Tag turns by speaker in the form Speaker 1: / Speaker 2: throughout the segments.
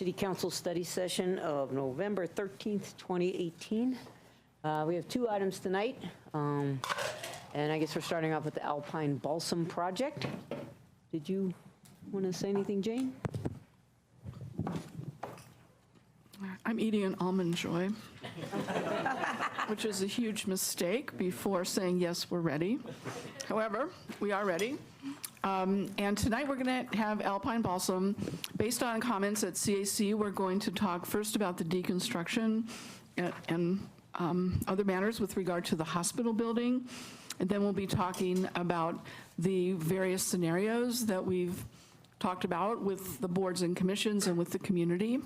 Speaker 1: City Council study session of November 13th, 2018. We have 2 items tonight, and I guess we're starting off with the Alpine Balsam Project. Did you want to say anything, Jane?
Speaker 2: I'm eating an Almond Joy, which is a huge mistake before saying, yes, we're ready. However, we are ready. And tonight we're going to have Alpine Balsam. Based on comments at CAC, we're going to talk first about the deconstruction and other matters with regard to the hospital building. And then we'll be talking about the various scenarios that we've talked about with the boards and commissions and with the community.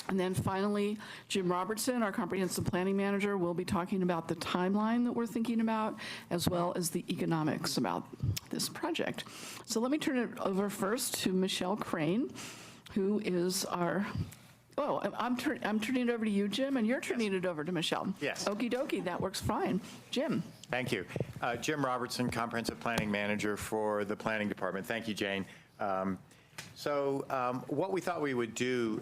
Speaker 2: And then finally, Jim Robertson, our comprehensive planning manager, will be talking about the timeline that we're thinking about, as well as the economics about this project. So let me turn it over first to Michelle Crane, who is our, I'm turning it over to you, Jim, and you're turning it over to Michelle.
Speaker 3: Yes.
Speaker 2: Okie dokie, that works fine. Jim.
Speaker 3: Thank you. Jim Robertson, comprehensive planning manager for the planning department. Thank you, Jane. What we thought we would do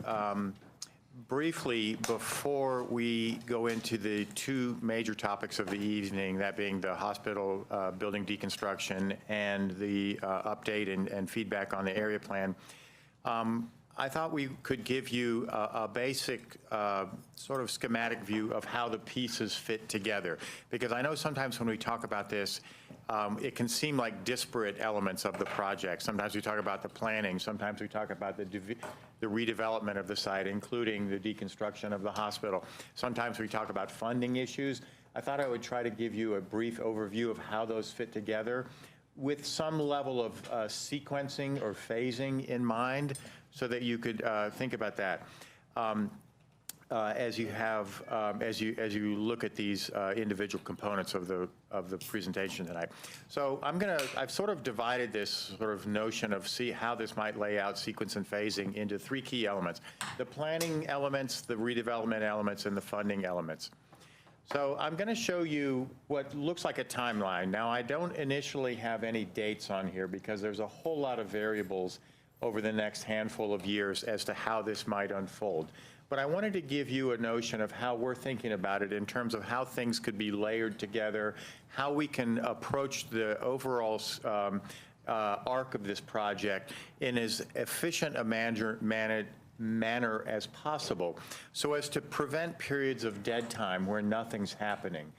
Speaker 3: briefly before we go into the 2 major topics of the evening, that being the hospital building deconstruction and the update and feedback on the area plan, I thought we could give you a basic sort of schematic view of how the pieces fit together. Because I know sometimes when we talk about this, it can seem like disparate elements of the project. Sometimes we talk about the planning, sometimes we talk about the redevelopment of the site, including the deconstruction of the hospital. Sometimes we talk about funding issues. I thought I would try to give you a brief overview of how those fit together with some level of sequencing or phasing in mind so that you could think about that. As you look at these individual components of the presentation tonight. So I've sort of divided this sort of notion of how this might lay out sequence and phasing into 3 key elements: the planning elements, the redevelopment elements, and the funding elements. So I'm going to show you what looks like a timeline. Now, I don't initially have any dates on here because there's a whole lot of variables over the next handful of years as to how this might unfold. But I wanted to give you a notion of how we're thinking about it in terms of how things could be layered together, how we can approach the overall arc of this project in as efficient a manner as possible, so as to prevent periods of dead time where nothing's happening.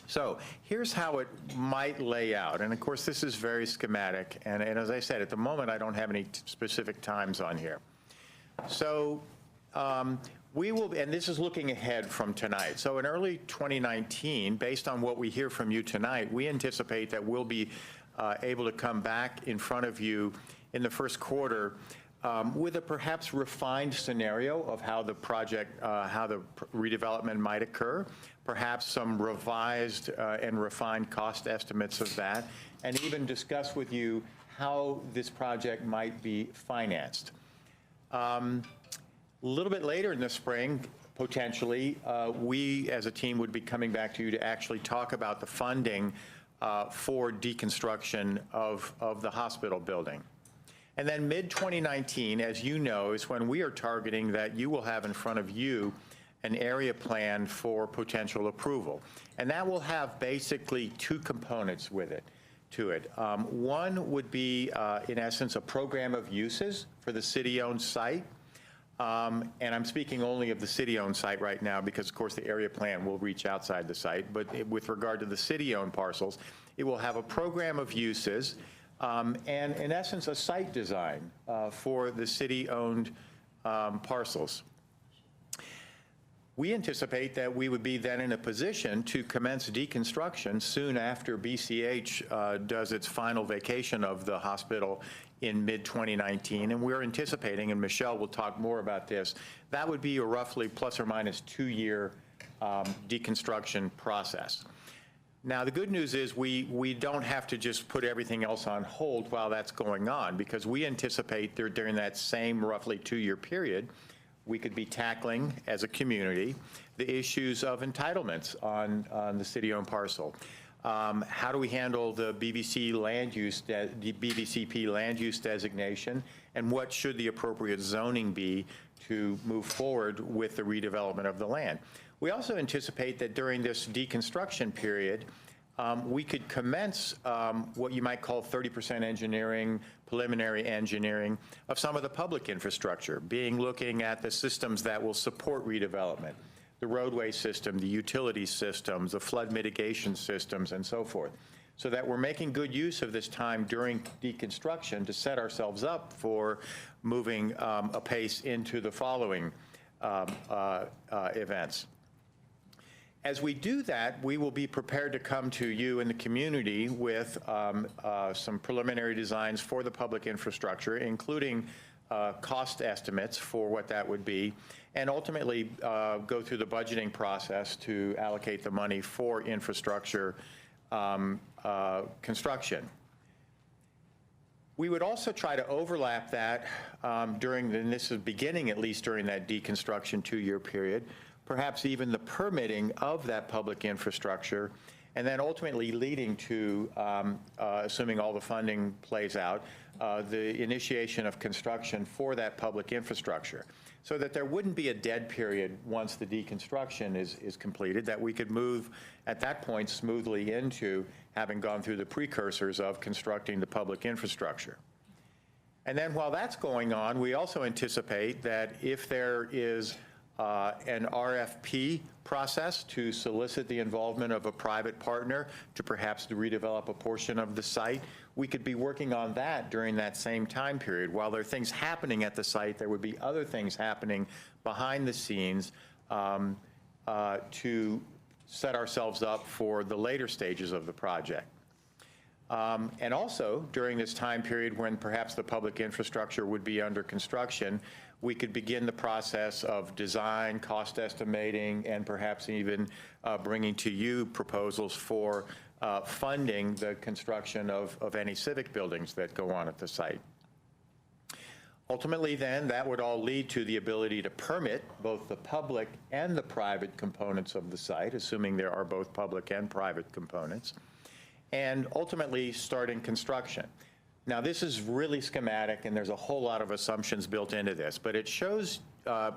Speaker 3: So here's how it might lay out. And of course, this is very schematic. And as I said, at the moment, I don't have any specific times on here. So we will, and this is looking ahead from tonight. So in early 2019, based on what we hear from you tonight, we anticipate that we'll be able to come back in front of you in the first quarter with a perhaps refined scenario of how the project, how the redevelopment might occur, perhaps some revised and refined cost estimates of that, and even discuss with you how this project might be financed. A little bit later in the spring, potentially, we as a team would be coming back to you to actually talk about the funding for deconstruction of the hospital building. And then mid-2019, as you know, is when we are targeting that you will have in front of you an area plan for potential approval. And that will have basically 2 components with it. One would be, in essence, a program of uses for the city-owned site. And I'm speaking only of the city-owned site right now because, of course, the area plan will reach outside the site. But with regard to the city-owned parcels, it will have a program of uses and, in essence, a site design for the city-owned parcels. We anticipate that we would be then in a position to commence deconstruction soon after BCH does its final vacation of the hospital in mid-2019, and we're anticipating, and Michelle will talk more about this, that would be a roughly plus or minus 2-year deconstruction process. Now, the good news is we don't have to just put everything else on hold while that's going on, because we anticipate during that same roughly 2-year period, we could be tackling, as a community, the issues of entitlements on the city-owned parcel. How do we handle the BVCP land use designation? And what should the appropriate zoning be to move forward with the redevelopment of the land? We also anticipate that during this deconstruction period, we could commence what you might call 30% engineering, preliminary engineering of some of the public infrastructure, looking at the systems that will support redevelopment, the roadway system, the utility systems, the flood mitigation systems, and so forth, so that we're making good use of this time during deconstruction to set ourselves up for moving apace into the following events. As we do that, we will be prepared to come to you in the community with some preliminary designs for the public infrastructure, including cost estimates for what that would be, and ultimately go through the budgeting process to allocate the money for infrastructure construction. We would also try to overlap that and this is beginning at least during that deconstruction 2-year period, perhaps even the permitting of that public infrastructure, and then ultimately leading to, assuming all the funding plays out, the initiation of construction for that public infrastructure, so that there wouldn't be a dead period once the deconstruction is completed, that we could move at that point smoothly into having gone through the precursors of constructing the public infrastructure. And then while that's going on, we also anticipate that if there is an RFP process to solicit the involvement of a private partner to perhaps to redevelop a portion of the site, we could be working on that during that same time period. While there are things happening at the site, there would be other things happening behind the scenes to set ourselves up for the later stages of the project. And also, during this time period when perhaps the public infrastructure would be under construction, we could begin the process of design, cost estimating, and perhaps even bringing to you proposals for funding the construction of any civic buildings that go on at the site. Ultimately, then, that would all lead to the ability to permit both the public and the private components of the site, assuming there are both public and private components, and ultimately starting construction. Now, this is really schematic, and there's a whole lot of assumptions built into this, but it shows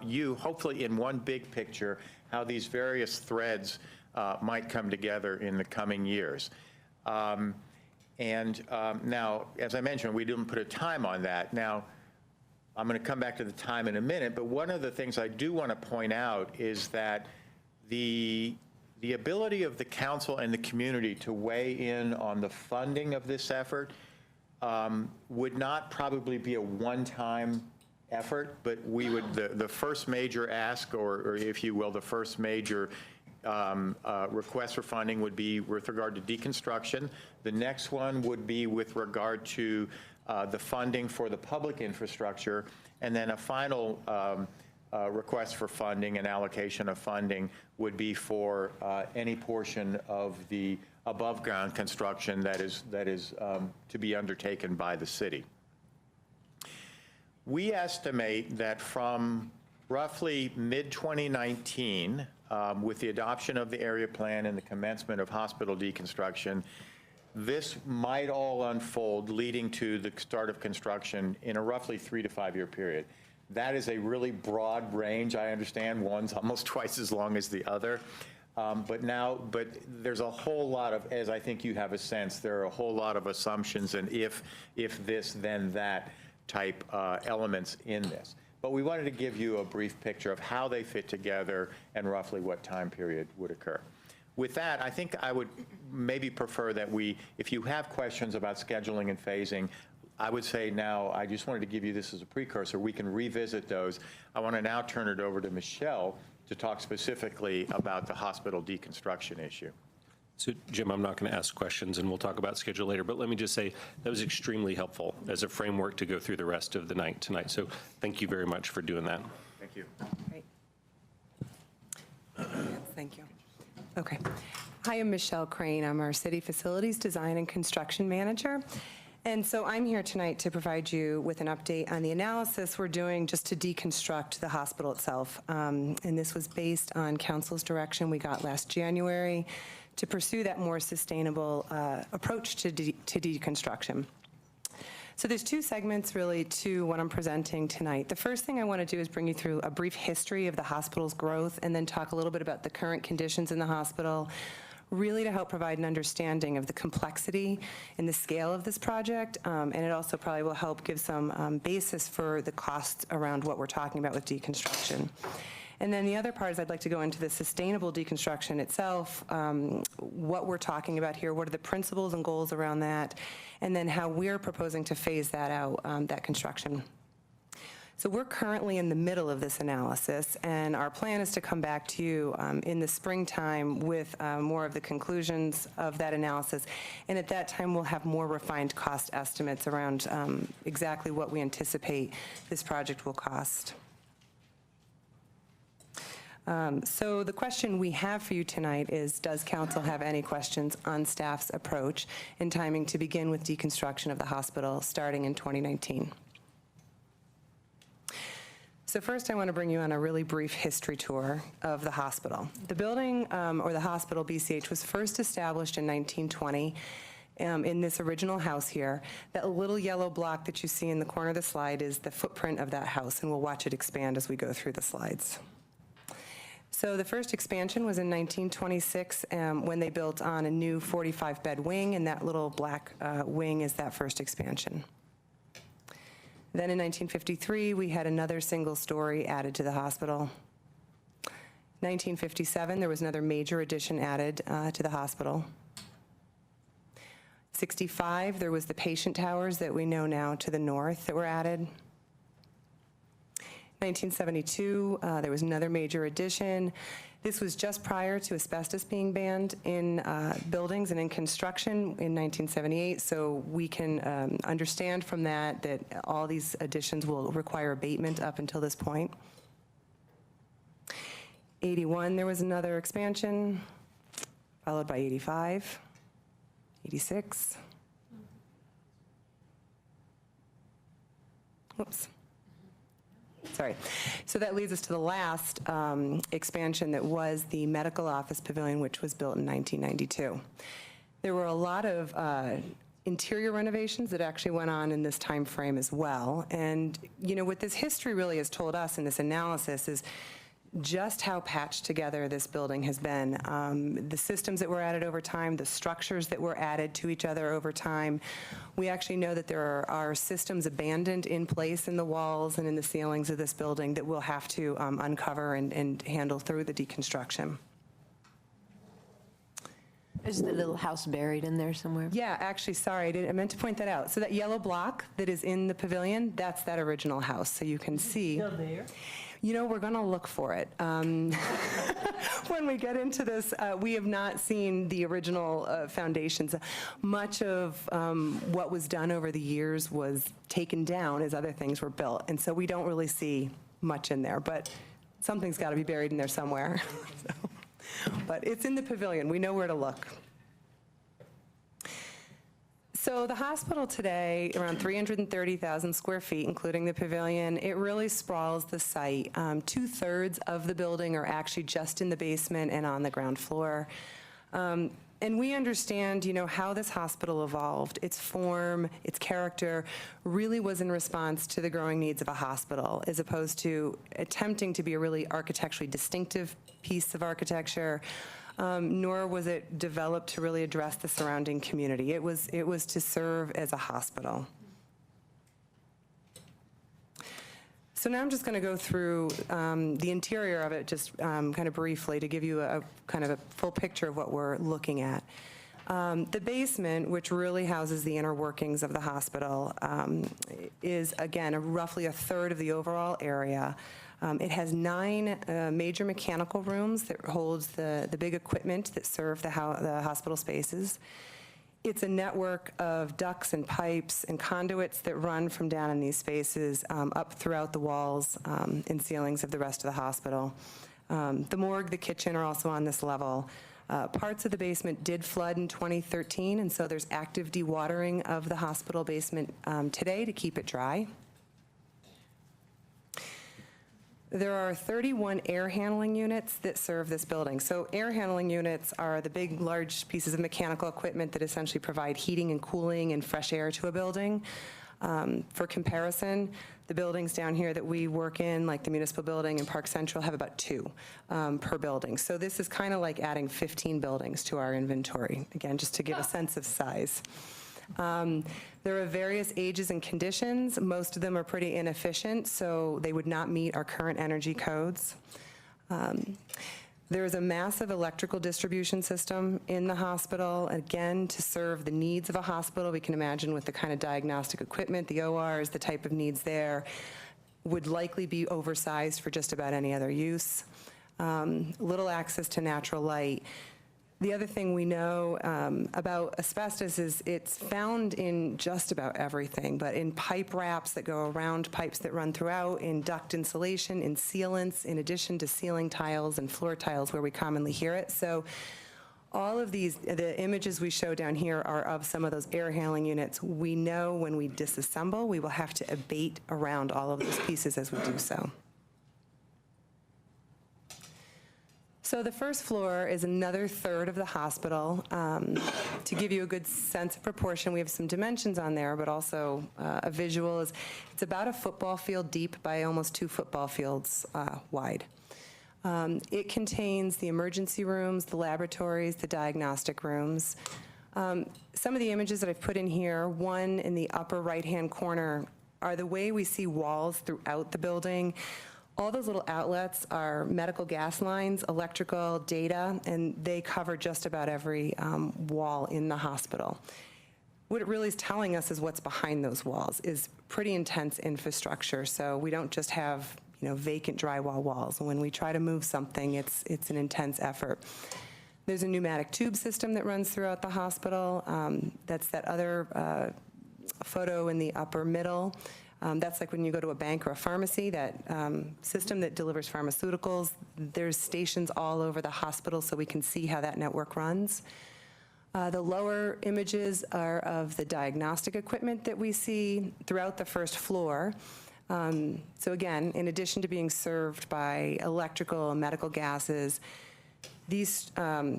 Speaker 3: you, hopefully in one big picture, how these various threads might come together in the coming years. Now, as I mentioned, we didn't put a time on that. Now, I'm going to come back to the time in a minute, but one of the things I do want to point out is that the ability of the council and the community to weigh in on the funding of this effort would not probably be a one-time effort, but we would, the first major ask, or if you will, the first major request for funding would be with regard to deconstruction. The next one would be with regard to the funding for the public infrastructure, and then a final request for funding and allocation of funding would be for any portion of the above-ground construction that is to be undertaken by the city. We estimate that from roughly mid-2019, with the adoption of the area plan and the commencement of hospital deconstruction, this might all unfold, leading to the start of construction in a roughly 3 to 5 year period. That is a really broad range, I understand. One's almost twice as long as the other. But there's a whole lot of, as I think you have a sense, there are a whole lot of assumptions and if this, then that type elements in this. But we wanted to give you a brief picture of how they fit together and roughly what time period would occur. With that, I think I would maybe prefer that if you have questions about scheduling and phasing, I would say now, I just wanted to give you this as a precursor. We can revisit those. I want to now turn it over to Michelle to talk specifically about the hospital deconstruction issue.
Speaker 4: So, Jim, I'm not going to ask questions, and we'll talk about schedule later, but let me just say that was extremely helpful as a framework to go through the rest of the night tonight. So thank you very much for doing that.
Speaker 3: Thank you.
Speaker 5: Great. Thank you. Okay. Hi, I'm Michelle Crane. I'm our City Facilities Design and Construction Manager. And so I'm here tonight to provide you with an update on the analysis we're doing just to deconstruct the hospital itself. And this was based on council's direction we got last January to pursue that more sustainable approach to deconstruction. So there's two segments really to what I'm presenting tonight. The first thing I want to do is bring you through a brief history of the hospital's growth and then talk a little bit about the current conditions in the hospital, really to help provide an understanding of the complexity and the scale of this project. And it also probably will help give some basis for the costs around what we're talking about with deconstruction. And then the other part is I'd like to go into the sustainable deconstruction itself, what we're talking about here, what are the principles and goals around that, and then how we're proposing to phase that out, that construction. So we're currently in the middle of this analysis, and our plan is to come back to you in the springtime with more of the conclusions of that analysis. And at that time, we'll have more refined cost estimates around exactly what we anticipate this project will cost. So the question we have for you tonight is, does council have any questions on staff's approach and timing to begin with deconstruction of the hospital starting in 2019? So first I want to bring you on a really brief history tour of the hospital. The building, or the hospital, BCH, was first established in 1920 in this original house here. That little yellow block that you see in the corner of the slide is the footprint of that house, and we'll watch it expand as we go through the slides. So the first expansion was in 1926 when they built on a new 45-bed wing, and that little black wing is that first expansion. Then in 1953, we had another single story added to the hospital. 1957, there was another major addition added to the hospital. 65, there was the patient towers that we know now to the north that were added. 1972, there was another major addition. This was just prior to asbestos being banned in buildings and in construction in 1978, so we can understand from that that all these additions will require abatement up until this point. 81, there was another expansion, followed by 85, 86. Whoops. Sorry. So that leads us to the last expansion that was the medical office pavilion, which was built in 1992. There were a lot of interior renovations that actually went on in this time frame as well. And, you know, what this history really has told us in this analysis is just how patched together this building has been. The systems that were added over time, the structures that were added to each other over time. We actually know that there are systems abandoned in place in the walls and in the ceilings of this building that we'll have to uncover and handle through the deconstruction.
Speaker 6: Is the little house buried in there somewhere?
Speaker 5: Yeah, actually, sorry, I meant to point that out. So that yellow block that is in the pavilion, that's that original house. So you can see. Still there? You know, we're going to look for it. When we get into this, we have not seen the original foundations. Much of what was done over the years was taken down as other things were built, and so we don't really see much in there, but something's got to be buried in there somewhere. But it's in the pavilion. We know where to look. So the hospital today, around 330,000 square feet, including the pavilion, it really sprawls the site. 2/3 of the building are actually just in the basement and on the ground floor. And we understand, you know, how this hospital evolved. Its form, its character really was in response to the growing needs of a hospital, as opposed to attempting to be a really architecturally distinctive piece of architecture. Nor was it developed to really address the surrounding community. It was to serve as a hospital. So now I'm just going to go through the interior of it just kind of briefly to give you a kind of a full picture of what we're looking at. The basement, which really houses the inner workings of the hospital, is, again, roughly 1/3 of the overall area. It has 9 major mechanical rooms that holds the big equipment that serve the hospital spaces. It's a network of ducts and pipes and conduits that run from down in these spaces up throughout the walls and ceilings of the rest of the hospital. The morgue, the kitchen are also on this level. Parts of the basement did flood in 2013, and so there's active dewatering of the hospital basement today to keep it dry. There are 31 air handling units that serve this building. So air handling units are the big, large pieces of mechanical equipment that essentially provide heating and cooling and fresh air to a building. For comparison, the buildings down here that we work in, like the municipal building and Park Central, have about 2 per building. So this is kind of like adding 15 buildings to our inventory, again, just to give a sense of size. There are various ages and conditions. Most of them are pretty inefficient, so they would not meet our current energy codes. There is a massive electrical distribution system in the hospital, again, to serve the needs of a hospital. We can imagine with the kind of diagnostic equipment, the ORs, the type of needs there, would likely be oversized for just about any other use. Little access to natural light. The other thing we know about asbestos is it's found in just about everything, but in pipe wraps that go around pipes that run throughout, in duct insulation, in sealants, in addition to ceiling tiles and floor tiles where we commonly hear it. So all of these, the images we show down here are of some of those air handling units. We know when we disassemble, we will have to abate around all of those pieces as we do so. So the first floor is another third of the hospital. To give you a good sense of proportion, we have some dimensions on there, but also a visual. It's about a football field deep by almost 2 football fields wide. It contains the emergency rooms, the laboratories, the diagnostic rooms. Some of the images that I've put in here, one in the upper right-hand corner, are the way we see walls throughout the building. All those little outlets are medical gas lines, electrical, data, and they cover just about every wall in the hospital. What it really is telling us is what's behind those walls is pretty intense infrastructure. So we don't just have, vacant drywall walls. When we try to move something, it's an intense effort. There's a pneumatic tube system that runs throughout the hospital. That's that other photo in the upper middle. That's like when you go to a bank or a pharmacy, that system that delivers pharmaceuticals. There's stations all over the hospital so we can see how that network runs. The lower images are of the diagnostic equipment that we see throughout the first floor. So again, in addition to being served by electrical and medical gases, these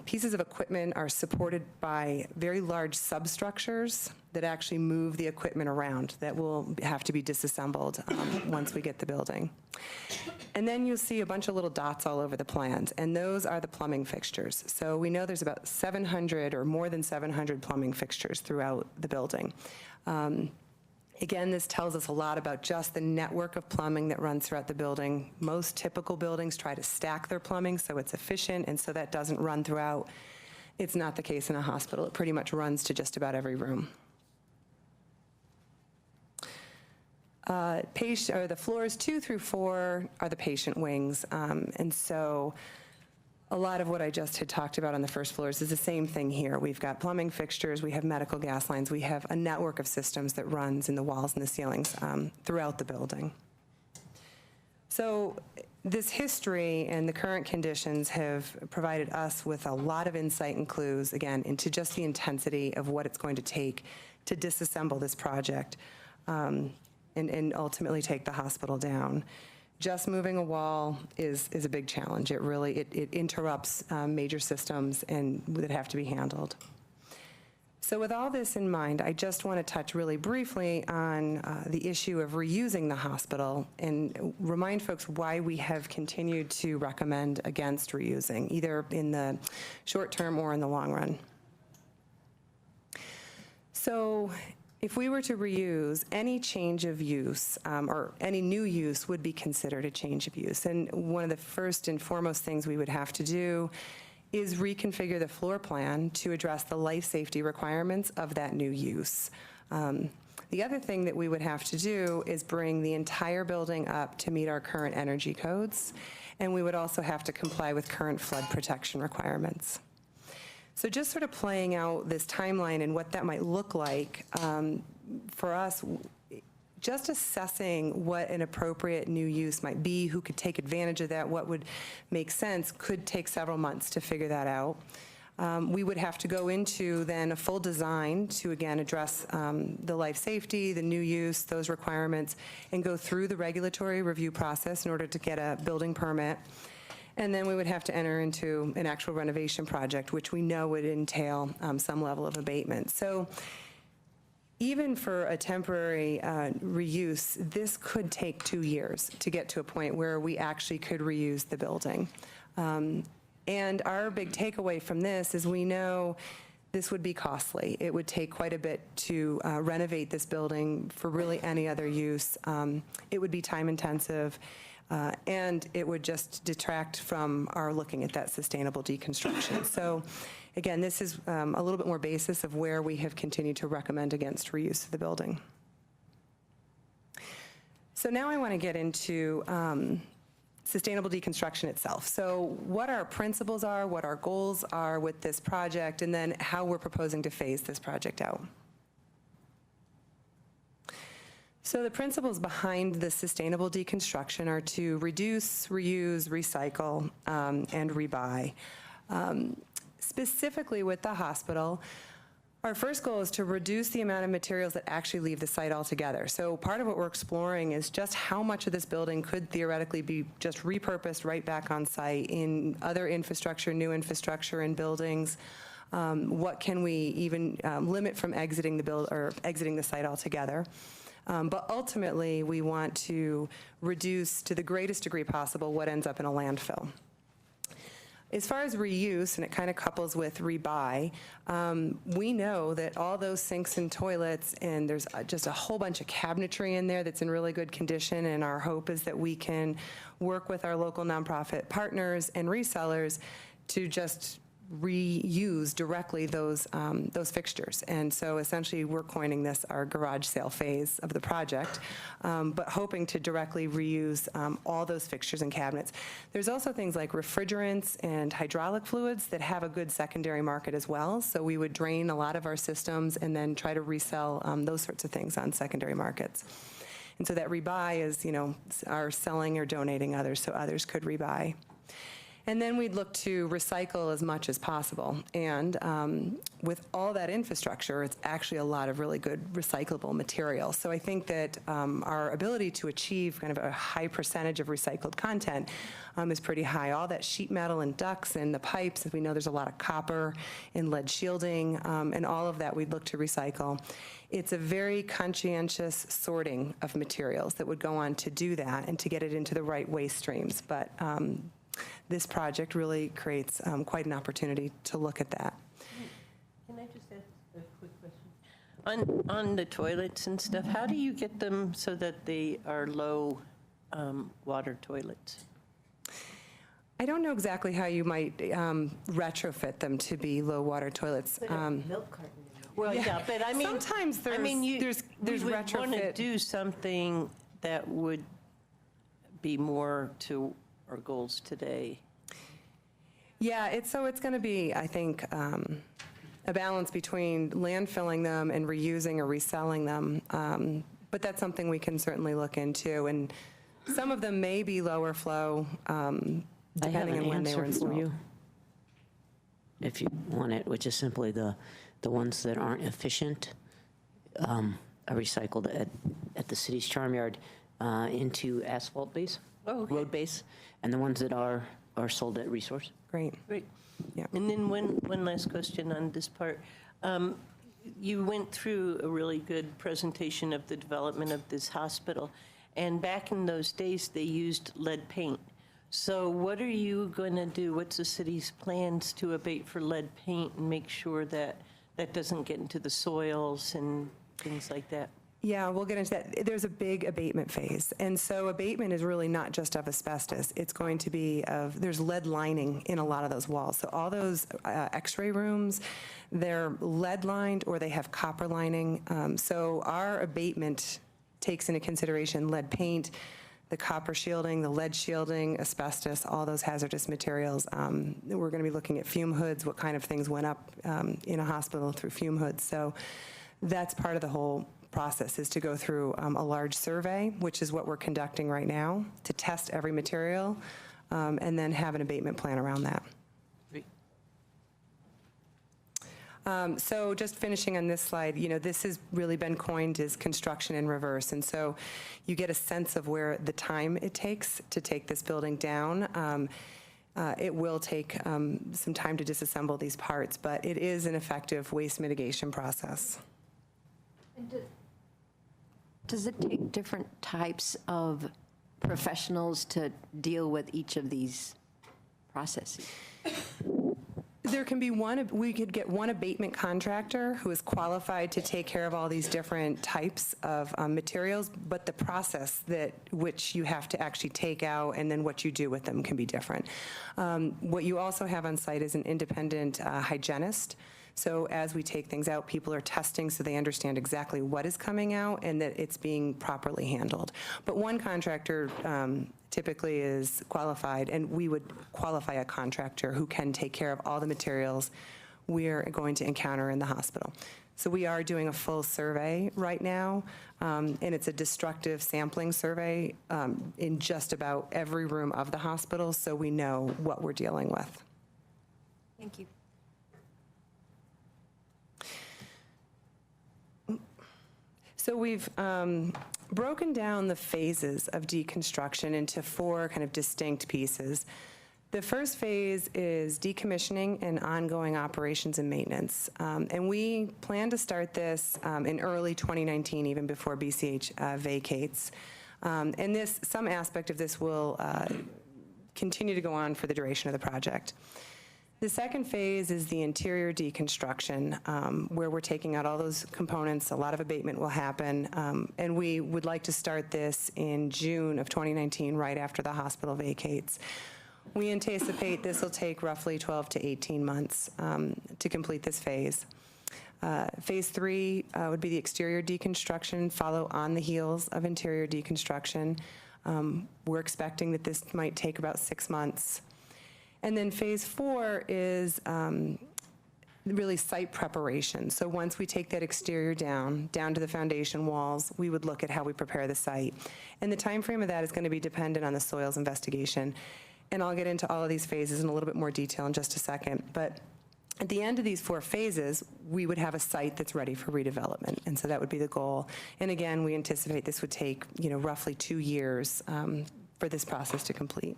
Speaker 5: pieces of equipment are supported by very large substructures that actually move the equipment around that will have to be disassembled once we get the building. And then you'll see a bunch of little dots all over the plans, and those are the plumbing fixtures. So we know there's about 700 or more than 700 plumbing fixtures throughout the building. Again, this tells us a lot about just the network of plumbing that runs throughout the building. Most typical buildings try to stack their plumbing so it's efficient and so that doesn't run throughout. It's not the case in a hospital. It pretty much runs to just about every room. The floors 2 through 4 are the patient wings. And so a lot of what I just had talked about on the first floors is the same thing here. We've got plumbing fixtures, we have medical gas lines, we have a network of systems that runs in the walls and the ceilings throughout the building. So this history and the current conditions have provided us with a lot of insight and clues, again, into just the intensity of what it's going to take to disassemble this project and ultimately take the hospital down. Just moving a wall is a big challenge. It really, it interrupts major systems and that have to be handled. So with all this in mind, I just want to touch really briefly on the issue of reusing the hospital and remind folks why we have continued to recommend against reusing, either in the short term or in the long run. So if we were to reuse, any change of use or any new use would be considered a change of use. And one of the first and foremost things we would have to do is reconfigure the floor plan to address the life safety requirements of that new use. The other thing that we would have to do is bring the entire building up to meet our current energy codes, and we would also have to comply with current flood protection requirements. So just sort of playing out this timeline and what that might look like for us, just assessing what an appropriate new use might be, who could take advantage of that, what would make sense, could take several months to figure that out. We would have to go into then a full design to, again, address the life safety, the new use, those requirements, and go through the regulatory review process in order to get a building permit. And then we would have to enter into an actual renovation project, which we know would entail some level of abatement. So even for a temporary reuse, this could take 2 years to get to a point where we actually could reuse the building. And our big takeaway from this is we know this would be costly. It would take quite a bit to renovate this building for really any other use. It would be time intensive, and it would just detract from our looking at that sustainable deconstruction. So again, this is a little bit more basis of where we have continued to recommend against reuse of the building. So now I want to get into sustainable deconstruction itself. So what our principles are, what our goals are with this project, and then how we're proposing to phase this project out. So the principles behind the sustainable deconstruction are to reduce, reuse, recycle, and rebuy. Specifically with the hospital, our first goal is to reduce the amount of materials that actually leave the site altogether. So part of what we're exploring is just how much of this building could theoretically be just repurposed right back on site in other infrastructure, new infrastructure in buildings. What can we even limit from exiting the site altogether? But ultimately, we want to reduce to the greatest degree possible what ends up in a landfill. As far as reuse, and it kind of couples with rebuy, we know that all those sinks and toilets, and there's just a whole bunch of cabinetry in there that's in really good condition, and our hope is that we can work with our local nonprofit partners and resellers to just reuse directly those fixtures. And so essentially we're coining this our garage sale phase of the project, but hoping to directly reuse all those fixtures and cabinets. There's also things like refrigerants and hydraulic fluids that have a good secondary market as well. So we would drain a lot of our systems and then try to resell those sorts of things on secondary markets. And so that rebuy is, our selling or donating others so others could rebuy. And then we'd look to recycle as much as possible. And with all that infrastructure, it's actually a lot of really good recyclable material. So I think that our ability to achieve kind of a high percentage of recycled content is pretty high. All that sheet metal and ducts and the pipes, we know there's a lot of copper and lead shielding, and all of that we'd look to recycle. It's a very conscientious sorting of materials that would go on to do that and to get it into the right waste streams. But this project really creates quite an opportunity to look at that.
Speaker 7: Can I just ask a quick question? On the toilets and stuff, how do you get them so that they are low water toilets?
Speaker 5: I don't know exactly how you might retrofit them to be low water toilets.
Speaker 1: Milk carton.
Speaker 7: Well, yeah, but I mean,
Speaker 5: sometimes there's
Speaker 7: we would want to
Speaker 5: retrofit.
Speaker 7: do something that would be more to our goals today.
Speaker 5: Yeah, it's going to be, I think, a balance between landfilling them and reusing or reselling them. But that's something we can certainly look into. And some of them may be lower flow, depending on when they were installed.
Speaker 1: For you, if you want it, which is simply the ones that aren't efficient are recycled at the city's charm yard into asphalt base, road base, and the ones that are sold at Resource.
Speaker 5: Great.
Speaker 7: Great.
Speaker 5: Yeah.
Speaker 7: And then one last question on this part. You went through a really good presentation of the development of this hospital, and back in those days, they used lead paint. So what are you going to do? What's the city's plans to abate for lead paint and make sure that that doesn't get into the soils and things like that?
Speaker 5: Yeah, we'll get into that. There's a big abatement phase. And so abatement is really not just of asbestos. It's going to be there's lead lining in a lot of those walls. So all those x-ray rooms, they're lead lined or they have copper lining. So our abatement takes into consideration lead paint, the copper shielding, the lead shielding, asbestos, all those hazardous materials. We're going to be looking at fume hoods, what kind of things went up in a hospital through fume hoods. So that's part of the whole process, is to go through a large survey, which is what we're conducting right now, to test every material, and then have an abatement plan around that.
Speaker 7: Great.
Speaker 5: So just finishing on this slide, this has really been coined as construction in reverse. And so you get a sense of where the time it takes to take this building down. It will take some time to disassemble these parts, but it is an effective waste mitigation process.
Speaker 6: Does it take different types of professionals to deal with each of these processes?
Speaker 5: There can be we could get one abatement contractor who is qualified to take care of all these different types of materials, but the process which you have to actually take out and then what you do with them can be different. What you also have on site is an independent hygienist. So as we take things out, people are testing so they understand exactly what is coming out and that it's being properly handled. But one contractor typically is qualified, and we would qualify a contractor who can take care of all the materials we're going to encounter in the hospital. So we are doing a full survey right now, and it's a destructive sampling survey in just about every room of the hospital, so we know what we're dealing with.
Speaker 6: Thank you.
Speaker 5: So we've broken down the phases of deconstruction into 4 kind of distinct pieces. The first phase is decommissioning and ongoing operations and maintenance. And we plan to start this in early 2019, even before BCH vacates. And some aspect of this will continue to go on for the duration of the project. The second phase is the interior deconstruction, where we're taking out all those components. A lot of abatement will happen, and we would like to start this in June of 2019, right after the hospital vacates. We anticipate this will take roughly 12 to 18 months to complete this phase. Phase 3 would be the exterior deconstruction, follow on the heels of interior deconstruction. We're expecting that this might take about 6 months. And then phase 4 is really site preparation. So once we take that exterior down to the foundation walls, we would look at how we prepare the site. And the time frame of that is going to be dependent on the soils investigation. And I'll get into all of these phases in a little bit more detail in just a second. But at the end of these 4 phases, we would have a site that's ready for redevelopment. And so that would be the goal. And again, we anticipate this would take, roughly 2 years for this process to complete.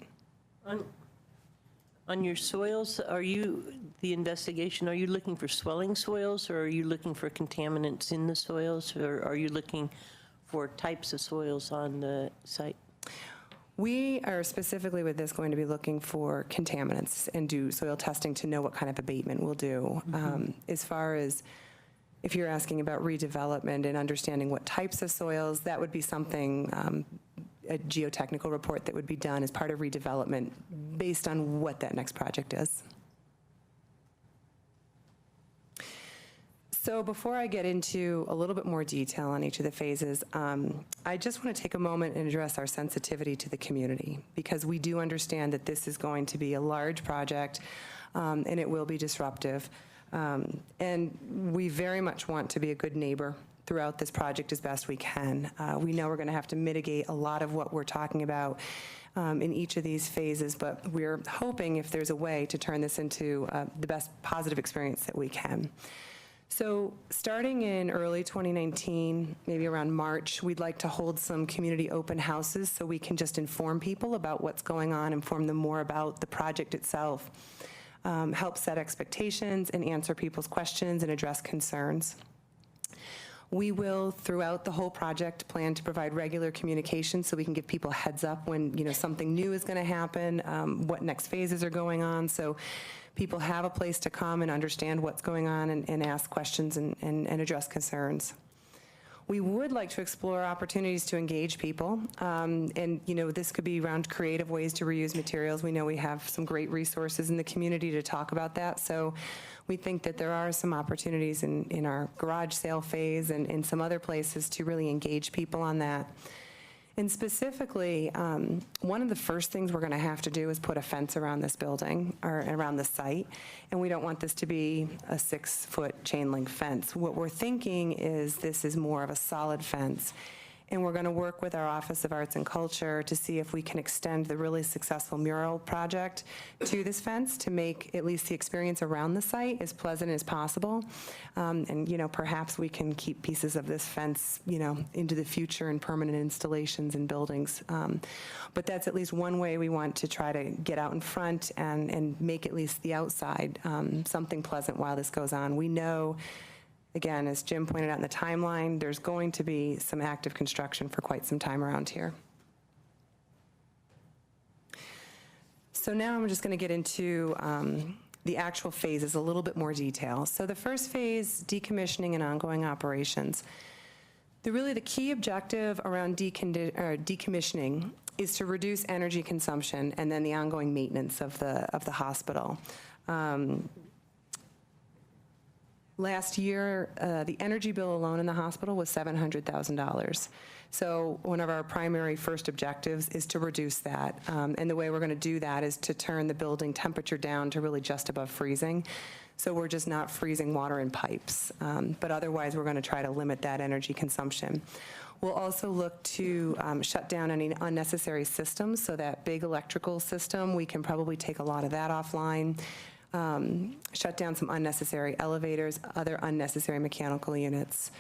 Speaker 7: On your soils, the investigation, are you looking for swelling soils, or are you looking for contaminants in the soils, or are you looking for types of soils on the site?
Speaker 5: We are specifically with this going to be looking for contaminants and do soil testing to know what kind of abatement we'll do. As far as if you're asking about redevelopment and understanding what types of soils, that would be something, a geotechnical report that would be done as part of redevelopment based on what that next project is. So before I get into a little bit more detail on each of the phases, I just want to take a moment and address our sensitivity to the community, because we do understand that this is going to be a large project and it will be disruptive. And we very much want to be a good neighbor throughout this project as best we can. We know we're going to have to mitigate a lot of what we're talking about in each of these phases, but we're hoping if there's a way to turn this into the best positive experience that we can. So starting in early 2019, maybe around March, we'd like to hold some community open houses so we can just inform people about what's going on, inform them more about the project itself, help set expectations and answer people's questions and address concerns. We will, throughout the whole project, plan to provide regular communication so we can give people heads up when something new is going to happen, what next phases are going on, so people have a place to come and understand what's going on and ask questions and address concerns. We would like to explore opportunities to engage people, and this could be around creative ways to reuse materials. We know we have some great resources in the community to talk about that, so we think that there are some opportunities in our garage sale phase and in some other places to really engage people on that. And specifically, one of the first things we're going to have to do is put a fence around this building or around the site, and we don't want this to be a 6-foot chain link fence. What we're thinking is this is more of a solid fence, and we're going to work with our Office of Arts and Culture to see if we can extend the really successful mural project to this fence to make at least the experience around the site as pleasant as possible. And, perhaps we can keep pieces of this fence, into the future in permanent installations and buildings. But that's at least one way we want to try to get out in front and make at least the outside something pleasant while this goes on. We know, again, as Jim pointed out in the timeline, there's going to be some active construction for quite some time around here. So now I'm just going to get into the actual phases, a little bit more detail. So the first phase, decommissioning and ongoing operations. The key objective around decommissioning is to reduce energy consumption and then the ongoing maintenance of the hospital. Last year, the energy bill alone in the hospital was $700,000. So one of our primary first objectives is to reduce that. And the way we're going to do that is to turn the building temperature down to really just above freezing. So we're just not freezing water in pipes. But otherwise, we're going to try to limit that energy consumption. We'll also look to shut down any unnecessary systems. So that big electrical system, we can probably take a lot of that offline. Shut down some unnecessary elevators, other unnecessary mechanical units.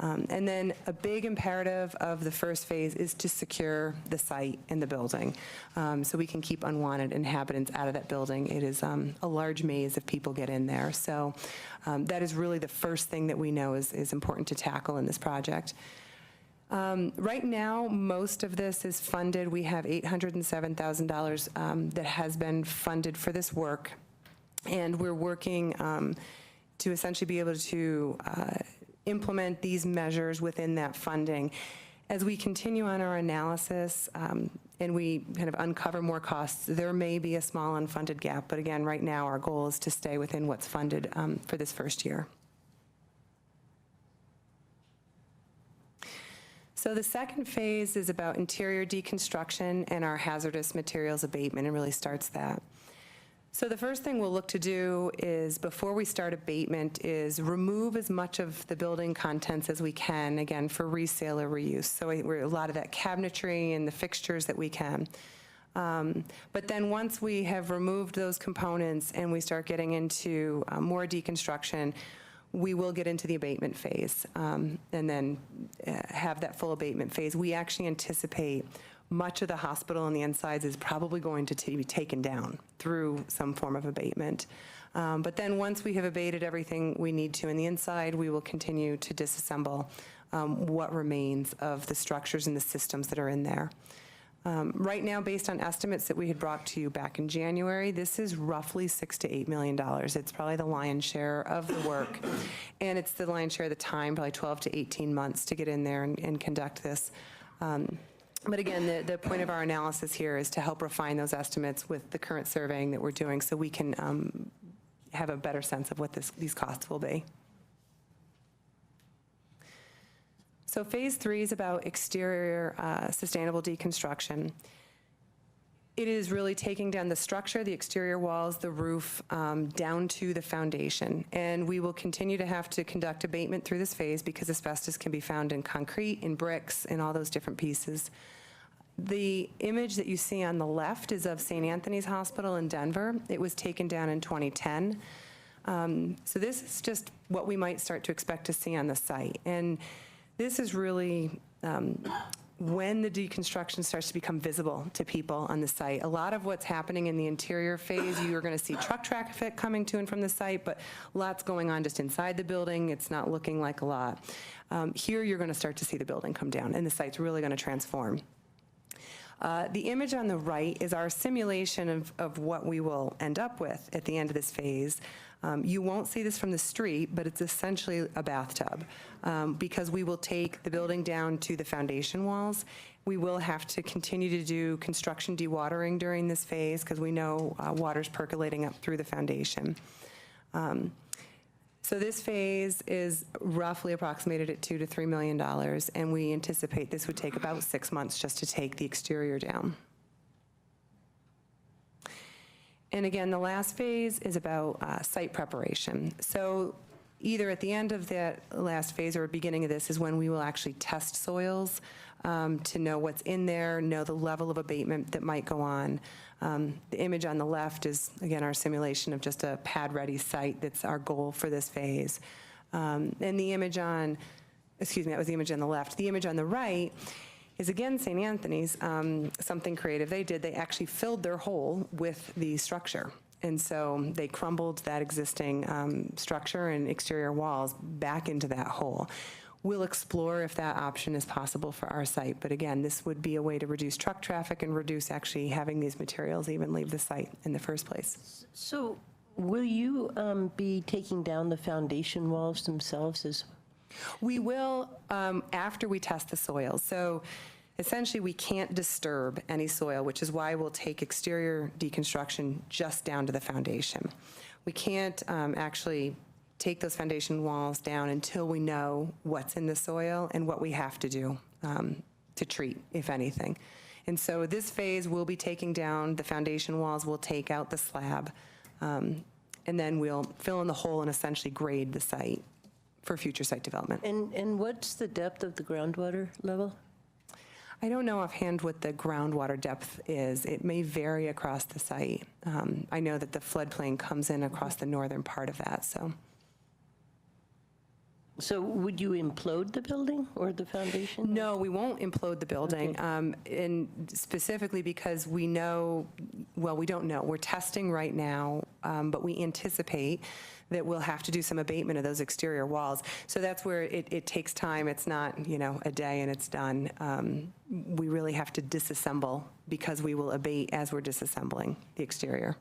Speaker 5: And then a big imperative of the first phase is to secure the site and the building so we can keep unwanted inhabitants out of that building. It is a large maze if people get in there. So that is really the first thing that we know is important to tackle in this project. Right now, most of this is funded. We have $807,000 that has been funded for this work. And we're working to essentially be able to implement these measures within that funding. As we continue on our analysis and we kind of uncover more costs, there may be a small unfunded gap. But again, right now, our goal is to stay within what's funded for this first year. So the second phase is about interior deconstruction and our hazardous materials abatement, and really starts that. So the first thing we'll look to do is, before we start abatement, is remove as much of the building contents as we can, again, for resale or reuse. So we're a lot of that cabinetry and the fixtures that we can. But then once we have removed those components and we start getting into more deconstruction, we will get into the abatement phase and then have that full abatement phase. We actually anticipate much of the hospital on the insides is probably going to be taken down through some form of abatement. But then once we have abated everything we need to in the inside, we will continue to disassemble what remains of the structures and the systems that are in there. Right now, based on estimates that we had brought to you back in January, this is roughly $6 to $8 million. It's probably the lion's share of the work, and it's the lion's share of the time, probably 12 to 18 months to get in there and conduct this. But again, the point of our analysis here is to help refine those estimates with the current surveying that we're doing so we can have a better sense of what these costs will be. So phase 3 is about exterior sustainable deconstruction. It is really taking down the structure, the exterior walls, the roof, down to the foundation. And we will continue to have to conduct abatement through this phase because asbestos can be found in concrete, in bricks, in all those different pieces. The image that you see on the left is of St. Anthony's Hospital in Denver. It was taken down in 2010. So this is just what we might start to expect to see on the site. And this is really when the deconstruction starts to become visible to people on the site. A lot of what's happening in the interior phase, you are going to see truck traffic coming to and from the site, but lots going on just inside the building. It's not looking like a lot. Here, you're going to start to see the building come down, and the site's really going to transform. The image on the right is our simulation of what we will end up with at the end of this phase. You won't see this from the street, but it's essentially a bathtub because we will take the building down to the foundation walls. We will have to continue to do construction dewatering during this phase because we know water's percolating up through the foundation. So this phase is roughly approximated at $2 to $3 million, and we anticipate this would take about 6 months just to take the exterior down. And again, the last phase is about site preparation. So either at the end of that last phase or beginning of this is when we will actually test soils to know what's in there, know the level of abatement that might go on. The image on the left is, again, our simulation of just a pad-ready site. That's our goal for this phase. And the image on, excuse me, that was the image on the left. The image on the right is, again, St. Anthony's, something creative they did. They actually filled their hole with the structure. And so they crumbled that existing structure and exterior walls back into that hole. We'll explore if that option is possible for our site. But again, this would be a way to reduce truck traffic and reduce actually having these materials even leave the site in the first place.
Speaker 7: So will you be taking down the foundation walls themselves as?
Speaker 5: We will after we test the soils. So essentially, we can't disturb any soil, which is why we'll take exterior deconstruction just down to the foundation. We can't actually take those foundation walls down until we know what's in the soil and what we have to do to treat, if anything. And so this phase, we'll be taking down the foundation walls, we'll take out the slab, and then we'll fill in the hole and essentially grade the site for future site development.
Speaker 7: And what's the depth of the groundwater level?
Speaker 5: I don't know offhand what the groundwater depth is. It may vary across the site. I know that the floodplain comes in across the northern part of that, so.
Speaker 7: So would you implode the building or the foundation?
Speaker 5: No, we won't implode the building, and specifically because we know, well, we don't know. We're testing right now, but we anticipate that we'll have to do some abatement of those exterior walls. So that's where it takes time. It's not, a day and it's done. We really have to disassemble because we will abate as we're disassembling the exterior.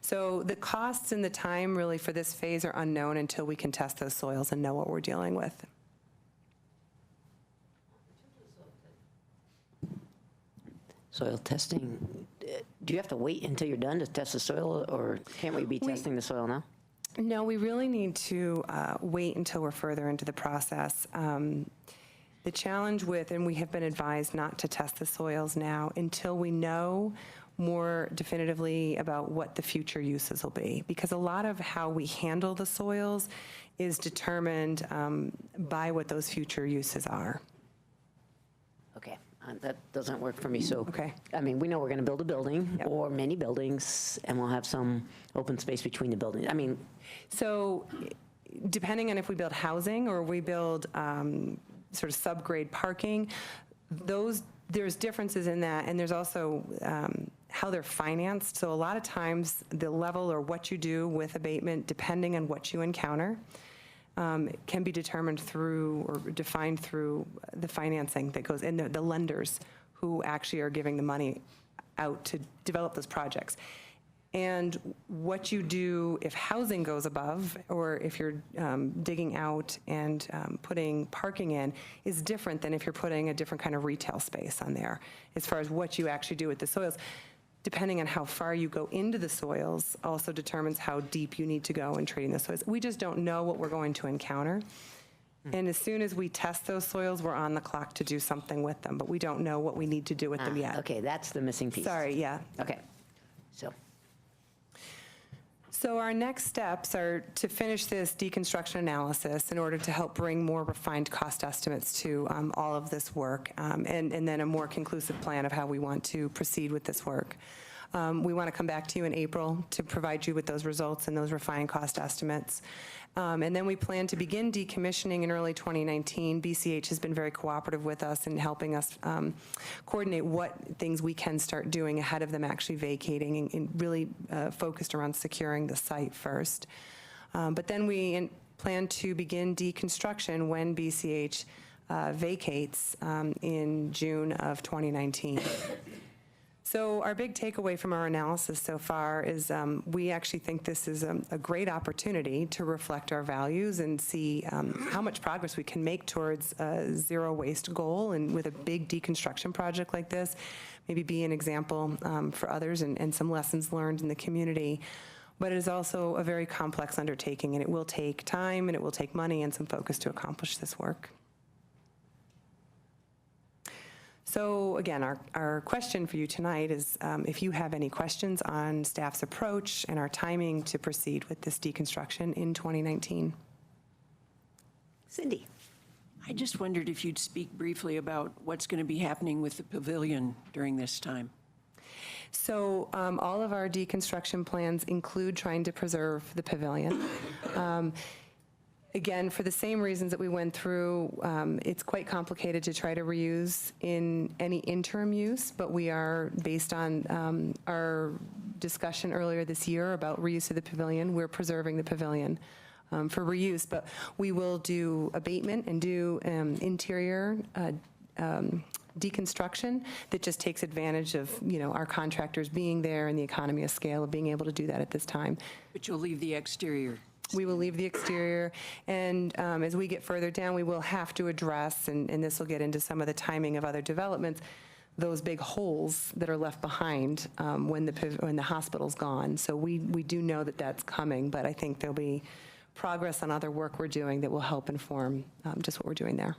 Speaker 5: So the costs and the time really for this phase are unknown until we can test those soils and know what we're dealing with.
Speaker 1: Soil testing, do you have to wait until you're done to test the soil, or can't we be testing the soil now?
Speaker 5: No, we really need to wait until we're further into the process. The challenge with, and we have been advised not to test the soils now until we know more definitively about what the future uses will be, because a lot of how we handle the soils is determined by what those future uses are.
Speaker 1: Okay, that doesn't work for me, so.
Speaker 5: Okay.
Speaker 1: I mean, we know we're going to build a building,
Speaker 5: Yep.
Speaker 1: or many buildings, and we'll have some open space between the buildings. I mean,
Speaker 5: So depending on if we build housing or we build sort of subgrade parking, there's differences in that, and there's also how they're financed. So a lot of times, the level or what you do with abatement, depending on what you encounter, can be determined through or defined through the financing that goes in, the lenders who actually are giving the money out to develop those projects. And what you do if housing goes above, or if you're digging out and putting parking in, is different than if you're putting a different kind of retail space on there, as far as what you actually do with the soils. Depending on how far you go into the soils also determines how deep you need to go in treating the soils. We just don't know what we're going to encounter. And as soon as we test those soils, we're on the clock to do something with them, but we don't know what we need to do with them yet.
Speaker 1: okay, that's the missing piece.
Speaker 5: Sorry, yeah.
Speaker 1: Okay, so.
Speaker 5: So our next steps are to finish this deconstruction analysis in order to help bring more refined cost estimates to all of this work, and then a more conclusive plan of how we want to proceed with this work. We want to come back to you in April to provide you with those results and those refined cost estimates. And then we plan to begin decommissioning in early 2019. BCH has been very cooperative with us in helping us coordinate what things we can start doing ahead of them actually vacating, and really focused around securing the site first. But then we plan to begin deconstruction when BCH vacates in June of 2019. So our big takeaway from our analysis so far is we actually think this is a great opportunity to reflect our values and see how much progress we can make towards a zero waste goal, and with a big deconstruction project like this, maybe be an example for others and some lessons learned in the community. But it is also a very complex undertaking, and it will take time and it will take money and some focus to accomplish this work. So again, our question for you tonight is if you have any questions on staff's approach and our timing to proceed with this deconstruction in 2019.
Speaker 1: Cindy?
Speaker 8: I just wondered if you'd speak briefly about what's going to be happening with the pavilion during this time.
Speaker 5: So all of our deconstruction plans include trying to preserve the pavilion. Again, for the same reasons that we went through, it's quite complicated to try to reuse in any interim use, but we are, based on our discussion earlier this year about reuse of the pavilion, we're preserving the pavilion for reuse, but we will do abatement and do interior deconstruction that just takes advantage of, our contractors being there and the economy of scale of being able to do that at this time.
Speaker 8: But you'll leave the exterior.
Speaker 5: We will leave the exterior, and as we get further down, we will have to address, and this will get into some of the timing of other developments, those big holes that are left behind when the hospital's gone. So we do know that that's coming, but I think there'll be progress on other work we're doing that will help inform just what we're doing there.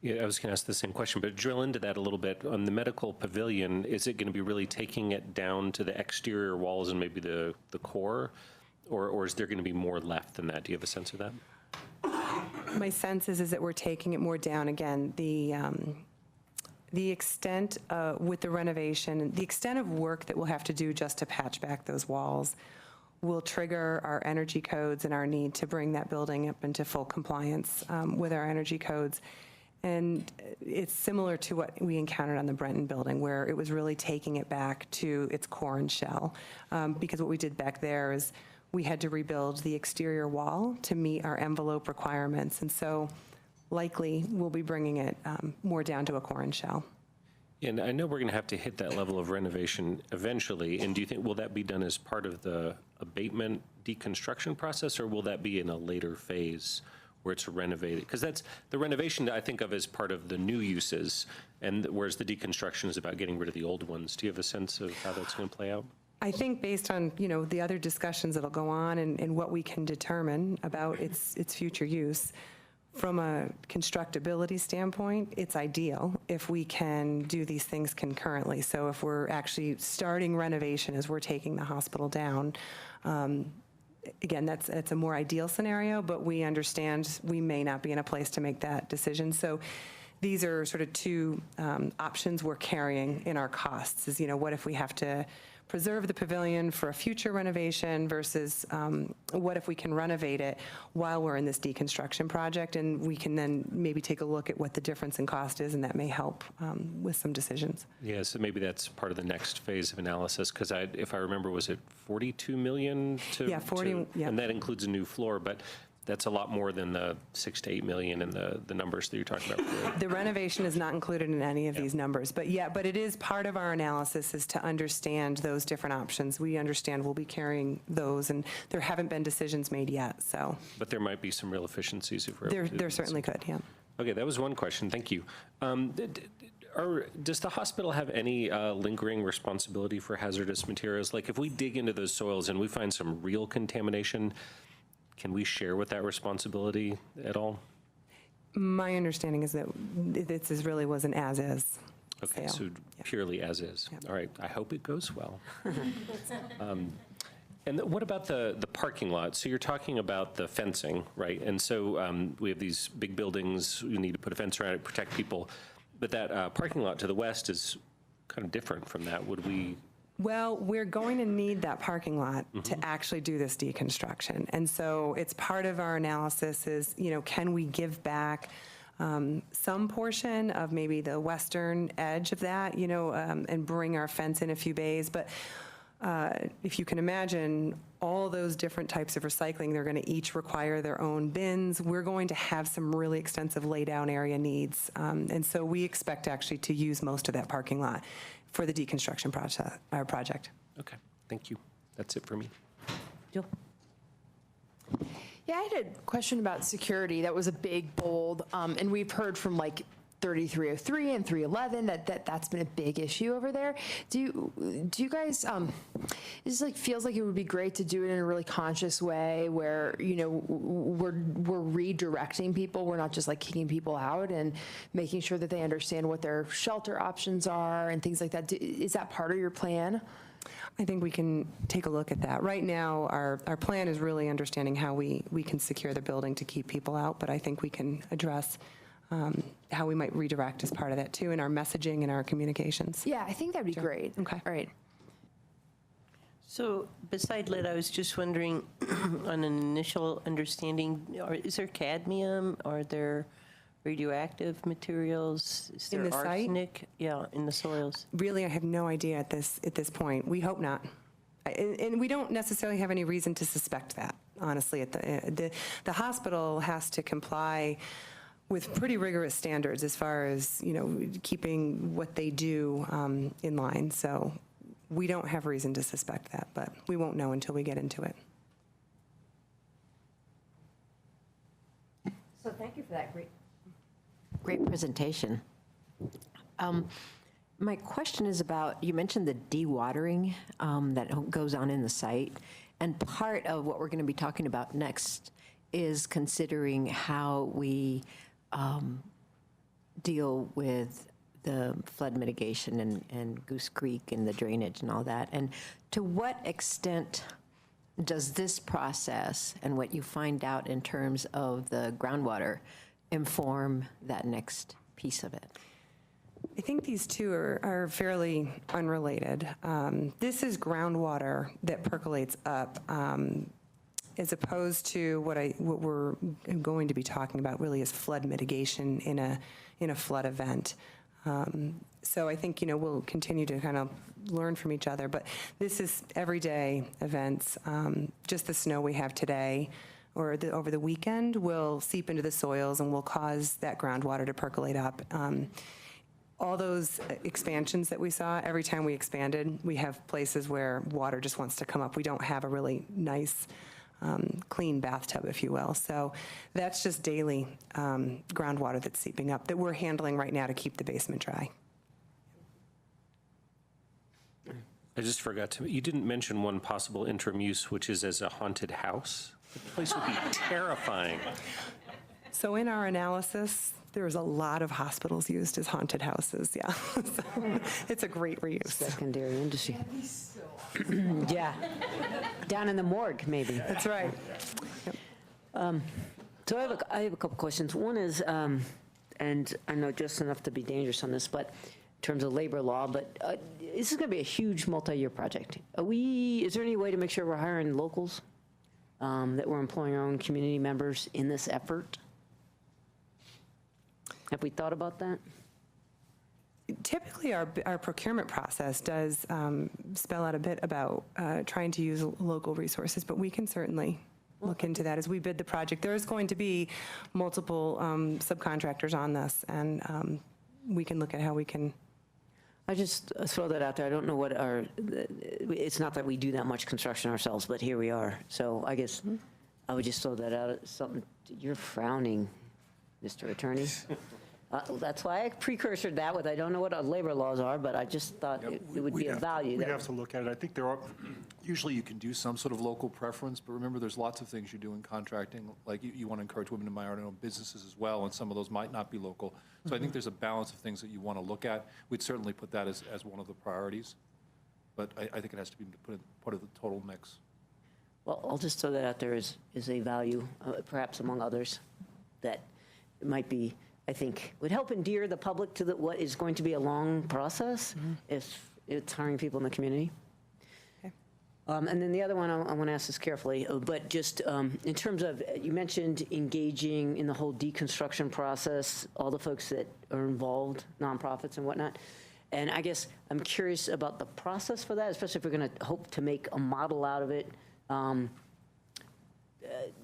Speaker 4: Yeah, I was going to ask the same question, but drill into that a little bit. On the medical pavilion, is it going to be really taking it down to the exterior walls and maybe the core? Or is there going to be more left than that? Do you have a sense of that?
Speaker 5: My sense is that we're taking it more down. Again, the extent with the renovation, the extent of work that we'll have to do just to patch back those walls will trigger our energy codes and our need to bring that building up into full compliance with our energy codes. And it's similar to what we encountered on the Brenton building, where it was really taking it back to its core and shell. Because what we did back there is we had to rebuild the exterior wall to meet our envelope requirements. And so likely we'll be bringing it more down to a core and shell.
Speaker 4: And I know we're going to have to hit that level of renovation eventually. And do you think, will that be done as part of the abatement deconstruction process, or will that be in a later phase where it's renovated? Because that's the renovation that I think of as part of the new uses, and whereas the deconstruction is about getting rid of the old ones. Do you have a sense of how that's going to play out?
Speaker 5: I think based on, the other discussions that'll go on and what we can determine about its future use, from a constructability standpoint, it's ideal if we can do these things concurrently. So if we're actually starting renovation as we're taking the hospital down, again, that's a more ideal scenario, but we understand we may not be in a place to make that decision. So these are sort of two options we're carrying in our costs is, what if we have to preserve the pavilion for a future renovation versus what if we can renovate it while we're in this deconstruction project, and we can then maybe take a look at what the difference in cost is, and that may help with some decisions.
Speaker 4: Yeah, so maybe that's part of the next phase of analysis, because if I remember, was it 42 million to?
Speaker 5: Yeah, 40, yeah.
Speaker 4: And that includes a new floor, but that's a lot more than the 6 to 8 million and the numbers that you're talking about.
Speaker 5: The renovation is not included in any of these numbers, but it is part of our analysis is to understand those different options. We understand we'll be carrying those, and there haven't been decisions made yet, so.
Speaker 4: But there might be some real efficiencies if we're able to.
Speaker 5: There certainly could, yeah.
Speaker 4: Okay, that was one question. Thank you. Does the hospital have any lingering responsibility for hazardous materials? Like if we dig into those soils and we find some real contamination, can we share with that responsibility at all?
Speaker 5: My understanding is that this really was an as-is
Speaker 4: Okay,
Speaker 5: sale.
Speaker 4: so purely as is.
Speaker 5: Yep.
Speaker 4: All right, I hope it goes well. And what about the parking lot? So you're talking about the fencing, right? And so we have these big buildings, you need to put a fence around it, protect people. But that parking lot to the west is kind of different from that. Would we?
Speaker 5: Well, we're going to need that parking lot to actually do this deconstruction. And so it's part of our analysis is, can we give back some portion of maybe the western edge of that, and bring our fence in a few bays. But if you can imagine all those different types of recycling, they're going to each require their own bins. We're going to have some really extensive lay-down area needs. And so we expect actually to use most of that parking lot for the deconstruction project.
Speaker 4: Okay, thank you. That's it for me.
Speaker 1: Jill?
Speaker 9: Yeah, I had a question about security. That was a big, bold, and we've heard from 3303 and 311, that's been a big issue over there. Do you guys, it just like feels like it would be great to do it in a really conscious way where, you know, we're redirecting people. We're not just like kicking people out and making sure that they understand what their shelter options are and things like that. Is that part of your plan?
Speaker 5: I think we can take a look at that. Right now, our plan is really understanding how we can secure the building to keep people out, but I think we can address how we might redirect as part of that too in our messaging and our communications.
Speaker 9: Yeah, I think that'd be great.
Speaker 5: Okay.
Speaker 9: All right.
Speaker 7: So beside lead, I was just wondering, on an initial understanding, is there cadmium? Are there radioactive materials? Is there
Speaker 5: In the site?
Speaker 7: arsenic? Yeah, in the soils.
Speaker 5: Really, I have no idea at this point. We hope not. And we don't necessarily have any reason to suspect that, honestly. The hospital has to comply with pretty rigorous standards as far as, you know, keeping what they do in line. So we don't have reason to suspect that, but we won't know until we get into it.
Speaker 6: So thank you for that great presentation. My question is about, you mentioned the dewatering that goes on in the site, and part of what we're going to be talking about next is considering how we deal with the flood mitigation and Goose Creek and the drainage and all that. And to what extent does this process and what you find out in terms of the groundwater inform that next piece of it?
Speaker 5: I think these two are fairly unrelated. This is groundwater that percolates up, as opposed to what we're going to be talking about really is flood mitigation in a flood event. So I think, you know, we'll continue to kind of learn from each other, but this is everyday events. Just the snow we have today or over the weekend will seep into the soils and will cause that groundwater to percolate up. All those expansions that we saw, every time we expanded, we have places where water just wants to come up. We don't have a really nice, clean bathtub, if you will. So that's just daily groundwater that's seeping up that we're handling right now to keep the basement dry.
Speaker 4: I just forgot to, you didn't mention one possible interim use, which is as a haunted house. The place would be terrifying.
Speaker 5: So in our analysis, there's a lot of hospitals used as haunted houses, yeah. So it's a great reuse.
Speaker 1: Secondary industry. Yeah. Down in the morgue, maybe.
Speaker 5: That's right.
Speaker 1: So I have a couple questions. One is, and I know just enough to be dangerous on this, but in terms of labor law, but this is going to be a huge multi-year project. Is there any way to make sure we're hiring locals, that we're employing our own community members in this effort? Have we thought about that?
Speaker 5: Typically, our procurement process does spell out a bit about trying to use local resources, but we can certainly look into that as we bid the project. There's going to be multiple subcontractors on this, and we can look at how we can.
Speaker 1: I just throw that out there. I don't know what it's not that we do that much construction ourselves, but here we are. So I guess I would just throw that out. Something, you're frowning, Mr. Attorney. That's why I precursored that with, I don't know what our labor laws are, but I just thought it would be of value.
Speaker 10: We'd have to look at it. I think there are, usually you can do some sort of local preference, but remember, there's lots of things you do in contracting, like you want to encourage women to minority-owned businesses as well, and some of those might not be local. So I think there's a balance of things that you want to look at. We'd certainly put that as one of the priorities, but I think it has to be part of the total mix.
Speaker 1: Well, I'll just throw that out there as a value, perhaps among others, that it might be, I think, would help endear the public to what is going to be a long process if it's hiring people in the community.
Speaker 5: Okay.
Speaker 1: And then the other one, I want to ask this carefully, but just in terms of, you mentioned engaging in the whole deconstruction process, all the folks that are involved, nonprofits and whatnot. And I guess I'm curious about the process for that, especially if we're going to hope to make a model out of it.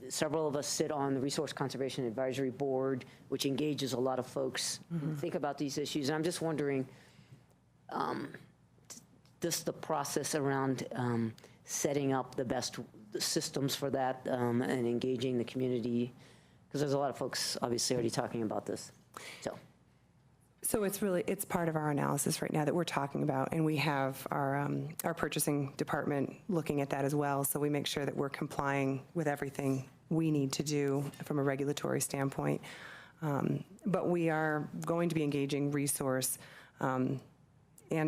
Speaker 1: Several of us sit on the Resource Conservation Advisory Board, which engages a lot of folks who think about these issues. And I'm just wondering, just the process around setting up the best systems for that and engaging the community, because there's a lot of folks obviously already talking about this. So,
Speaker 5: So it's part of our analysis right now that we're talking about, and we have our purchasing department looking at that as well, so we make sure that we're complying with everything we need to do from a regulatory standpoint. But we are going to be engaging Resource and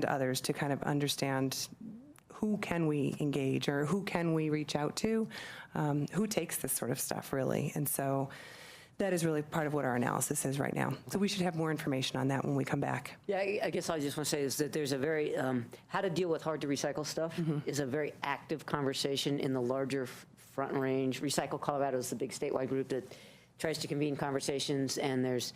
Speaker 5: others to kind of understand who can we engage or who can we reach out to, who takes this sort of stuff, really. And so that is really part of what our analysis is right now. So we should have more information on that when we come back.
Speaker 1: Yeah, I guess I just want to say is that there's a very, how to deal with hard-to-recycle stuff is a very active conversation in the larger Front Range. Recycle Colorado is the big statewide group that tries to convene conversations, and there's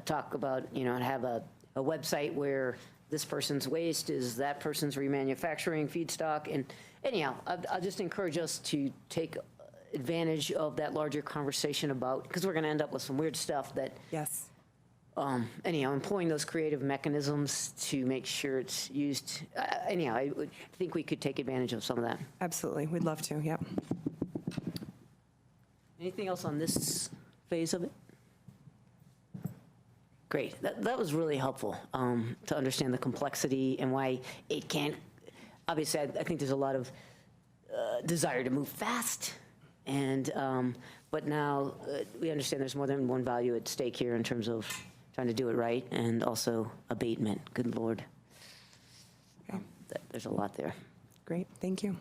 Speaker 1: talk about, have a website where this person's waste is that person's remanufacturing feedstock. And anyhow, I'll just encourage us to take advantage of that larger conversation about, because we're going to end up with some weird stuff that,
Speaker 5: Yes.
Speaker 1: anyhow, employing those creative mechanisms to make sure it's used. Anyhow, I think we could take advantage of some of that.
Speaker 5: Absolutely. We'd love to. Yep.
Speaker 1: Anything else on this phase of it? Great. That was really helpful to understand the complexity and why it can't. Obviously, I think there's a lot of desire to move fast, and but now we understand there's more than one value at stake here in terms of trying to do it right and also abatement. Good Lord. There's a lot there.
Speaker 5: Great. Thank you.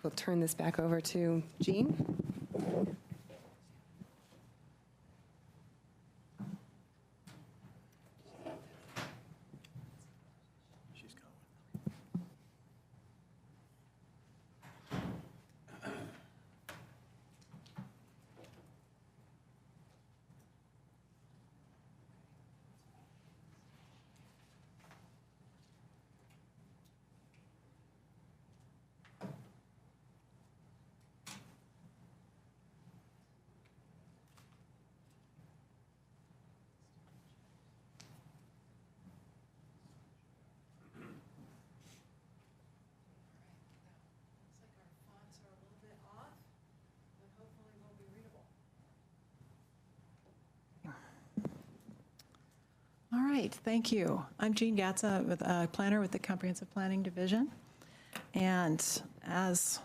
Speaker 5: We'll turn this back over to Jean.
Speaker 11: All right, thank you. I'm Jean Gatza, planner with the Comprehensive Planning Division. And as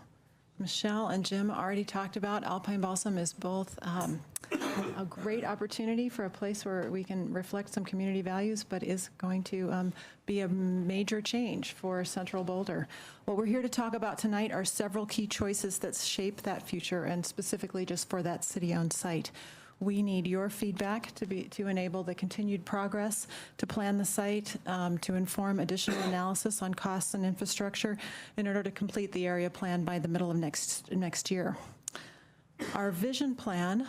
Speaker 11: Michelle and Jim already talked about, Alpine Balsam is both a great opportunity for a place where we can reflect some community values, but is going to be a major change for Central Boulder. What we're here to talk about tonight are several key choices that shape that future, and specifically just for that city-owned site. We need your feedback to enable the continued progress, to plan the site, to inform additional analysis on costs and infrastructure in order to complete the area plan by the middle of next year. Our vision plan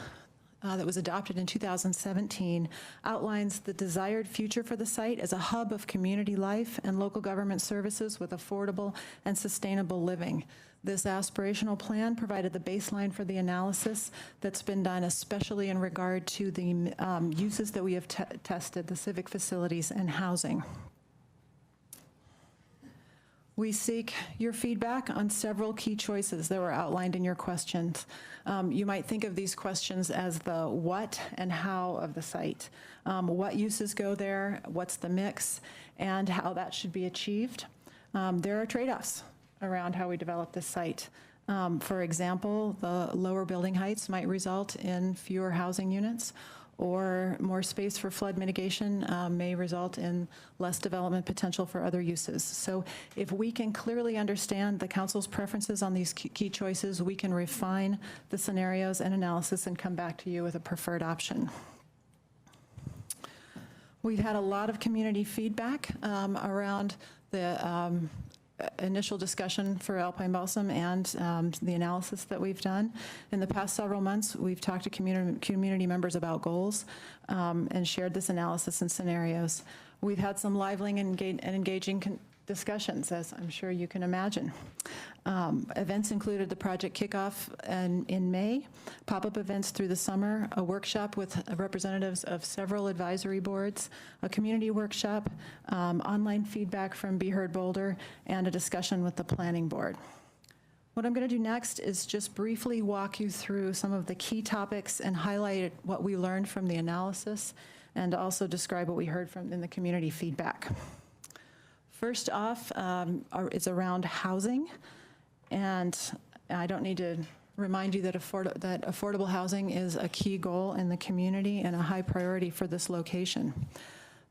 Speaker 11: that was adopted in 2017 outlines the desired future for the site as a hub of community life and local government services with affordable and sustainable living. This aspirational plan provided the baseline for the analysis that's been done, especially in regard to the uses that we have tested, the civic facilities and housing. We seek your feedback on several key choices that were outlined in your questions. You might think of these questions as the what and how of the site. What uses go there, what's the mix, and how that should be achieved. There are trade-offs around how we develop this site. For example, the lower building heights might result in fewer housing units, or more space for flood mitigation may result in less development potential for other uses. So if we can clearly understand the council's preferences on these key choices, we can refine the scenarios and analysis and come back to you with a preferred option. We've had a lot of community feedback around the initial discussion for Alpine Balsam and the analysis that we've done. In the past several months, we've talked to community members about goals and shared this analysis and scenarios. We've had some lively and engaging discussions, as I'm sure you can imagine. Events included the project kickoff in May, pop-up events through the summer, a workshop with representatives of several advisory boards, a community workshop, online feedback from Be Heard Boulder, and a discussion with the planning board. What I'm going to do next is just briefly walk you through some of the key topics and highlight what we learned from the analysis, and also describe what we heard from in the community feedback. First off, is around housing, and I don't need to remind you that affordable housing is a key goal in the community and a high priority for this location.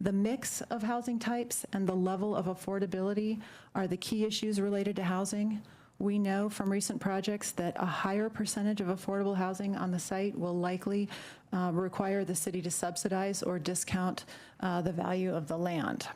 Speaker 11: The mix of housing types and the level of affordability are the key issues related to housing. We know from recent projects that a higher percentage of affordable housing on the site will likely require the city to subsidize or discount the value of the land.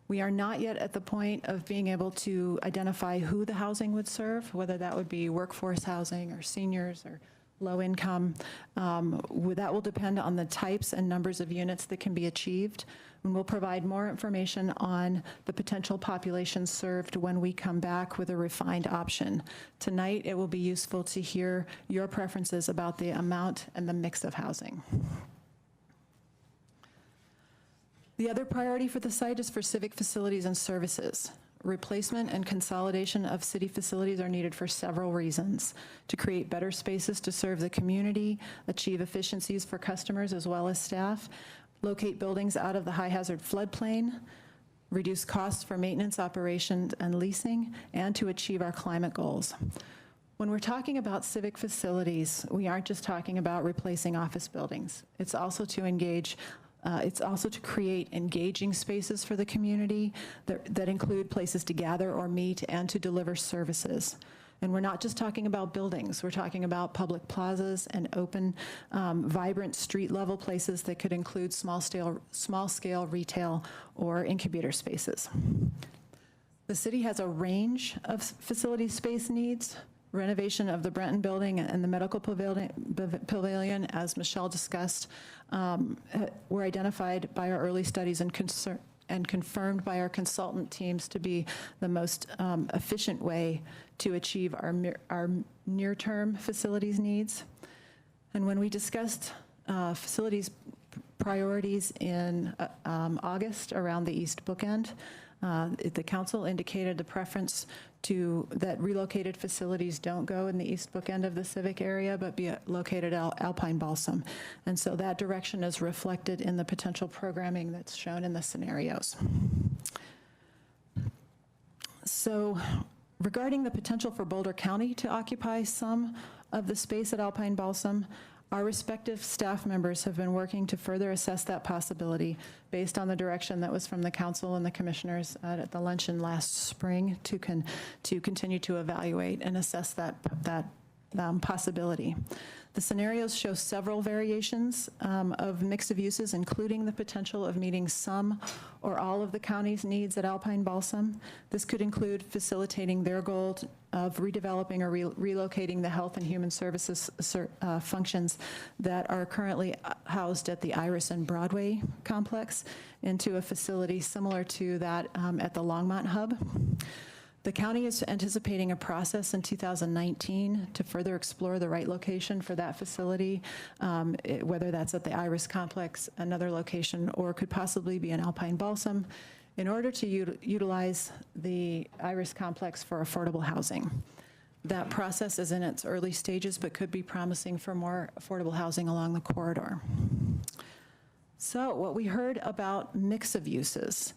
Speaker 11: We are not yet at the point of being able to identify who the housing would serve, whether that would be workforce housing or seniors or low income. That will depend on the types and numbers of units that can be achieved. And we'll provide more information on the potential population served when we come back with a refined option. Tonight, it will be useful to hear your preferences about the amount and the mix of housing. The other priority for the site is for civic facilities and services. Replacement and consolidation of city facilities are needed for several reasons: to create better spaces to serve the community, achieve efficiencies for customers as well as staff, locate buildings out of the high-hazard floodplain, reduce costs for maintenance, operations, and leasing, and to achieve our climate goals. When we're talking about civic facilities, we aren't just talking about replacing office buildings. It's also to engage it's also to create engaging spaces for the community that include places to gather or meet and to deliver services. And we're not just talking about buildings, we're talking about public plazas and open, vibrant street-level places that could include small-scale retail or incubator spaces. The city has a range of facility space needs. Renovation of the Brenton Building and the Medical Pavilion, as Michelle discussed, were identified by our early studies and confirmed by our consultant teams to be the most efficient way to achieve our near-term facilities needs. And when we discussed facilities priorities in August around the East Bookend, the council indicated the preference that relocated facilities don't go in the East Bookend of the civic area, but be located at Alpine Balsam. And so that direction is reflected in the potential programming that's shown in the scenarios. So regarding the potential for Boulder County to occupy some of the space at Alpine Balsam, our respective staff members have been working to further assess that possibility based on the direction that was from the council and the commissioners at the luncheon last spring to continue to evaluate and assess that possibility. The scenarios show several variations of mix of uses, including the potential of meeting some or all of the county's needs at Alpine Balsam. This could include facilitating their goal of redeveloping or relocating the health and human services functions that are currently housed at the Iris and Broadway complex into a facility similar to that at the Longmont Hub. The county is anticipating a process in 2019 to further explore the right location for that facility, whether that's at the Iris complex, another location, or could possibly be in Alpine Balsam, in order to utilize the Iris complex for affordable housing. That process is in its early stages, but could be promising for more affordable housing along the corridor. So what we heard about mix of uses.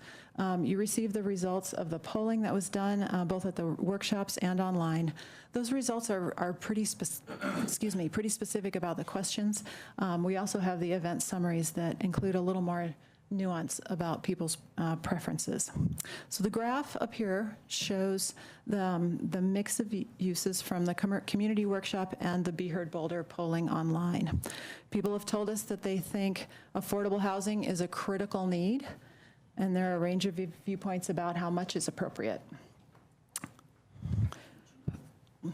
Speaker 11: You received the results of the polling that was done both at the workshops and online. Those results are pretty specific about the questions. We also have the event summaries that include a little more nuance about people's preferences. So the graph up here shows the mix of uses from the community workshop and the Be Heard Boulder polling online. People have told us that they think affordable housing is a critical need, and there are a range of viewpoints about how much is appropriate.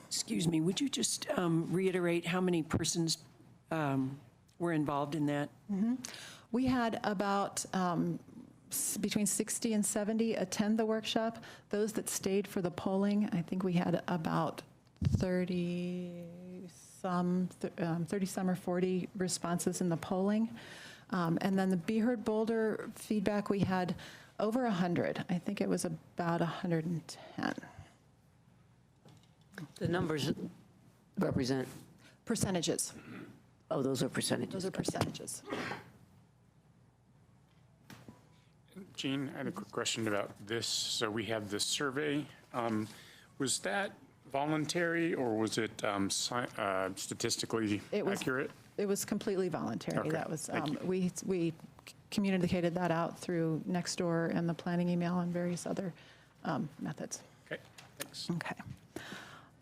Speaker 8: Excuse me, would you just reiterate how many persons were involved in that?
Speaker 11: Mm-hmm. We had about between 60 and 70 attend the workshop. Those that stayed for the polling, I think we had about 30 some or 40 responses in the polling. And then the Be Heard Boulder feedback, we had over 100. I think it was about 110.
Speaker 1: The numbers represent,
Speaker 11: Percentages.
Speaker 1: oh, those are percentages.
Speaker 11: Those are percentages.
Speaker 12: Jean, I had a quick question about this. So we have this survey. Was that voluntary or was it statistically
Speaker 11: It was-
Speaker 12: accurate?
Speaker 11: It was completely voluntary.
Speaker 12: Okay,
Speaker 11: That was,
Speaker 12: thank you.
Speaker 11: we communicated that out through Nextdoor and the planning email and various other methods.
Speaker 12: Okay, thanks.
Speaker 11: Okay.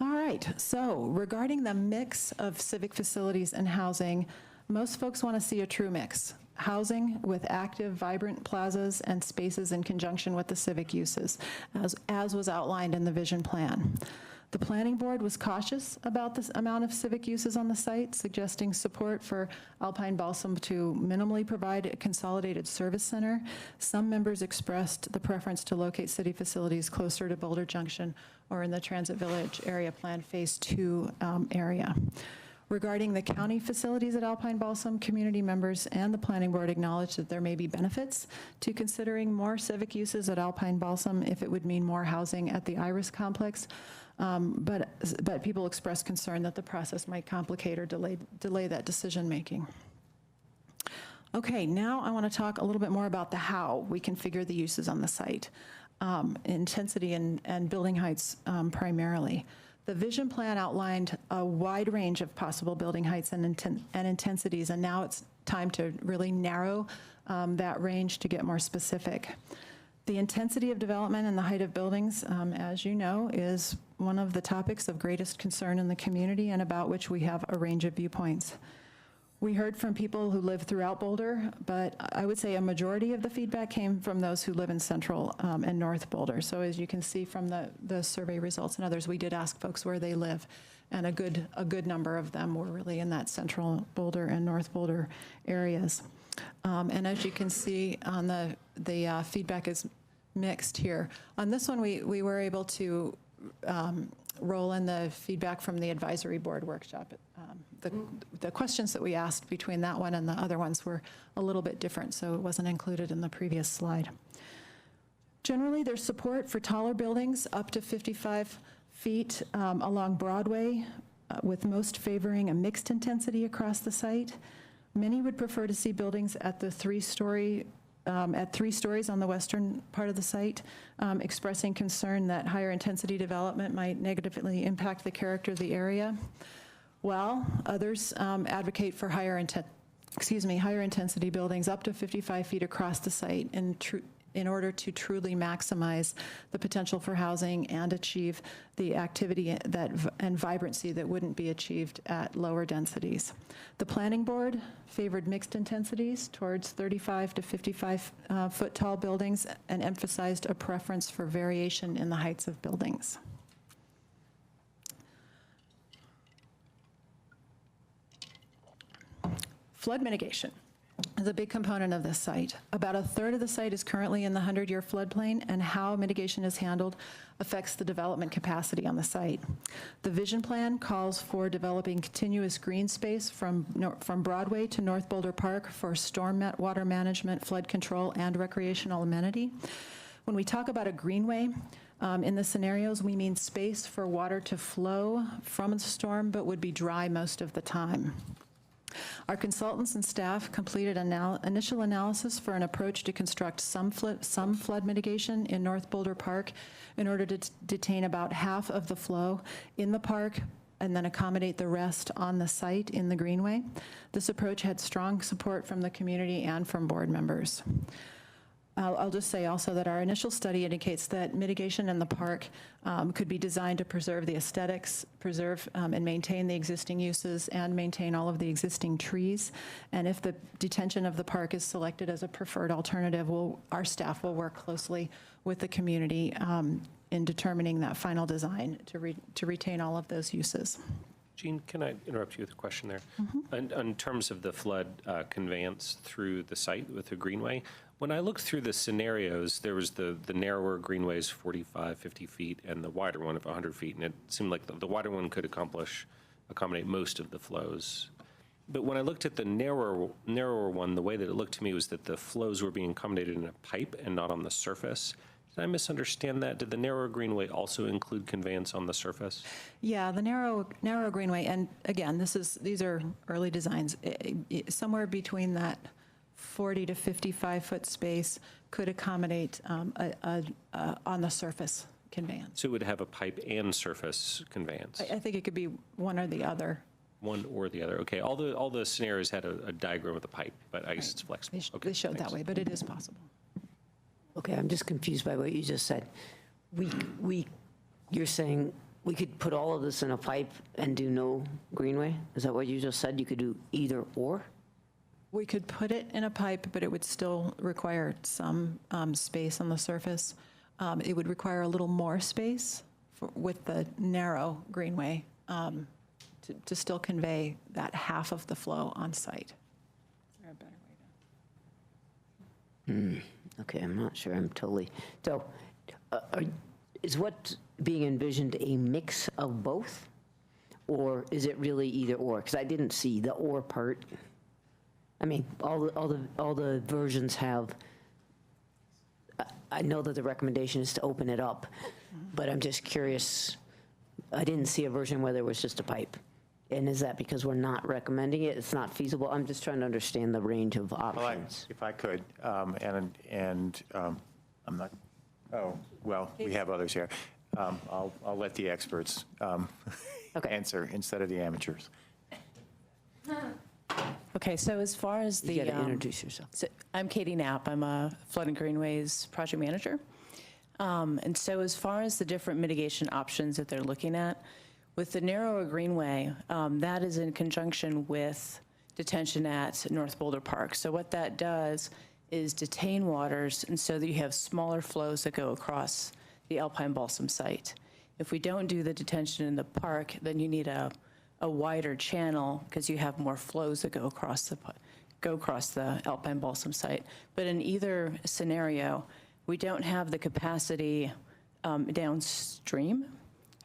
Speaker 11: All right, so regarding the mix of civic facilities and housing, most folks want to see a true mix. Housing with active, vibrant plazas and spaces in conjunction with the civic uses, as was outlined in the vision plan. The planning board was cautious about this amount of civic uses on the site, suggesting support for Alpine Balsam to minimally provide a consolidated service center. Some members expressed the preference to locate city facilities closer to Boulder Junction or in the Transit Village Area Plan Phase 2 area. Regarding the county facilities at Alpine Balsam, community members and the planning board acknowledged that there may be benefits to considering more civic uses at Alpine Balsam if it would mean more housing at the Iris complex. But people expressed concern that the process might complicate or delay that decision-making. Okay, now I want to talk a little bit more about the how we configure the uses on the site. Intensity and building heights primarily. The vision plan outlined a wide range of possible building heights and intensities, and now it's time to really narrow that range to get more specific. The intensity of development and the height of buildings, as you know, is one of the topics of greatest concern in the community and about which we have a range of viewpoints. We heard from people who live throughout Boulder, but I would say a majority of the feedback came from those who live in Central and North Boulder. So as you can see from the survey results and others, we did ask folks where they live, and a good number of them were really in that Central Boulder and North Boulder areas. And as you can see on the feedback is mixed here. On this one, we were able to roll in the feedback from the advisory board workshop. The questions that we asked between that one and the other ones were a little bit different, so it wasn't included in the previous slide. Generally, there's support for taller buildings up to 55 feet along Broadway, with most favoring a mixed intensity across the site. Many would prefer to see buildings at the three stories on the western part of the site, expressing concern that higher intensity development might negatively impact the character of the area. While others advocate for higher intensity buildings up to 55 feet across the site in order to truly maximize the potential for housing and achieve the activity and vibrancy that wouldn't be achieved at lower densities. The planning board favored mixed intensities towards 35 to 55 foot tall buildings and emphasized a preference for variation in the heights of buildings. Flood mitigation is a big component of this site. About a third of the site is currently in the 100-year floodplain, and how mitigation is handled affects the development capacity on the site. The vision plan calls for developing continuous green space from Broadway to North Boulder Park for storm water management, flood control, and recreational amenity. When we talk about a greenway, in the scenarios, we mean space for water to flow from the storm, but would be dry most of the time. Our consultants and staff completed initial analysis for an approach to construct some flood mitigation in North Boulder Park in order to detain about half of the flow in the park and then accommodate the rest on the site in the greenway. This approach had strong support from the community and from board members. I'll just say also that our initial study indicates that mitigation in the park could be designed to preserve the aesthetics, preserve and maintain the existing uses, and maintain all of the existing trees. And if the detention of the park is selected as a preferred alternative, our staff will work closely with the community in determining that final design to retain all of those uses.
Speaker 4: Jean, can I interrupt you with a question there? In terms of the flood conveyance through the site with the greenway, when I looked through the scenarios, there was the narrower greenways, 45, 50 feet, and the wider one of 100 feet, and it seemed like the wider one could accommodate most of the flows. But when I looked at the narrower one, the way that it looked to me was that the flows were being accommodated in a pipe and not on the surface. Did I misunderstand that? Did the narrow greenway also include conveyance on the surface?
Speaker 11: Yeah, the narrow greenway, and again, these are early designs. Somewhere between that 40 to 55-foot space could accommodate on the surface conveyance.
Speaker 4: So it would have a pipe and surface conveyance?
Speaker 11: I think it could be one or the other.
Speaker 4: One or the other. Okay, all the scenarios had a diagram of the pipe, but I guess it's flexible. Okay,
Speaker 11: They showed that
Speaker 4: thanks.
Speaker 11: way, but it is possible.
Speaker 1: Okay, I'm just confused by what you just said. You're saying we could put all of this in a pipe and do no greenway? Is that what you just said? You could do either or?
Speaker 11: We could put it in a pipe, but it would still require some space on the surface. It would require a little more space with the narrow greenway to still convey that half of the flow on site. Is there a better way to?
Speaker 1: Okay, I'm not sure I'm totally, so is what being envisioned a mix of both? Or is it really either or? Because I didn't see the or part. I mean, all the versions have, I know that the recommendation is to open it up, but I'm just curious, I didn't see a version where there was just a pipe. And is that because we're not recommending it? It's not feasible? I'm just trying to understand the range of options.
Speaker 3: If I could, I'm not, oh, well, we have others here. I'll let the experts
Speaker 1: Okay.
Speaker 3: answer instead of the amateurs.
Speaker 13: Okay, so as far as
Speaker 1: You got to introduce yourself.
Speaker 13: so I'm Katie Knapp. I'm a Flood and Greenways project manager. And so as far as the different mitigation options that they're looking at, with the narrower greenway, that is in conjunction with detention at North Boulder Park. So what that does is detain waters, and so that you have smaller flows that go across the Alpine Balsam site. If we don't do the detention in the park, then you need a wider channel because you have more flows that go across the Alpine Balsam site. But in either scenario, we don't have the capacity downstream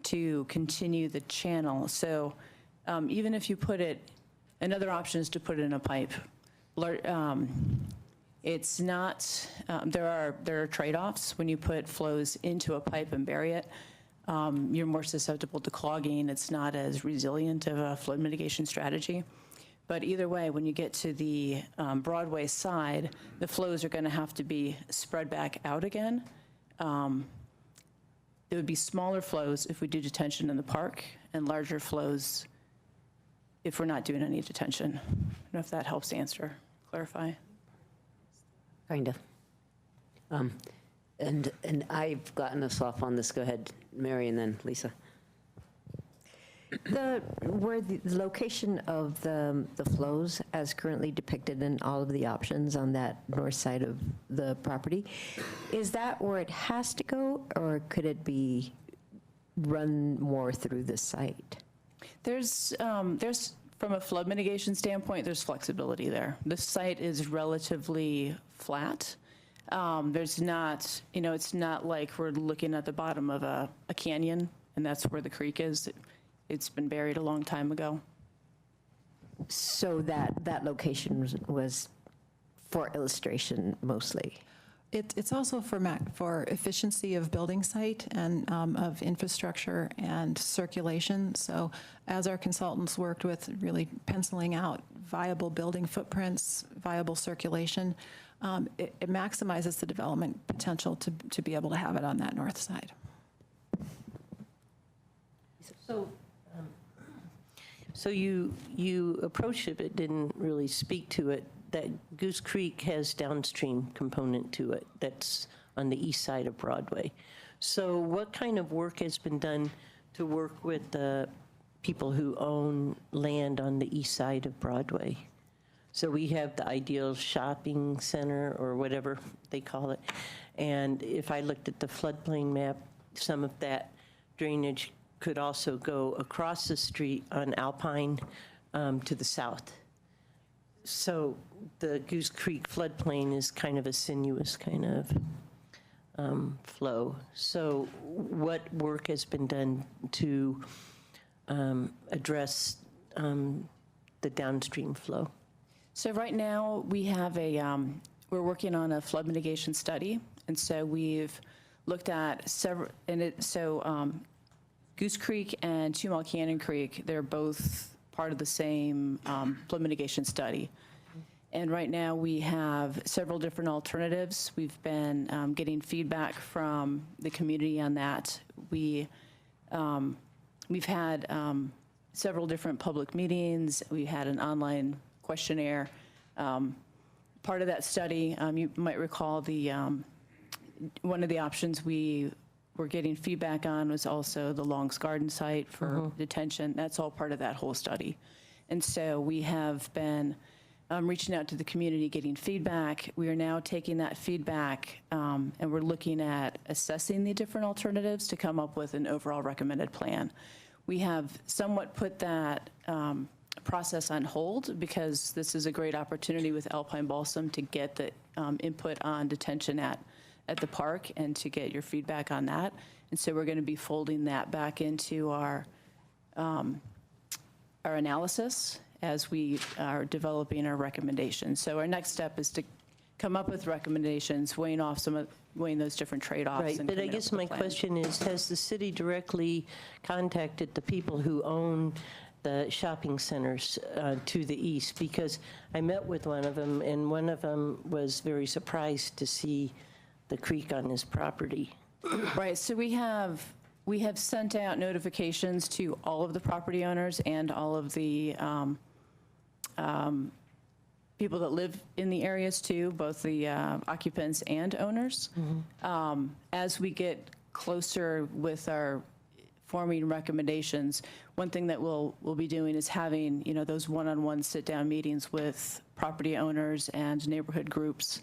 Speaker 13: to continue the channel. So even if you put it, another option is to put it in a pipe. It's not, there are trade-offs when you put flows into a pipe and bury it. You're more susceptible to clogging. It's not as resilient of a flood mitigation strategy. But either way, when you get to the Broadway side, the flows are going to have to be spread back out again. There would be smaller flows if we do detention in the park and larger flows if we're not doing any detention. I don't know if that helps clarify.
Speaker 1: Kind of. And I've gotten us off on this. Go ahead, Mary, and then Lisa.
Speaker 6: Where the location of the flows as currently depicted in all of the options on that north side of the property, is that where it has to go, or could it be run more through the site?
Speaker 13: There's from a flood mitigation standpoint, there's flexibility there. The site is relatively flat. There's not, it's not like we're looking at the bottom of a canyon and that's where the creek is. It's been buried a long time ago.
Speaker 6: So that location was for illustration mostly?
Speaker 11: It's also for efficiency of building site and of infrastructure and circulation. So as our consultants worked with really penciling out viable building footprints, viable circulation, it maximizes the development potential to be able to have it on that north side.
Speaker 7: So you approached it, but didn't really speak to it, that Goose Creek has downstream component to it that's on the east side of Broadway. So what kind of work has been done to work with the people who own land on the east side of Broadway? So we have the Ideal Shopping Center, or whatever they call it. And if I looked at the floodplain map, some of that drainage could also go across the street on Alpine to the south. So the Goose Creek floodplain is kind of a sinuous kind of flow. So what work has been done to address the downstream flow?
Speaker 13: So right now we have we're working on a flood mitigation study. And so we've looked at several, Goose Creek and Two Mile Canyon Creek, they're both part of the same flood mitigation study. And right now, we have several different alternatives. We've been getting feedback from the community on that. We've had several different public meetings. We had an online questionnaire. Part of that study, you might recall one of the options we were getting feedback on was also the Long's Garden site for detention. That's all part of that whole study. And so we have been reaching out to the community, getting feedback. We are now taking that feedback and we're looking at assessing the different alternatives to come up with an overall recommended plan. We have somewhat put that process on hold because this is a great opportunity with Alpine Balsam to get the input on detention at the park and to get your feedback on that. And so we're going to be folding that back into our analysis as we are developing our recommendations. So our next step is to come up with recommendations, weighing those different trade-offs.
Speaker 7: Right,
Speaker 13: and
Speaker 7: but I
Speaker 13: coming up
Speaker 7: guess
Speaker 13: with a
Speaker 7: my
Speaker 13: plan.
Speaker 7: question is, has the city directly contacted the people who own the shopping centers to the east? Because I met with one of them, and one of them was very surprised to see the creek on his property.
Speaker 13: Right, so we have sent out notifications to all of the property owners and all of the people that live in the areas too, both the occupants and owners. As we get closer with our forming recommendations, one thing that we'll be doing is having, those one-on-one sit-down meetings with property owners and neighborhood groups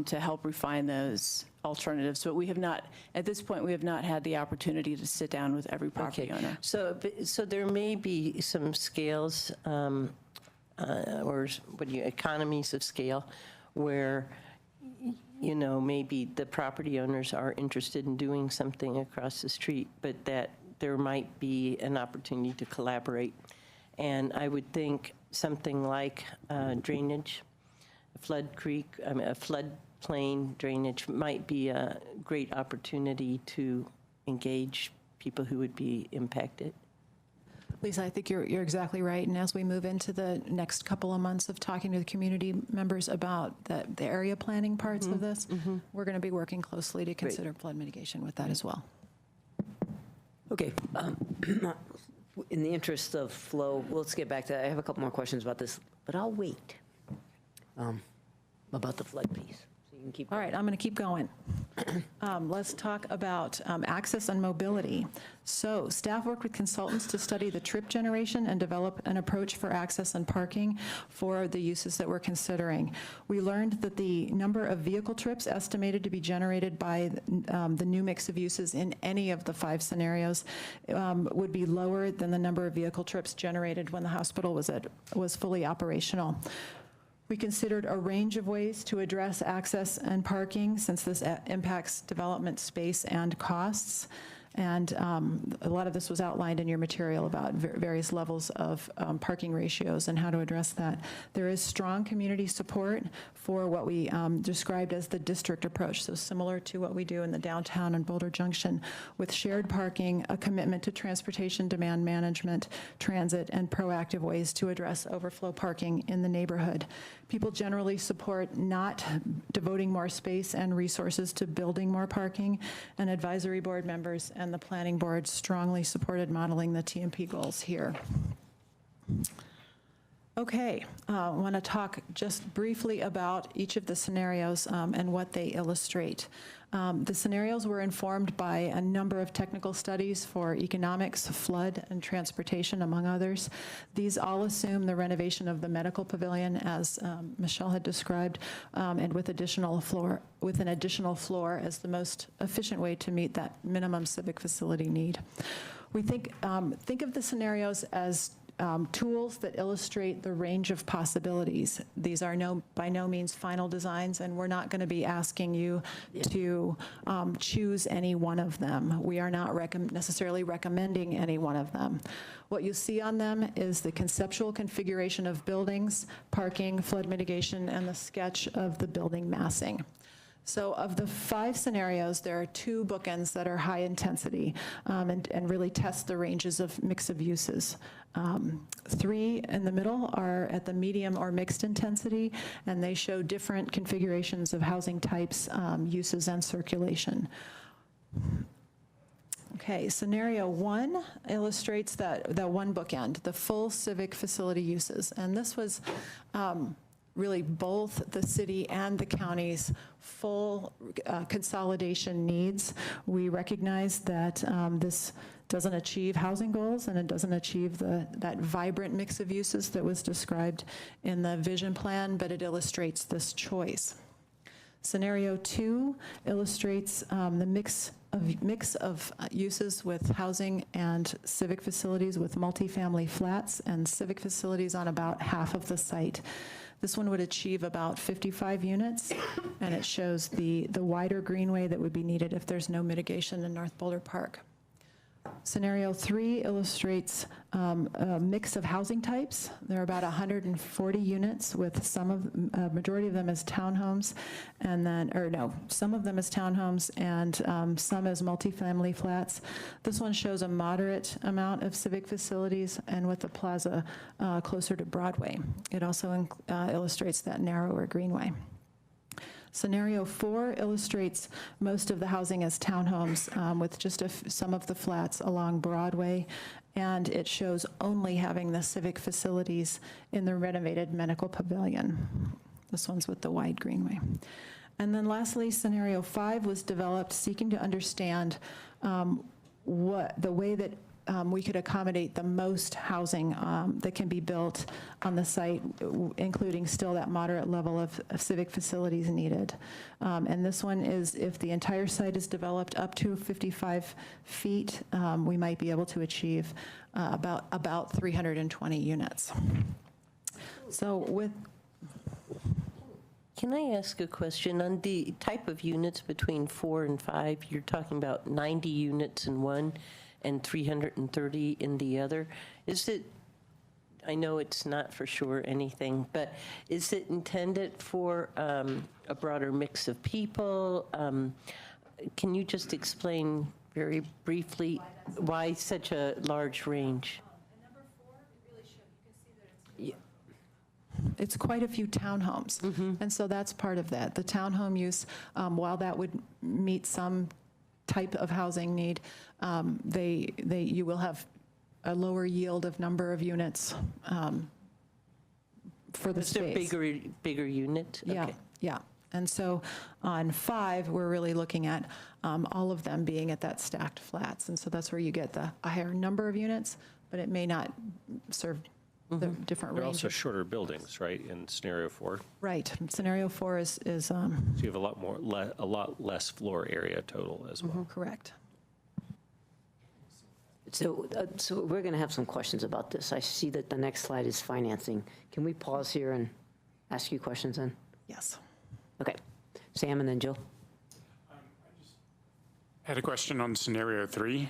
Speaker 13: to help refine those alternatives. But we have not, at this point, we have not had the opportunity to sit down with every property owner.
Speaker 7: So there may be some scales or economies of scale where, maybe the property owners are interested in doing something across the street, but that there might be an opportunity to collaborate. And I would think something like drainage, floodplain drainage might be a great opportunity to engage people who would be impacted.
Speaker 11: Lisa, I think you're exactly right. And as we move into the next couple of months of talking to the community members about the area planning parts of this, we're going to be working closely to consider flood mitigation with that as well.
Speaker 1: Okay. In the interest of flow, let's get back to that. I have a couple more questions about this, but I'll wait about the flood piece. So you can keep.
Speaker 11: All right, I'm going to keep going. Let's talk about access and mobility. So staff worked with consultants to study the trip generation and develop an approach for access and parking for the uses that we're considering. We learned that the number of vehicle trips estimated to be generated by the new mix of uses in any of the 5 scenarios would be lower than the number of vehicle trips generated when the hospital was fully operational. We considered a range of ways to address access and parking since this impacts development space and costs. And a lot of this was outlined in your material about various levels of parking ratios and how to address that. There is strong community support for what we described as the district approach, so similar to what we do in the downtown and Boulder Junction, with shared parking, a commitment to transportation demand management, transit, and proactive ways to address overflow parking in the neighborhood. People generally support not devoting more space and resources to building more parking, and advisory board members and the planning board strongly supported modeling the TMP goals here. Okay, I want to talk just briefly about each of the scenarios and what they illustrate. The scenarios were informed by a number of technical studies for economics, flood, and transportation, among others. These all assume the renovation of the medical pavilion, as Michelle had described, and with an additional floor as the most efficient way to meet that minimum civic facility need. We think of the scenarios as tools that illustrate the range of possibilities. These are by no means final designs, and we're not going to be asking you to choose any one of them. We are not necessarily recommending any one of them. What you see on them is the conceptual configuration of buildings, parking, flood mitigation, and the sketch of the building massing. So of the 5 scenarios, there are 2 bookends that are high intensity and really test the ranges of mix of uses. 3 in the middle are at the medium or mixed intensity, and they show different configurations of housing types, uses, and circulation. Okay, scenario 1 illustrates that one bookend, the full civic facility uses. And this was really both the city and the county's full consolidation needs. We recognize that this doesn't achieve housing goals and it doesn't achieve that vibrant mix of uses that was described in the vision plan, but it illustrates this choice. Scenario 2 illustrates the mix of uses with housing and civic facilities with multifamily flats and civic facilities on about half of the site. This one would achieve about 55 units, and it shows the wider greenway that would be needed if there's no mitigation in North Boulder Park. Scenario 3 illustrates a mix of housing types. There are about 140 units with majority of them as townhomes, and then, some of them as townhomes and some as multifamily flats. This one shows a moderate amount of civic facilities and with the plaza closer to Broadway. It also illustrates that narrower greenway. Scenario 4 illustrates most of the housing as townhomes with just some of the flats along Broadway, and it shows only having the civic facilities in the renovated medical pavilion. This one's with the wide greenway. And then lastly, scenario 5 was developed seeking to understand what the way that we could accommodate the most housing that can be built on the site, including still that moderate level of civic facilities needed. And this one is if the entire site is developed up to 55 feet, we might be able to achieve about 320 units. So with...
Speaker 7: Can I ask a question? On the type of units between 4 and 5, you're talking about 90 units in one and 330 in the other. Is it, I know it's not for sure anything, but is it intended for a broader mix of people? Can you just explain very briefly why such a large range?
Speaker 11: Number 4, it really shows, you can see that it's quite a few townhomes. And so that's part of that. The townhome use, while that would meet some type of housing need, you will have a lower yield of number of units for the space.
Speaker 7: They're bigger unit?
Speaker 11: Yeah,
Speaker 7: Okay.
Speaker 11: yeah. And so on 5, we're really looking at all of them being at that stacked flats. And so that's where you get a higher number of units, but it may not serve the different
Speaker 4: They're
Speaker 11: range.
Speaker 4: also shorter buildings, right, in scenario 4?
Speaker 11: Right. Scenario 4 is
Speaker 4: So you have a lot less floor area total as well.
Speaker 11: correct.
Speaker 1: So we're going to have some questions about this. I see that the next slide is financing. Can we pause here and ask you questions then?
Speaker 11: Yes.
Speaker 1: Okay. Sam and then Jill.
Speaker 12: I had a question on scenario 3.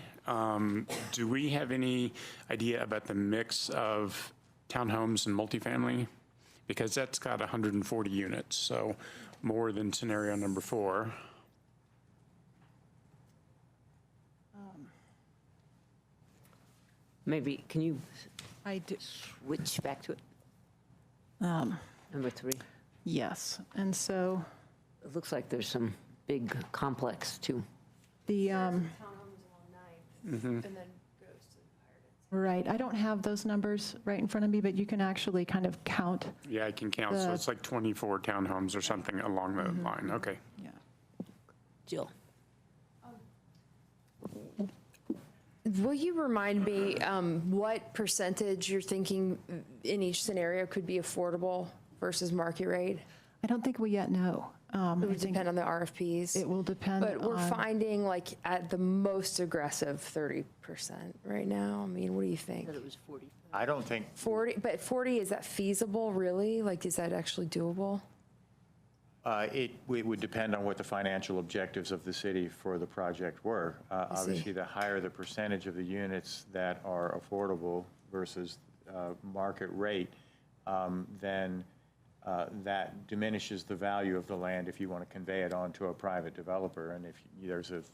Speaker 12: Do we have any idea about the mix of townhomes and multifamily? Because that's got 140 units, so more than scenario number 4.
Speaker 1: Maybe, can you
Speaker 11: I do.
Speaker 1: switch back to it? Number 3.
Speaker 11: Yes. And so
Speaker 1: It looks like there's some big complex too.
Speaker 11: the, right, I don't have those numbers right in front of me, but you can actually kind of count.
Speaker 12: Yeah, I can count, so it's like 24 townhomes or something along that line, okay.
Speaker 11: Yeah.
Speaker 1: Jill.
Speaker 9: Will you remind me what percentage you're thinking in each scenario could be affordable versus market rate?
Speaker 11: I don't think we yet know.
Speaker 9: It would depend on the RFPs.
Speaker 11: It will depend
Speaker 9: But we're
Speaker 11: on-
Speaker 9: finding like at the most aggressive 30% right now. I mean, what do you think?
Speaker 7: It was 40.
Speaker 3: I don't think,
Speaker 9: 40, but 40, is that feasible really? Like, is that actually doable?
Speaker 3: it would depend on what the financial objectives of the city for the project were. Obviously, the higher the percentage of the units that are affordable versus market rate, then that diminishes the value of the land if you want to convey it on to a private developer. And if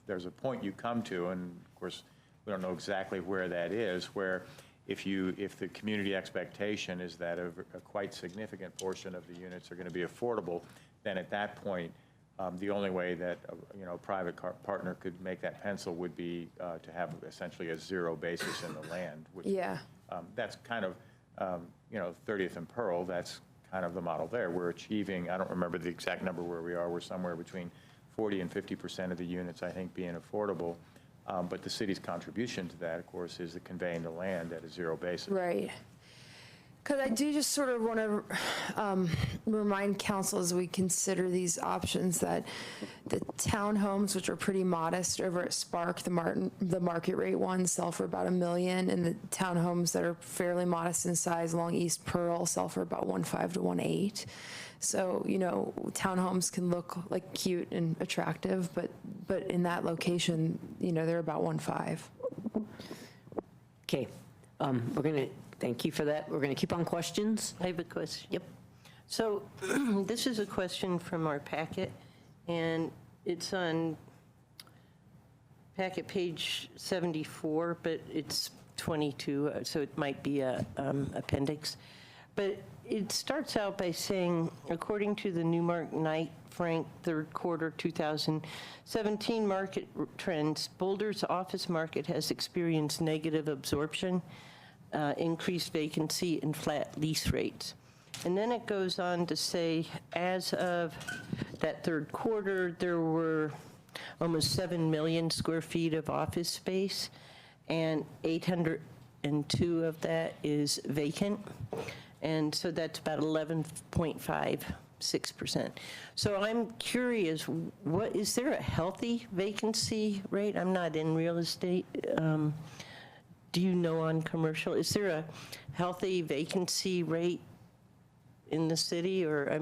Speaker 3: there's a point you come to, and of course, we don't know exactly where that is, where if the community expectation is that a quite significant portion of the units are going to be affordable, then at that point, the only way that a private partner could make that pencil would be to have essentially a zero basis in the land. Which,
Speaker 9: Yeah.
Speaker 3: that's kind of 30th and Pearl. That's kind of the model there. We're achieving. I don't remember the exact number where we are. We're somewhere between 40 and 50% of the units, I think, being affordable. But the city's contribution to that, of course, is the conveying the land at a zero basis.
Speaker 9: Right. Because I do just sort of want to remind council as we consider these options that the townhomes, which are pretty modest over at Spark, the market rate ones sell for about $1 million, and the townhomes that are fairly modest in size along East Pearl sell for about 1.5 to 1.8. So, townhomes can look like cute and attractive, but in that location, they're about 1.5.
Speaker 1: Okay, we're going to, thank you for that. We're going to keep on questions.
Speaker 7: I have a question.
Speaker 1: Yep.
Speaker 7: So this is a question from our packet, and it's on packet page 74, but it's 22, so it might be a appendix. But it starts out by saying, according to the Newmark Knight Frank third quarter 2017 market trends, Boulder's office market has experienced negative absorption, increased vacancy, and flat lease rates. And then it goes on to say, as of that third quarter, there were almost 7 million square feet of office space, and 802 of that is vacant. And so that's about 11.56%. So I'm curious, is there a healthy vacancy rate? I'm not in real estate. Do you know on commercial? Is there a healthy vacancy rate in the city, or,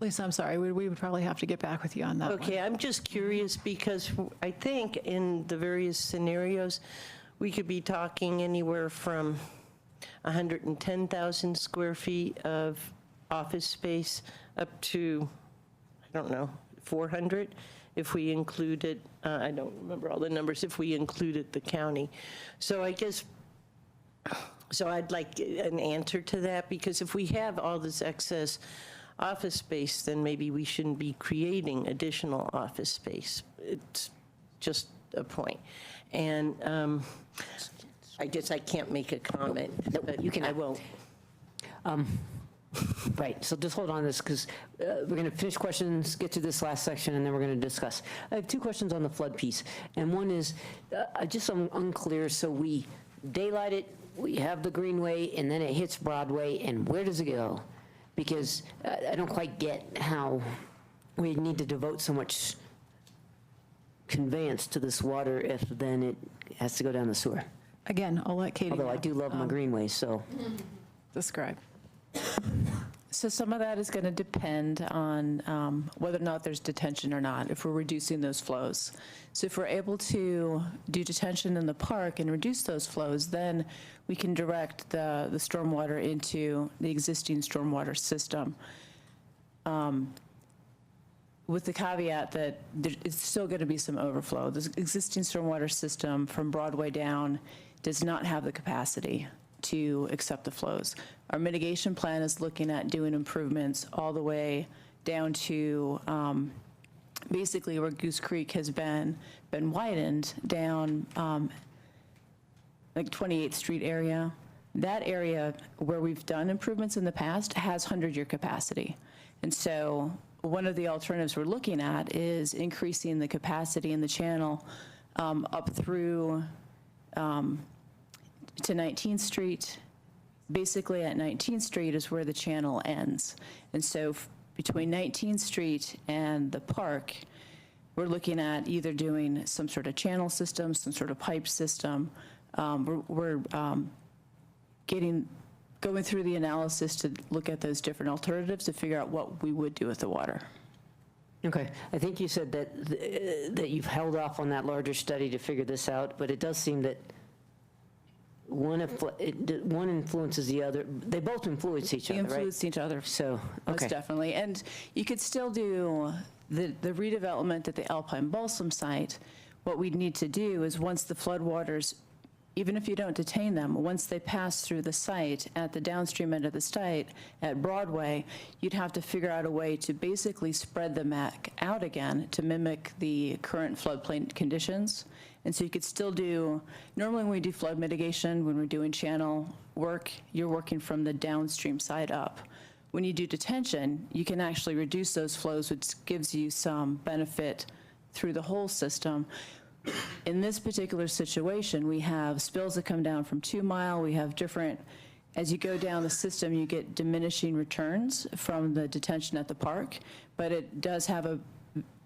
Speaker 11: Lisa, I'm sorry, we would probably have to get back with you on that one.
Speaker 7: Okay, I'm just curious because I think in the various scenarios, we could be talking anywhere from 110,000 square feet of office space up to, 400 if we included, I don't remember all the numbers, if we included the county. So I'd like an answer to that, because if we have all this excess office space, then maybe we shouldn't be creating additional office space. It's just a point. And I guess I can't make a comment. But
Speaker 1: you can.
Speaker 7: I won't.
Speaker 1: Right, so just hold on to this, because we're going to finish questions, get to this last section, and then we're going to discuss. I have 2 questions on the flood piece, and one is, just I'm unclear, so we daylight it, we have the Greenway, and then it hits Broadway, and where does it go? Because I don't quite get how we need to devote so much conveyance to this water if then it has to go down the sewer.
Speaker 11: Again, I'll let Katie
Speaker 1: Although I
Speaker 11: know.
Speaker 1: do love my Greenway, so.
Speaker 11: Describe.
Speaker 13: So some of that is going to depend on whether or not there's detention or not, if we're reducing those flows. So if we're able to do detention in the park and reduce those flows, then we can direct the stormwater into the existing stormwater system. With the caveat that it's still going to be some overflow. The existing stormwater system from Broadway down does not have the capacity to accept the flows. Our mitigation plan is looking at doing improvements all the way down to basically where Goose Creek has been widened down like 28th Street area. That area where we've done improvements in the past has 100-year capacity. And so one of the alternatives we're looking at is increasing the capacity in the channel up through to 19th Street. Basically at 19th Street is where the channel ends. And so between 19th Street and the park, we're looking at either doing some sort of channel system, some sort of pipe system. We're going through the analysis to look at those different alternatives to figure out what we would do with the water.
Speaker 1: Okay, I think you said that you've held off on that larger study to figure this out, but it does seem that one influences the other, they both influence each
Speaker 13: They
Speaker 1: other, right?
Speaker 13: influence each other.
Speaker 1: So,
Speaker 13: Most
Speaker 1: okay.
Speaker 13: definitely. And you could still do the redevelopment at the Alpine Balsam site. What we'd need to do is once the floodwaters, even if you don't detain them, once they pass through the site at the downstream end of the site at Broadway, you'd have to figure out a way to basically spread them back out again to mimic the current floodplain conditions. And so you could still do, normally when we do flood mitigation, when we're doing channel work, you're working from the downstream side up. When you do detention, you can actually reduce those flows, which gives you some benefit through the whole system. In this particular situation, we have spills that come down from 2 Mile. We have different, as you go down the system, you get diminishing returns from the detention at the park, but it does have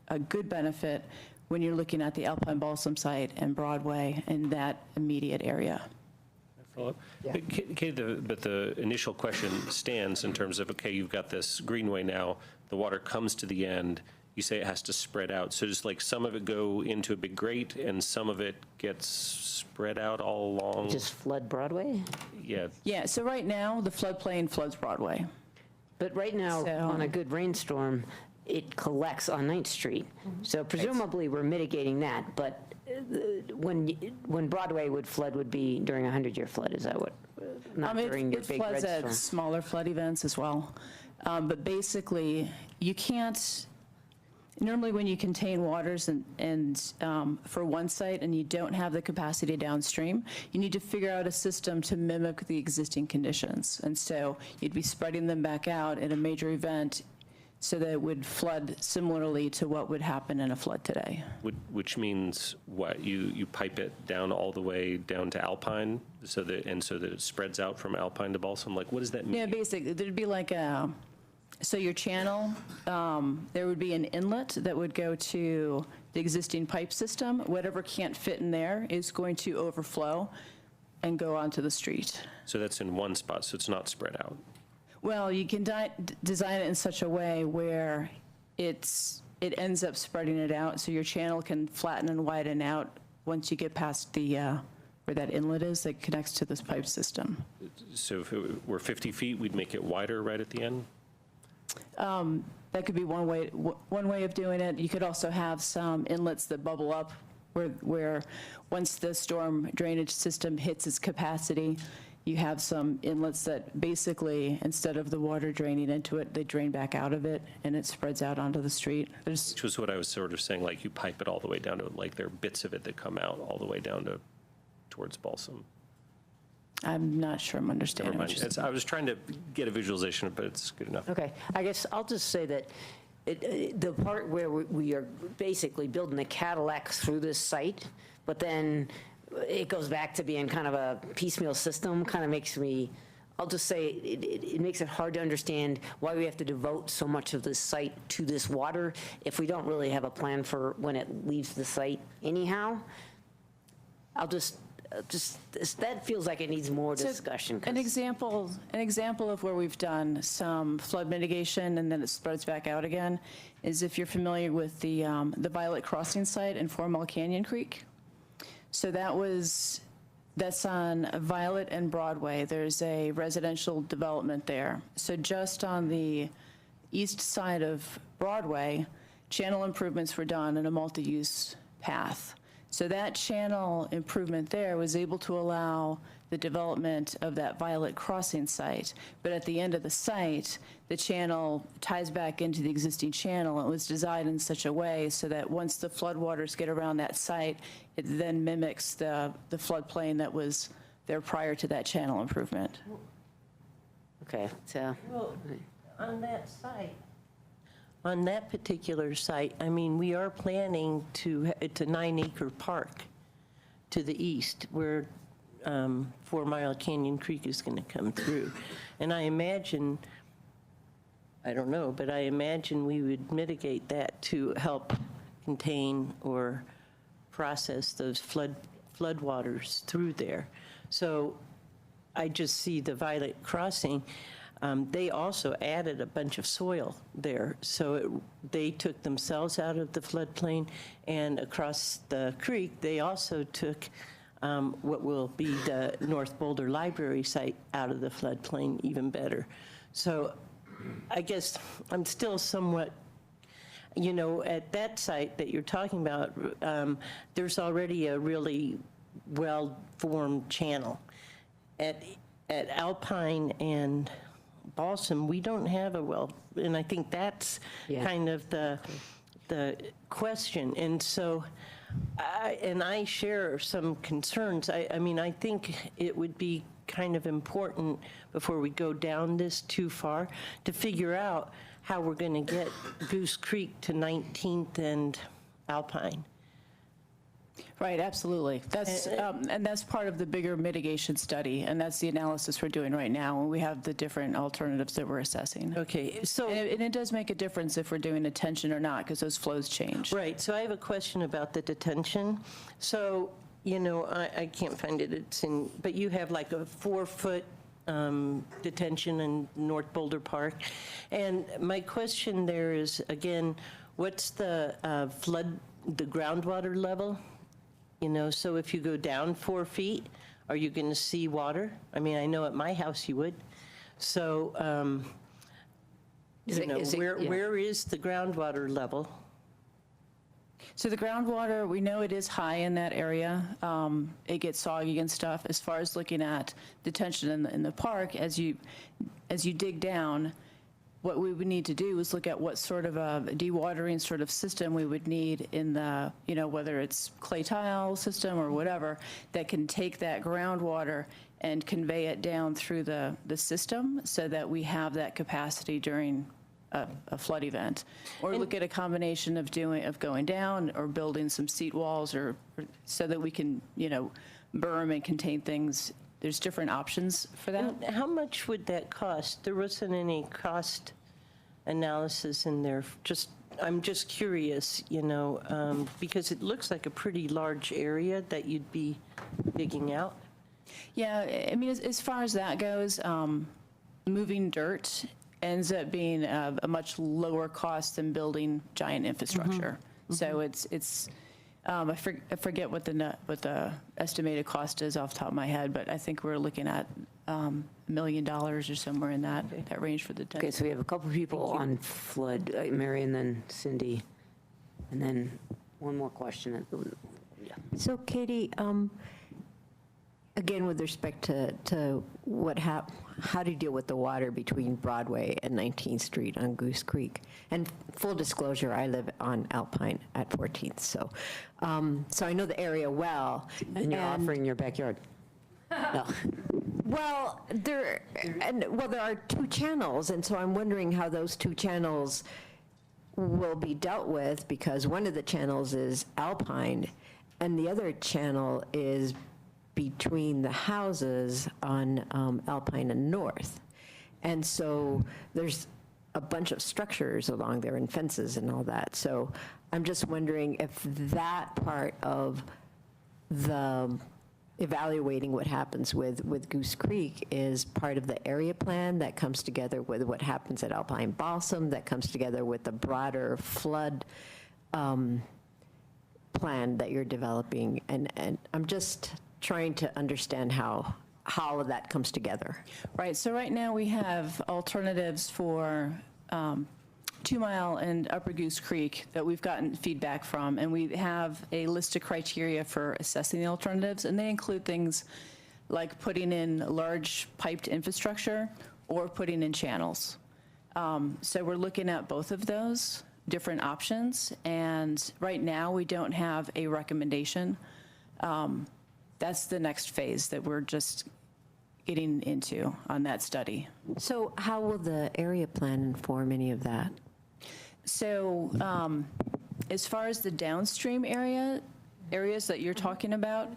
Speaker 13: a good benefit when you're looking at the Alpine Balsam site and Broadway in that immediate area.
Speaker 4: Follow-up? Okay, but the initial question stands in terms of, okay, you've got this greenway now, the water comes to the end, you say it has to spread out. So just like some of it go into a big grate and some of it gets spread out all along?
Speaker 1: Just flood Broadway?
Speaker 4: Yeah.
Speaker 13: Yeah, so right now, the floodplain floods Broadway.
Speaker 1: But right now,
Speaker 13: So-
Speaker 1: on a good rainstorm, it collects on 9th Street. So presumably, we're mitigating that, but when Broadway would flood would be during a 100-year flood, is that what? Not during your
Speaker 13: It
Speaker 1: big
Speaker 13: floods
Speaker 1: red
Speaker 13: at
Speaker 1: storm?
Speaker 13: smaller flood events as well. But basically, you can't, normally when you contain waters and for one site and you don't have the capacity downstream, you need to figure out a system to mimic the existing conditions. And so you'd be spreading them back out in a major event so that it would flood similarly to what would happen in a flood today.
Speaker 4: Which means what? You pipe it down all the way down to Alpine so that it spreads out from Alpine to Balsam? Like, what does that mean?
Speaker 13: Yeah, basically, there'd be like so your channel, there would be an inlet that would go to the existing pipe system. Whatever can't fit in there is going to overflow and go onto the street.
Speaker 4: So that's in one spot, so it's not spread out?
Speaker 13: Well, you can design it in such a way where it ends up spreading it out, so your channel can flatten and widen out once you get past the where that inlet is that connects to this pipe system.
Speaker 4: So if it were 50 feet, we'd make it wider right at the end?
Speaker 13: That could be one way of doing it. You could also have some inlets that bubble up where once the storm drainage system hits its capacity, you have some inlets that basically, instead of the water draining into it, they drain back out of it and it spreads out onto the street.
Speaker 4: Which was what I was sort of saying, like you pipe it all the way down to, like there are bits of it that come out all the way down towards Balsam.
Speaker 13: I'm not sure I'm understanding
Speaker 4: Never
Speaker 13: what
Speaker 4: mind.
Speaker 13: you're saying.
Speaker 4: I was trying to get a visualization, but it's good enough.
Speaker 1: Okay, I guess I'll just say that the part where we are basically building a Cadillac through this site, but then it goes back to being kind of a piecemeal system, kind of makes me, I'll just say, it makes it hard to understand why we have to devote so much of this site to this water if we don't really have a plan for when it leaves the site anyhow. I'll just that feels like it needs more discussion.
Speaker 13: An example of where we've done some flood mitigation and then it spreads back out again is if you're familiar with the Violet Crossing site in 4 Mile Canyon Creek. So that's on Violet and Broadway. There's a residential development there. So just on the east side of Broadway, channel improvements were done in a multi-use path. So that channel improvement there was able to allow the development of that Violet Crossing site. But at the end of the site, the channel ties back into the existing channel. It was designed in such a way so that once the floodwaters get around that site, it then mimics the floodplain that was there prior to that channel improvement.
Speaker 1: Okay, so.
Speaker 7: Well, on that site, on that particular site, I mean, we are planning it's a 9-acre park to the east where 4 Mile Canyon Creek is going to come through. And I imagine, I don't know, but I imagine we would mitigate that to help contain or process those floodwaters through there. So I just see the Violet Crossing. They also added a bunch of soil there. So they took themselves out of the floodplain, and across the creek, they also took what will be the North Boulder Library site out of the floodplain even better. So I guess I'm still somewhat, at that site that you're talking about, there's already a really well-formed channel. At Alpine and Balsam, we don't have a well, and I think that's kind of the question. And so, I share some concerns. I mean, I think it would be kind of important before we go down this too far to figure out how we're going to get Goose Creek to 19th and Alpine.
Speaker 13: Right, absolutely. That's, and that's part of the bigger mitigation study, and that's the analysis we're doing right now, and we have the different alternatives that we're assessing.
Speaker 7: Okay, so...
Speaker 13: And it does make a difference if we're doing detention or not, because those flows change.
Speaker 7: Right, so I have a question about the detention. So, I can't find it, but you have like a 4-foot detention in North Boulder Park. And my question there is, again, what's the the groundwater level? So if you go down 4 feet, are you going to see water? I mean, I know at my house you would. So, where is the groundwater level?
Speaker 13: So the groundwater, we know it is high in that area. It gets soggy and stuff. As far as looking at detention in the park, as you dig down, what we would need to do is look at what sort of a dewatering sort of system we would need in the, whether it's clay tile system or whatever, that can take that groundwater and convey it down through the system so that we have that capacity during a flood event. Or look at a combination of going down or building some seat walls or so that we can, berm and contain things. There's different options for that.
Speaker 7: And how much would that cost? There wasn't any cost analysis in there. I'm just curious, because it looks like a pretty large area that you'd be digging out.
Speaker 13: Yeah, I mean, as far as that goes, moving dirt ends up being a much lower cost than building giant infrastructure. So it's I forget what the estimated cost is off the top of my head, but I think we're looking at $1 million or somewhere in that range for the
Speaker 1: Okay, so we have a couple people on flood, Mary and then Cindy, and then one more question.
Speaker 6: So Katie, again, with respect to how do you deal with the water between Broadway and 19th Street on Goose Creek? And full disclosure, I live on Alpine at 14th, so I know the area well.
Speaker 1: And you're offering your backyard. No.
Speaker 6: Well, there are 2 channels, and so I'm wondering how those 2 channels will be dealt with, because one of the channels is Alpine, and the other channel is between the houses on Alpine and North. And so there's a bunch of structures along there and fences and all that. So I'm just wondering if that part of the evaluating what happens with Goose Creek is part of the area plan that comes together with what happens at Alpine Balsam, that comes together with the broader flood plan that you're developing. And I'm just trying to understand how all of that comes together.
Speaker 13: Right, so right now we have alternatives for 2 Mile and Upper Goose Creek that we've gotten feedback from, and we have a list of criteria for assessing the alternatives, and they include things like putting in large piped infrastructure or putting in channels. So we're looking at both of those different options, and right now we don't have a recommendation. That's the next phase that we're just getting into on that study.
Speaker 6: So how will the area plan inform any of that?
Speaker 13: So as far as the downstream areas that you're talking about,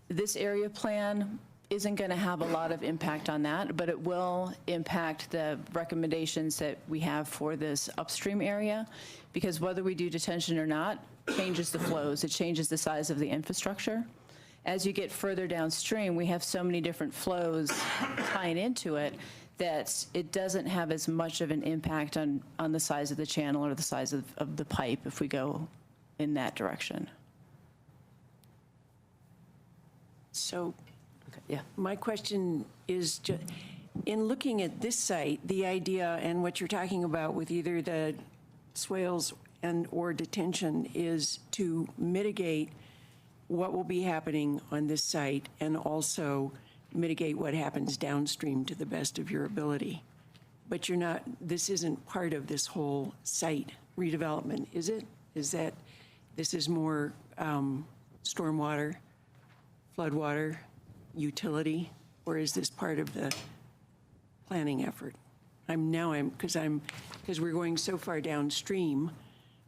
Speaker 13: this area plan isn't going to have a lot of impact on that, but it will impact the recommendations that we have for this upstream area, because whether we do detention or not changes the flows. It changes the size of the infrastructure. As you get further downstream, we have so many different flows tying into it that it doesn't have as much of an impact on the size of the channel or the size of the pipe if we go in that direction.
Speaker 8: So
Speaker 1: Yeah.
Speaker 8: my question is, in looking at this site, the idea and what you're talking about with either the swales and/or detention is to mitigate what will be happening on this site and also mitigate what happens downstream to the best of your ability. But you're not, this isn't part of this whole site redevelopment, is it? Is that, this is more stormwater, floodwater, utility, or is this part of the planning effort? Because we're going so far downstream,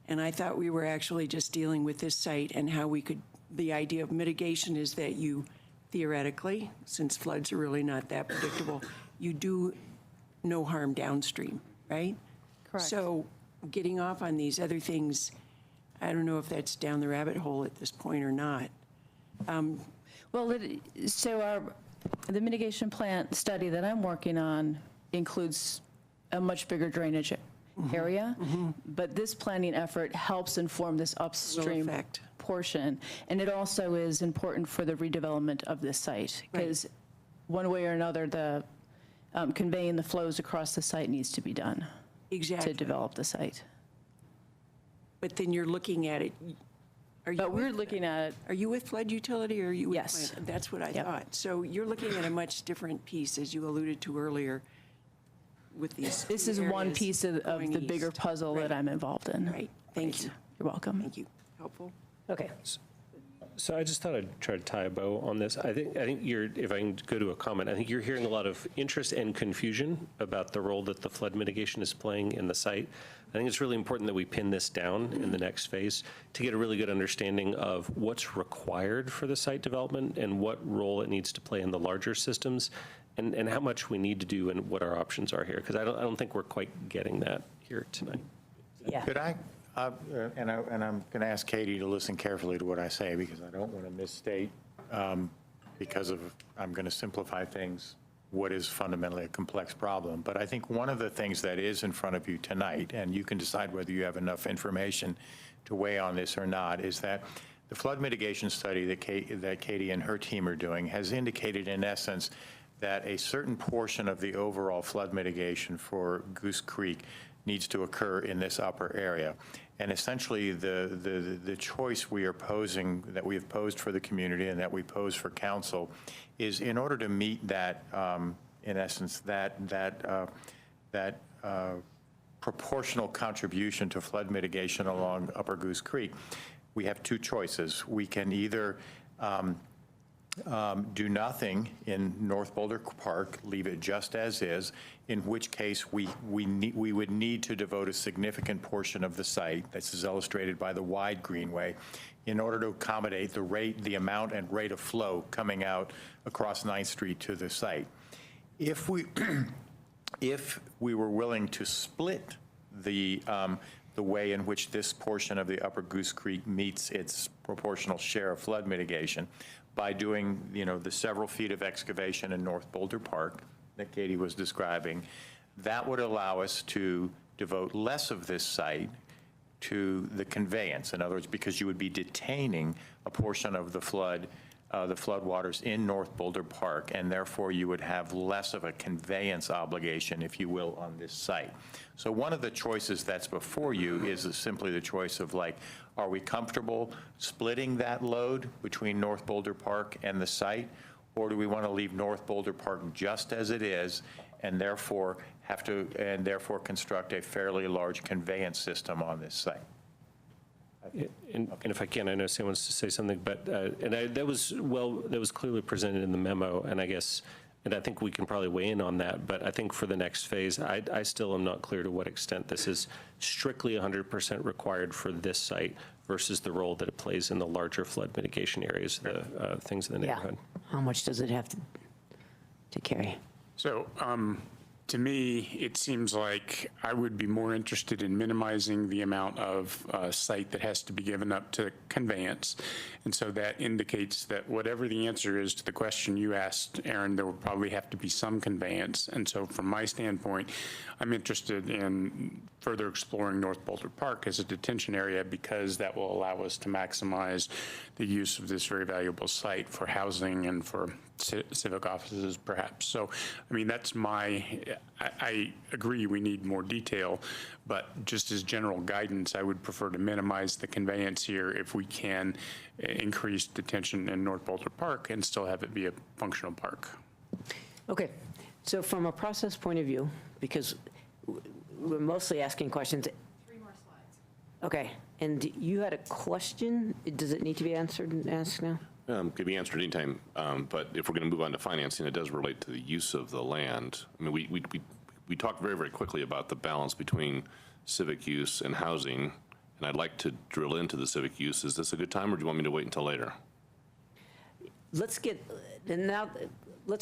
Speaker 8: and I thought we were actually just dealing with this site and how we could, the idea of mitigation is that you theoretically, since floods are really not that predictable, you do no harm downstream, right?
Speaker 9: Correct.
Speaker 8: So getting off on these other things, I don't know if that's down the rabbit hole at this point or not.
Speaker 13: Well, the mitigation plan study that I'm working on includes a much bigger drainage area, but this planning effort helps inform this upstream
Speaker 8: affect.
Speaker 13: portion. And it also is important for the redevelopment of this site, because one way or another, the conveying the flows across the site needs to be done
Speaker 8: Exactly.
Speaker 13: to develop the site.
Speaker 8: But then you're looking at it,
Speaker 13: But we're looking at it.
Speaker 8: are you with flood utility or are you with?
Speaker 13: Yes.
Speaker 8: That's what I
Speaker 13: Yep.
Speaker 8: thought. So you're looking at a much different piece, as you alluded to earlier, with these.
Speaker 13: This
Speaker 8: two
Speaker 13: is one
Speaker 8: areas
Speaker 13: piece of
Speaker 8: going
Speaker 13: the bigger
Speaker 8: east.
Speaker 13: puzzle that I'm involved in.
Speaker 8: Right, thank you,
Speaker 13: You're welcome.
Speaker 8: thank you. Helpful?
Speaker 1: Okay.
Speaker 4: So I just thought I'd try to tie a bow on this. I think you're, if I can go to a comment, I think you're hearing a lot of interest and confusion about the role that the flood mitigation is playing in the site. I think it's really important that we pin this down in the next phase to get a really good understanding of what's required for the site development and what role it needs to play in the larger systems and how much we need to do and what our options are here. Because I don't think we're quite getting that here tonight.
Speaker 1: Yeah.
Speaker 3: Could I, and I'm going to ask Katie to listen carefully to what I say, because I don't want to misstate, because of, I'm going to simplify things, what is fundamentally a complex problem. But I think one of the things that is in front of you tonight, and you can decide whether you have enough information to weigh on this or not, is that the flood mitigation study that Katie and her team are doing has indicated, in essence, that a certain portion of the overall flood mitigation for Goose Creek needs to occur in this upper area. And essentially, the choice we are posing, that we have posed for the community and that we pose for council, is in order to meet that, in essence, that proportional contribution to flood mitigation along Upper Goose Creek, we have two choices. We can either do nothing in North Boulder Park, leave it just as is, in which case we would need to devote a significant portion of the site, this is illustrated by the wide greenway, in order to accommodate the amount and rate of flow coming out across 9th Street to the site. If we were willing to split the way in which this portion of the Upper Goose Creek meets its proportional share of flood mitigation, by doing, the several feet of excavation in North Boulder Park that Katie was describing, that would allow us to devote less of this site to the conveyance. In other words, because you would be detaining a portion of the floodwaters in North Boulder Park, and therefore you would have less of a conveyance obligation, if you will, on this site. So one of the choices that's before you is simply the choice of, like, are we comfortable splitting that load between North Boulder Park and the site, or do we want to leave North Boulder Park just as it is and therefore construct a fairly large conveyance system on this site?
Speaker 4: And if I can, I know Sam wants to say something, but that was clearly presented in the memo, and I think we can probably weigh in on that. But I think for the next phase, I still am not clear to what extent this is strictly 100% required for this site versus the role that it plays in the larger flood mitigation areas, the things in the neighborhood.
Speaker 1: How much does it have to carry?
Speaker 12: So To me, it seems like I would be more interested in minimizing the amount of site that has to be given up to conveyance. And so that indicates that whatever the answer is to the question you asked, Aaron, there will probably have to be some conveyance. And so from my standpoint, I'm interested in further exploring North Boulder Park as a detention area because that will allow us to maximize the use of this very valuable site for housing and for civic offices, perhaps. So, I mean, that's I agree we need more detail, but just as general guidance, I would prefer to minimize the conveyance here if we can increase detention in North Boulder Park and still have it be a functional park.
Speaker 1: Okay, so from a process point of view, because we're mostly asking questions.
Speaker 11: 3 more slides.
Speaker 1: Okay, and you had a question? Does it need to be answered and asked now?
Speaker 14: Could be answered anytime, but if we're going to move on to financing, it does relate to the use of the land. I mean, we talked very, very quickly about the balance between civic use and housing, and I'd like to drill into the civic use. Is this a good time, or do you want me to wait until later?
Speaker 1: Let's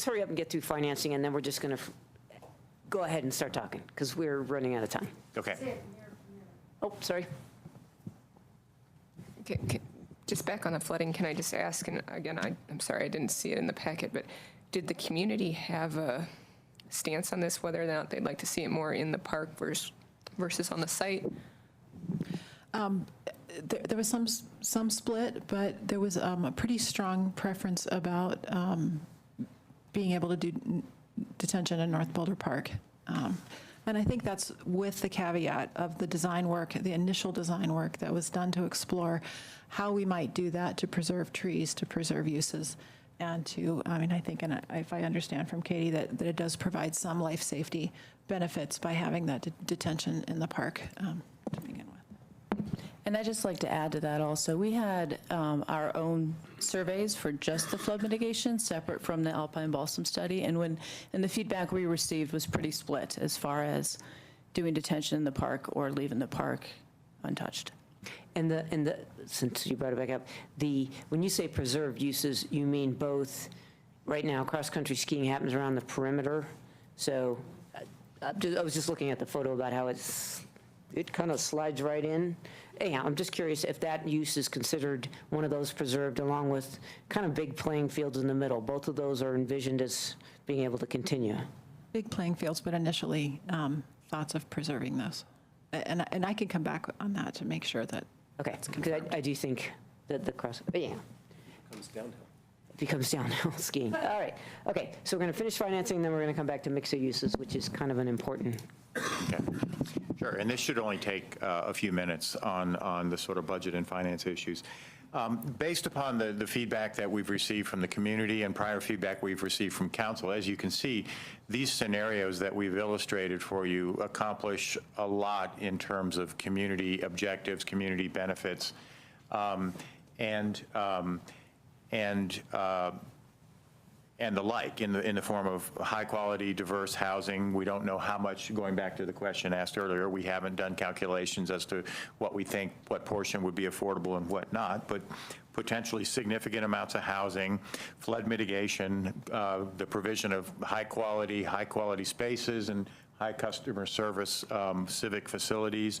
Speaker 1: hurry up and get through financing, and then we're just going to go ahead and start talking, because we're running out of time.
Speaker 3: Okay.
Speaker 1: Oh, sorry.
Speaker 15: Okay. Just back on the flooding, can I just ask, and again, I'm sorry, I didn't see it in the packet, but did the community have a stance on this, whether or not they'd like to see it more in the park versus on the site?
Speaker 11: There was some split, but there was a pretty strong preference about being able to do detention in North Boulder Park. And I think that's with the caveat of the design work, the initial design work that was done to explore how we might do that to preserve trees, to preserve uses, and to, I mean, I think, and if I understand from Katie, that it does provide some life safety benefits by having that detention in the park to begin with.
Speaker 13: And I'd just like to add to that also, we had our own surveys for just the flood mitigation, separate from the Alpine Balsam study, and the feedback we received was pretty split as far as doing detention in the park or leaving the park untouched.
Speaker 1: And since you brought it back up, when you say preserved uses, you mean both, right now, cross-country skiing happens around the perimeter, so I was just looking at the photo about how it kind of slides right in. Anyhow, I'm just curious if that use is considered one of those preserved along with kind of big playing fields in the middle. Both of those are envisioned as being able to continue.
Speaker 11: Big playing fields, but initially thoughts of preserving those. And I can come back on that to make sure that.
Speaker 1: Okay, because I do think that the cross, yeah.
Speaker 4: Comes downhill.
Speaker 1: It becomes downhill skiing. All right, okay, so we're going to finish financing, then we're going to come back to mixed uses, which is kind of an important.
Speaker 3: Okay. Sure, and this should only take a few minutes on the sort of budget and finance issues. Based upon the feedback that we've received from the community and prior feedback we've received from council, as you can see, these scenarios that we've illustrated for you accomplish a lot in terms of community objectives, community benefits, and the like in the form of high quality, diverse housing. We don't know how much, going back to the question asked earlier, we haven't done calculations as to what we think, what portion would be affordable and what not, but potentially significant amounts of housing, flood mitigation, the provision of high quality spaces and high customer service civic facilities,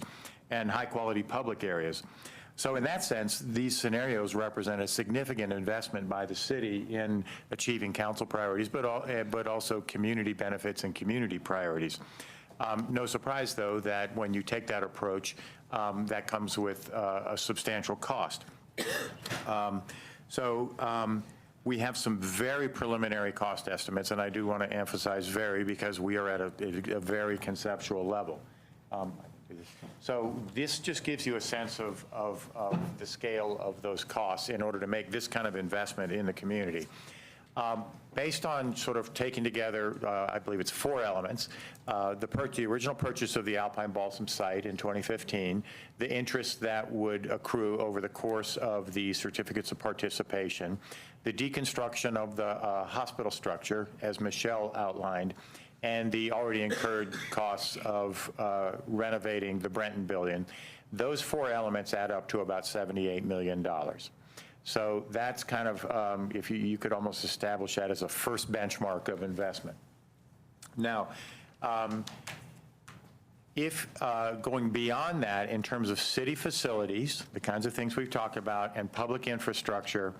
Speaker 3: and high quality public areas. So in that sense, these scenarios represent a significant investment by the city in achieving council priorities, but also community benefits and community priorities. No surprise, though, that when you take that approach, that comes with a substantial cost. We have some very preliminary cost estimates, and I do want to emphasize very because we are at a very conceptual level. So this just gives you a sense of the scale of those costs in order to make this kind of investment in the community. Based on sort of taking together, I believe it's 4 elements, the original purchase of the Alpine Balsam site in 2015, the interest that would accrue over the course of the certificates of participation, the deconstruction of the hospital structure, as Michelle outlined, and the already incurred costs of renovating the Brenton building. Those 4 elements add up to about $78 million. So that's kind of, if you could almost establish that as a first benchmark of investment. Now, If going beyond that, in terms of city facilities, the kinds of things we've talked about, and public infrastructure,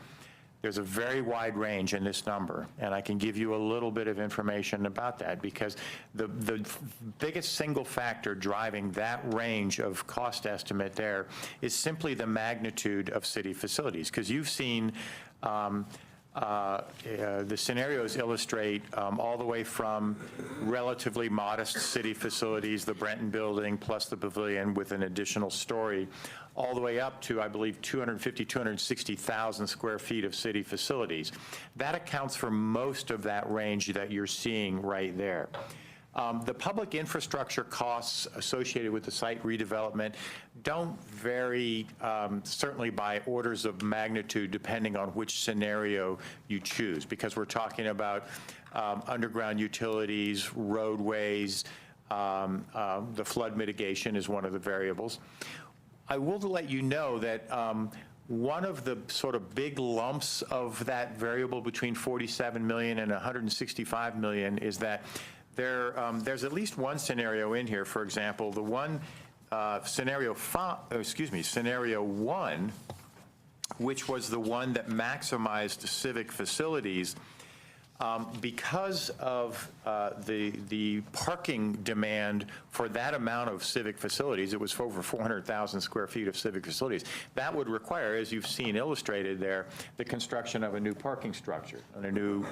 Speaker 3: there's a very wide range in this number, and I can give you a little bit of information about that, because the biggest single factor driving that range of cost estimate there is simply the magnitude of city facilities, because you've seen the scenarios illustrate all the way from relatively modest city facilities, the Brenton Building plus the pavilion with an additional story, all the way up to, I believe, 250, 260,000 square feet of city facilities. That accounts for most of that range that you're seeing right there. The public infrastructure costs associated with the site redevelopment don't vary, certainly by orders of magnitude, depending on which scenario you choose, because we're talking about underground utilities, roadways, the flood mitigation is one of the variables. I will let you know that one of the sort of big lumps of that variable between 47 million and 165 million is that there's at least one scenario in here. For example, the one scenario one, which was the one that maximized civic facilities, because of the parking demand for that amount of civic facilities, it was for over 400,000 square feet of civic facilities. That would require, as you've seen illustrated there, the construction of a new parking structure and a new,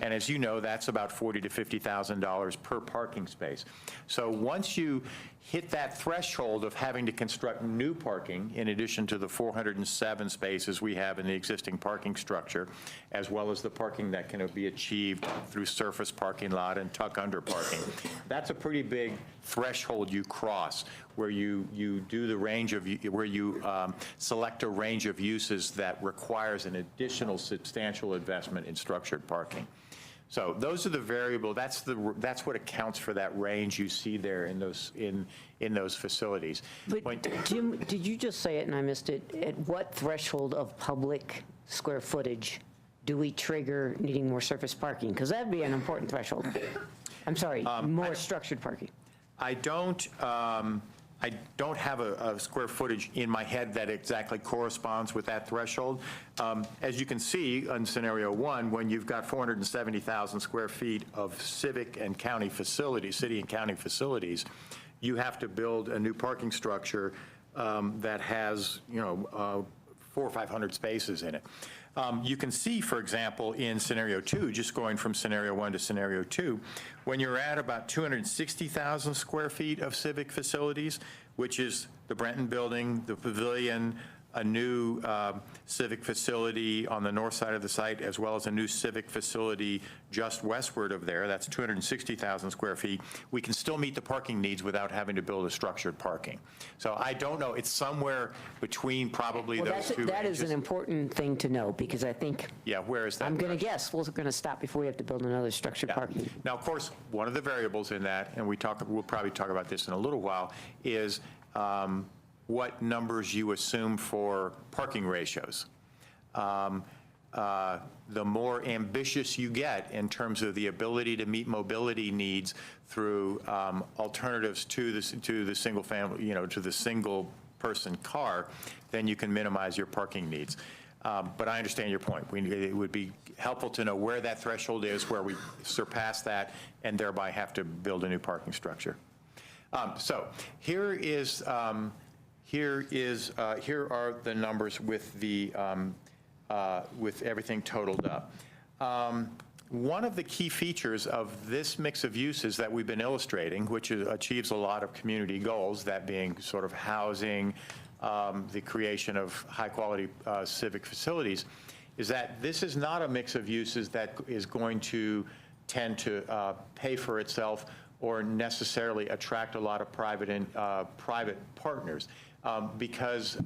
Speaker 3: and as you know, that's about $40,000 to $50,000 per parking space. So once you hit that threshold of having to construct new parking, in addition to the 407 spaces we have in the existing parking structure, as well as the parking that can be achieved through surface parking lot and tuck under parking, that's a pretty big threshold you cross, where you do the range of, where you select a range of uses that requires an additional substantial investment in structured parking. So those are the variable. That's what accounts for that range you see there in those facilities.
Speaker 1: But Jim, did you just say it and I missed it? At what threshold of public square footage do we trigger needing more surface parking? Because that'd be an important threshold. I'm sorry, more structured parking.
Speaker 3: I don't have a square footage in my head that exactly corresponds with that threshold. As you can see in scenario one, when you've got 470,000 square feet of civic and county facilities, city and county facilities, you have to build a new parking structure that has, 400 or 500 spaces in it. You can see, for example, in scenario two, just going from scenario one to scenario two, when you're at about 260,000 square feet of civic facilities, which is the Brenton Building, the pavilion, a new civic facility on the north side of the site, as well as a new civic facility just westward of there. That's 260,000 square feet. We can still meet the parking needs without having to build a structured parking. So I don't know. It's somewhere between probably those two
Speaker 1: That
Speaker 3: ranges.
Speaker 1: is an important thing to know, because I think,
Speaker 3: Yeah, where is that?
Speaker 1: I'm going to guess, we're going to stop before we have to build another structured parking.
Speaker 3: Now, of course, one of the variables in that, and we'll probably talk about this in a little while, is what numbers you assume for parking ratios. The more ambitious you get in terms of the ability to meet mobility needs through alternatives to the single family, to the single person car, then you can minimize your parking needs. But I understand your point. It would be helpful to know where that threshold is, where we surpass that and thereby have to build a new parking structure. So here are the numbers with the with everything totaled up. One of the key features of this mix of uses that we've been illustrating, which achieves a lot of community goals, that being sort of housing, the creation of high-quality civic facilities, is that this is not a mix of uses that is going to tend to pay for itself or necessarily attract a lot of private partners, because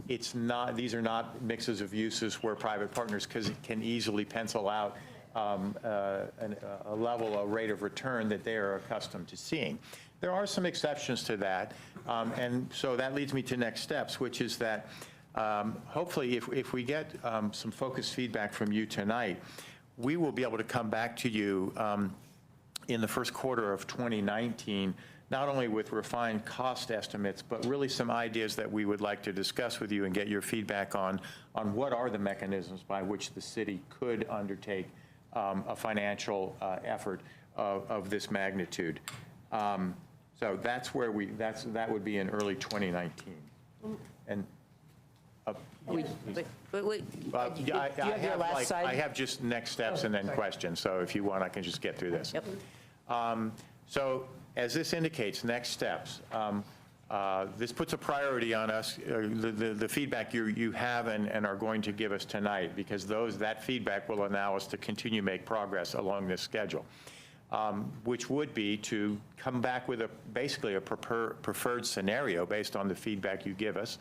Speaker 3: it's not; these are not mixes of uses where private partners can easily pencil out a rate of return that they are accustomed to seeing. There are some exceptions to that, and so that leads me to next steps, which is that hopefully if we get some focused feedback from you tonight, we will be able to come back to you in the first quarter of 2019, not only with refined cost estimates, but really some ideas that we would like to discuss with you and get your feedback on what are the mechanisms by which the city could undertake a financial effort of this magnitude. So that's where that would be in early 2019. And
Speaker 1: Wait, do you have your last slide?
Speaker 3: I have just next steps and then questions, so if you want, I can just get through this.
Speaker 1: Yep.
Speaker 3: So as this indicates, next steps, this puts a priority on us, the feedback you have and are going to give us tonight, because that feedback will allow us to continue to make progress along this schedule, which would be to come back with basically a preferred scenario based on the feedback you give us,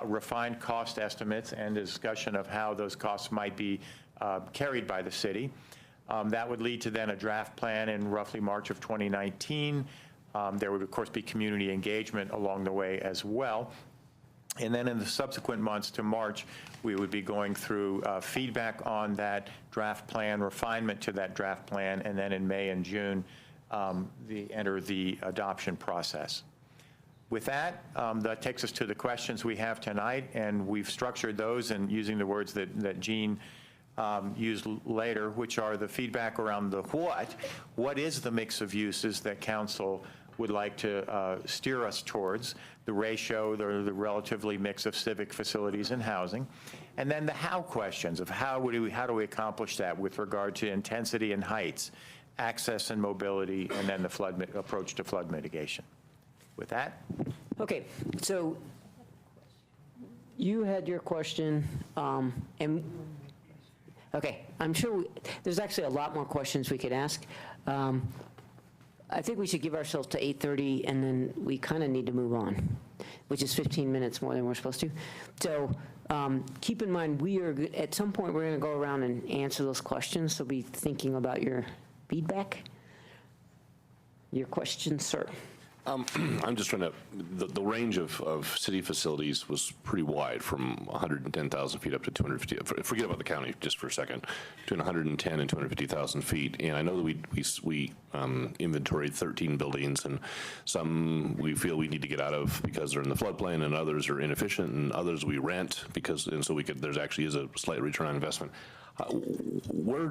Speaker 3: refined cost estimates and a discussion of how those costs might be carried by the city. That would lead to then a draft plan in roughly March of 2019. There would, of course, be community engagement along the way as well. And then in the subsequent months to March, we would be going through feedback on that draft plan, refinement to that draft plan, and then in May and June, enter the adoption process. With that, that takes us to the questions we have tonight, and we've structured those and using the words that Jean used later, which are the feedback around the what is the mix of uses that council would like to steer us towards, the ratio, the relatively mix of civic facilities and housing, and then the how questions of how do we accomplish that with regard to intensity and heights, access and mobility, and then the approach to flood mitigation. With that?
Speaker 1: Okay, so you had your question, and okay, I'm sure there's actually a lot more questions we could ask. I think we should give ourselves to 8:30, and then we kind of need to move on, which is 15 minutes more than we're supposed to. So keep in mind, at some point, we're going to go around and answer those questions, so be thinking about your feedback. Your question, sir.
Speaker 14: I'm just trying to, the range of city facilities was pretty wide, from 110,000 feet up to 250, forget about the county just for a second, between 110 and 250,000 feet. And I know that we inventoried 13 buildings, and some we feel we need to get out of because they're in the floodplain, and others are inefficient, and others we rent and so there's actually is a slight return on investment. Where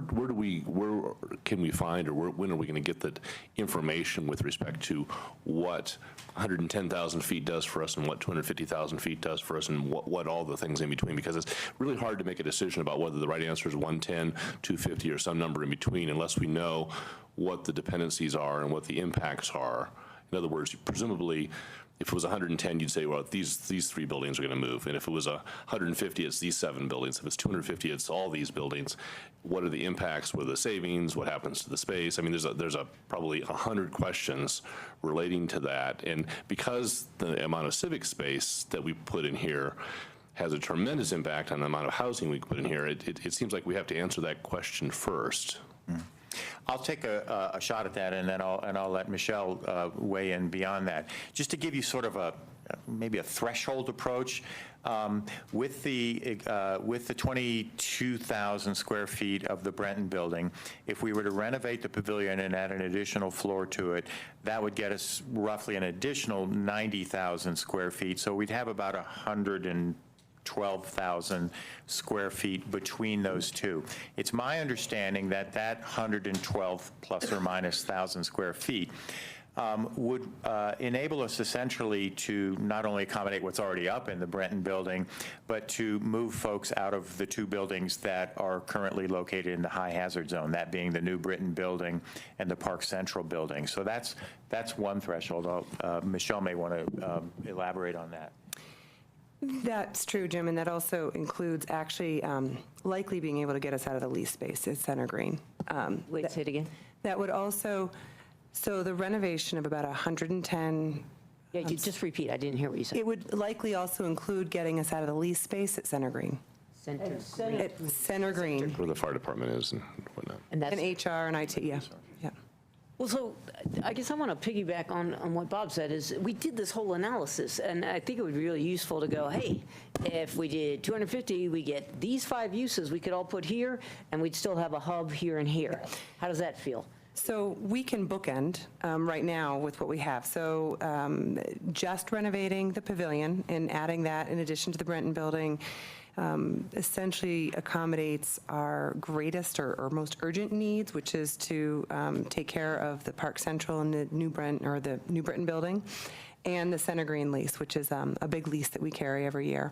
Speaker 14: can we find, or when are we going to get that information with respect to what 110,000 feet does for us and what 250,000 feet does for us, and what all the things in between? Because it's really hard to make a decision about whether the right answer is 110, 250, or some number in between unless we know what the dependencies are and what the impacts are. In other words, presumably, if it was 110, you'd say, well, these 3 buildings are going to move. And if it was 150, it's these 7 buildings. If it's 250, it's all these buildings. What are the impacts? What are the savings? What happens to the space? I mean, there's probably 100 questions relating to that. And because the amount of civic space that we put in here has a tremendous impact on the amount of housing we put in here, it seems like we have to answer that question first.
Speaker 3: I'll take a shot at that, and then I'll let Michelle weigh in beyond that. Just to give you sort of maybe a threshold approach, with the 22,000 square feet of the Brenton building, if we were to renovate the pavilion and add an additional floor to it, that would get us roughly an additional 90,000 square feet. So we'd have about 112,000 square feet between those two. It's my understanding that 112 plus or minus 1,000 square feet would enable us essentially to not only accommodate what's already up in the Brenton building, but to move folks out of the 2 buildings that are currently located in the high hazard zone, that being the New Britain building and the Park Central building. So that's one threshold. Michelle may want to elaborate on that.
Speaker 5: That's true, Jim, and that also includes actually likely being able to get us out of the lease space at Center Green.
Speaker 1: Wait, say it again.
Speaker 5: That would also, so the renovation of about 110.
Speaker 1: Yeah, you just repeat. I didn't hear what you said.
Speaker 5: It would likely also include getting us out of the lease space at Center Green.
Speaker 1: Center
Speaker 5: At Center Green.
Speaker 14: Where the fire department is and whatnot.
Speaker 1: And that's
Speaker 5: HR and IT, yeah.
Speaker 1: Well, so I guess I want to piggyback on what Bob said, is we did this whole analysis, and I think it would be really useful to go, hey, if we did 250, we get these 5 uses we could all put here, and we'd still have a hub here and here. How does that feel?
Speaker 5: So we can bookend right now with what we have. So just renovating the pavilion and adding that in addition to the Brenton building essentially accommodates our greatest or most urgent needs, which is to take care of the Park Central and the New Brenton building, and the Center Green lease, which is a big lease that we carry every year.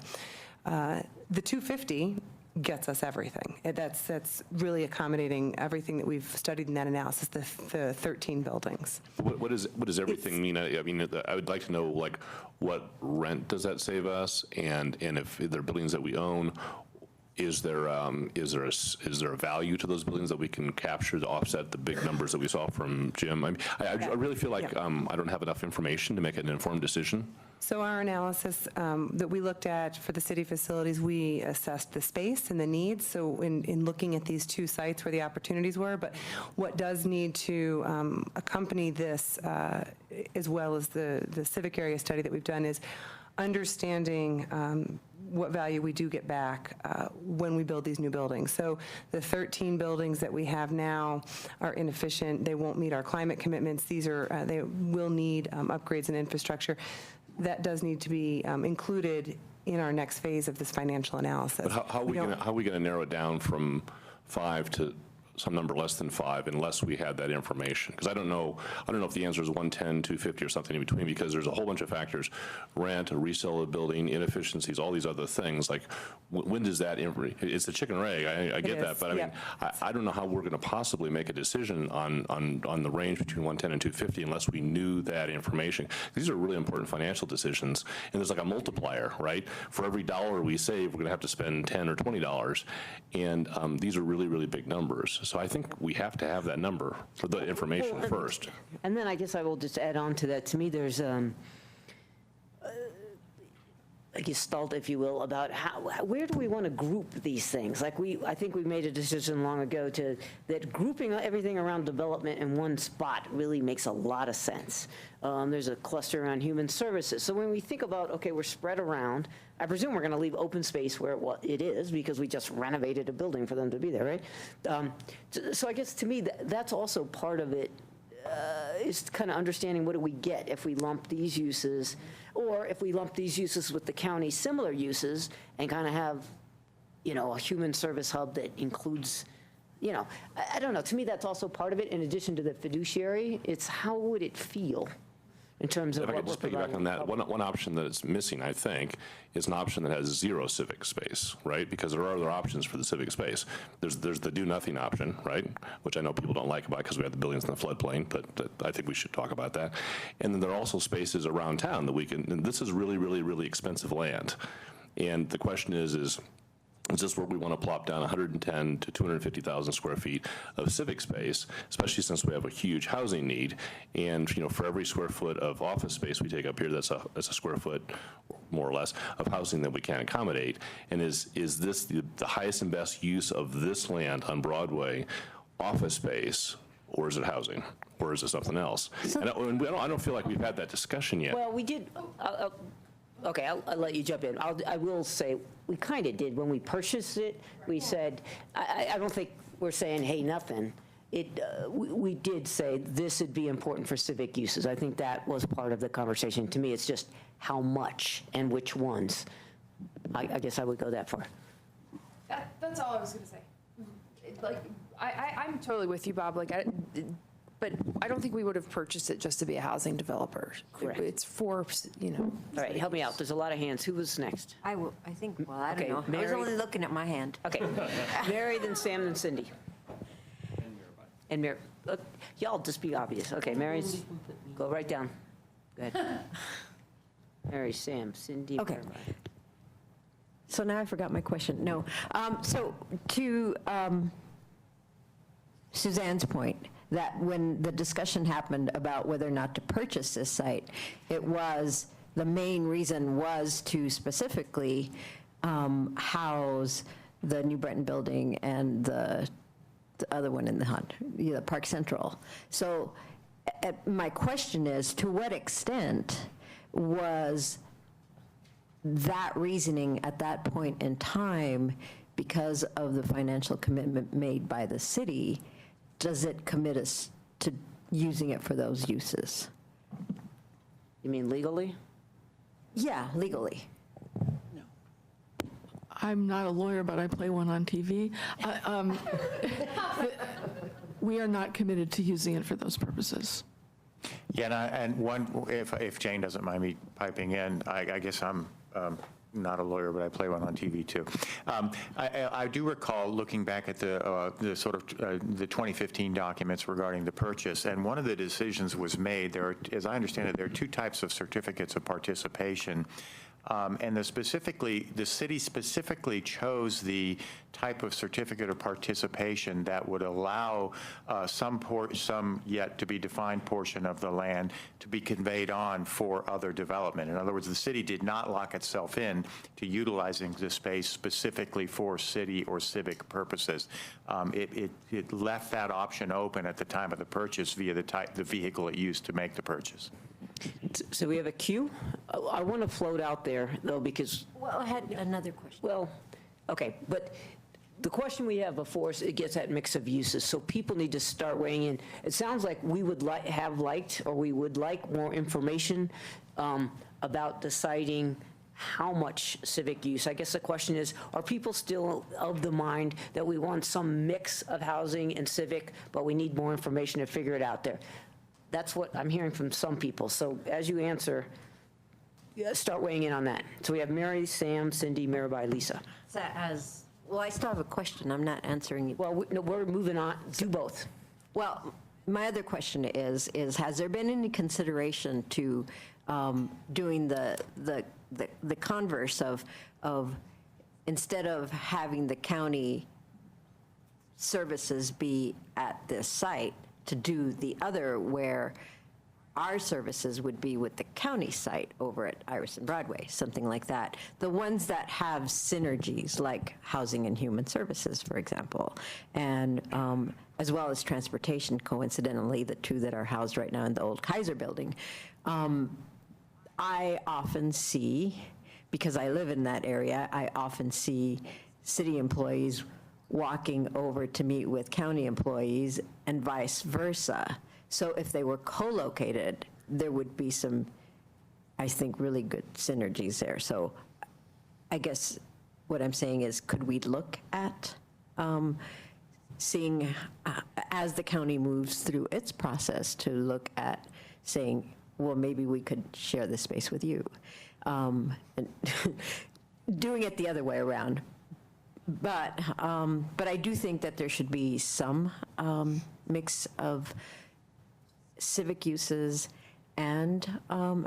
Speaker 5: The 250 gets us everything. That's really accommodating everything that we've studied in that analysis, the 13 buildings.
Speaker 14: What does everything mean? I mean, I would like to know, like, what rent does that save us? And if there are buildings that we own, is there a value to those buildings that we can capture to offset the big numbers that we saw from Jim? I really feel like I don't have enough information to make an informed decision.
Speaker 5: So our analysis that we looked at for the city facilities, we assessed the space and the needs. So in looking at these two sites where the opportunities were, but what does need to accompany this, as well as the civic area study that we've done, is understanding what value we do get back when we build these new buildings. So the 13 buildings that we have now are inefficient. They won't meet our climate commitments. These are, they will need upgrades in infrastructure. That does need to be included in our next phase of this financial analysis.
Speaker 14: But how are we going to narrow it down from 5 to some number less than 5 unless we had that information? Because I don't know if the answer is 110, 250, or something in between, because there's a whole bunch of factors: rent, a resale of the building, inefficiencies, all these other things. Like, when does that, it's the chicken or egg, I get that, but I mean, I don't know how we're going to possibly make a decision on the range between 110 and 250 unless we knew that information. These are really important financial decisions, and there's like a multiplier, right? For every dollar we save, we're going to have to spend $10 or $20, and these are really, really big numbers. So I think we have to have that number for the information first.
Speaker 1: And then I guess I will just add on to that. To me, there's a gestalt, if you will, about where do we want to group these things? Like I think we made a decision long ago that grouping everything around development in one spot really makes a lot of sense. There's a cluster around human services. So when we think about, okay, we're spread around, I presume we're going to leave open space where it is, because we just renovated a building for them to be there, right? So I guess to me, that's also part of it, is kind of understanding what do we get if we lump these uses, or if we lump these uses with the county's similar uses and kind of have, a human service hub that includes, I don't know. To me, that's also part of it. In addition to the fiduciary, it's how would it feel in terms of
Speaker 14: If I
Speaker 1: what
Speaker 14: could just
Speaker 1: we're
Speaker 14: piggyback on that,
Speaker 1: providing.
Speaker 14: one option that is missing, I think, is an option that has zero civic space, right? Because there are other options for the civic space. There's the do-nothing option, right? Which I know people don't like about because we have the buildings in the floodplain, but I think we should talk about that. And then there are also spaces around town that we can, and this is really, really, really expensive land. And the question is this where we want to plop down 110 to 250,000 square feet of civic space, especially since we have a huge housing need. And, for every square foot of office space we take up here, that's a square foot, more or less, of housing that we can accommodate. And is this the highest and best use of this land on Broadway, office space, or is it housing? Or is it something else? And I don't feel like we've had that discussion yet.
Speaker 1: Well, we did. Okay, I'll let you jump in. I will say, we kind of did. When we purchased it, we said, I don't think we're saying, hey, nothing. We did say this would be important for civic uses. I think that was part of the conversation. To me, it's just how much and which ones. I guess I would go that far.
Speaker 9: That's all I was going to say. I'm totally with you, Bob. But I don't think we would have purchased it just to be a housing developer.
Speaker 1: Correct.
Speaker 9: It's for,
Speaker 1: All right, help me out. There's a lot of hands. Who was next?
Speaker 6: I think, well, I don't
Speaker 1: Okay,
Speaker 6: know. I was
Speaker 1: Mary.
Speaker 6: only looking at my hand.
Speaker 1: Okay, Mary, then Sam, then Cindy. And Mary. Y'all just be obvious. Okay, Mary's, go right down. Go ahead. Mary, Sam, Cindy.
Speaker 6: Okay.
Speaker 1: Mary.
Speaker 6: So now I forgot my question. No. So to Suzanne's point, that when the discussion happened about whether or not to purchase this site, the main reason was to specifically house the New Brenton building and the other one in the hunt, the Park Central. So my question is, to what extent was that reasoning at that point in time, because of the financial commitment made by the city, does it commit us to using it for those uses.
Speaker 1: You mean legally?
Speaker 6: Yeah, legally.
Speaker 2: I'm not a lawyer, but I play one on TV. We are not committed to using it for those purposes.
Speaker 3: Yeah, and one, if Jane doesn't mind me piping in, I guess I'm not a lawyer, but I play one on TV too. I do recall looking back at the sort of the 2015 documents regarding the purchase, and one of the decisions was made. There are, as I understand it, there are two types of certificates of participation. And the city specifically chose the type of certificate of participation that would allow some yet to be defined portion of the land to be conveyed on for other development. In other words, the city did not lock itself in to utilizing the space specifically for city or civic purposes. It left that option open at the time of the purchase via the vehicle it used to make the purchase.
Speaker 1: So we have a queue. I want to float out there, though, because,
Speaker 6: Well, I had another question.
Speaker 1: well, okay, but the question we have before us, it gets at mix of uses, so people need to start weighing in. It sounds like we would we would like more information about deciding how much civic use. I guess the question is, are people still of the mind that we want some mix of housing and civic, but we need more information to figure it out there? That's what I'm hearing from some people. So as you answer, start weighing in on that. So we have Mary, Sam, Cindy, Mirabai, Lisa.
Speaker 6: So well, I still have a question. I'm not answering you.
Speaker 1: Well, no, we're moving on. Do both.
Speaker 6: Well, my other question is has there been any consideration to doing the converse of instead of having the county services be at this site, to do the other where our services would be with the county site over at Iris and Broadway, something like that. The ones that have synergies, like Housing and Human Services, for example, and as well as transportation, coincidentally, the two that are housed right now in the old Kaiser building. I often see, because I live in that area, I often see city employees walking over to meet with county employees and vice versa. So if they were co-located, there would be some, I think, really good synergies there. So I guess what I'm saying is, could we look at seeing, as the county moves through its process, to look at saying, well, maybe we could share this space with you. And doing it the other way around. But I do think that there should be some mix of civic uses and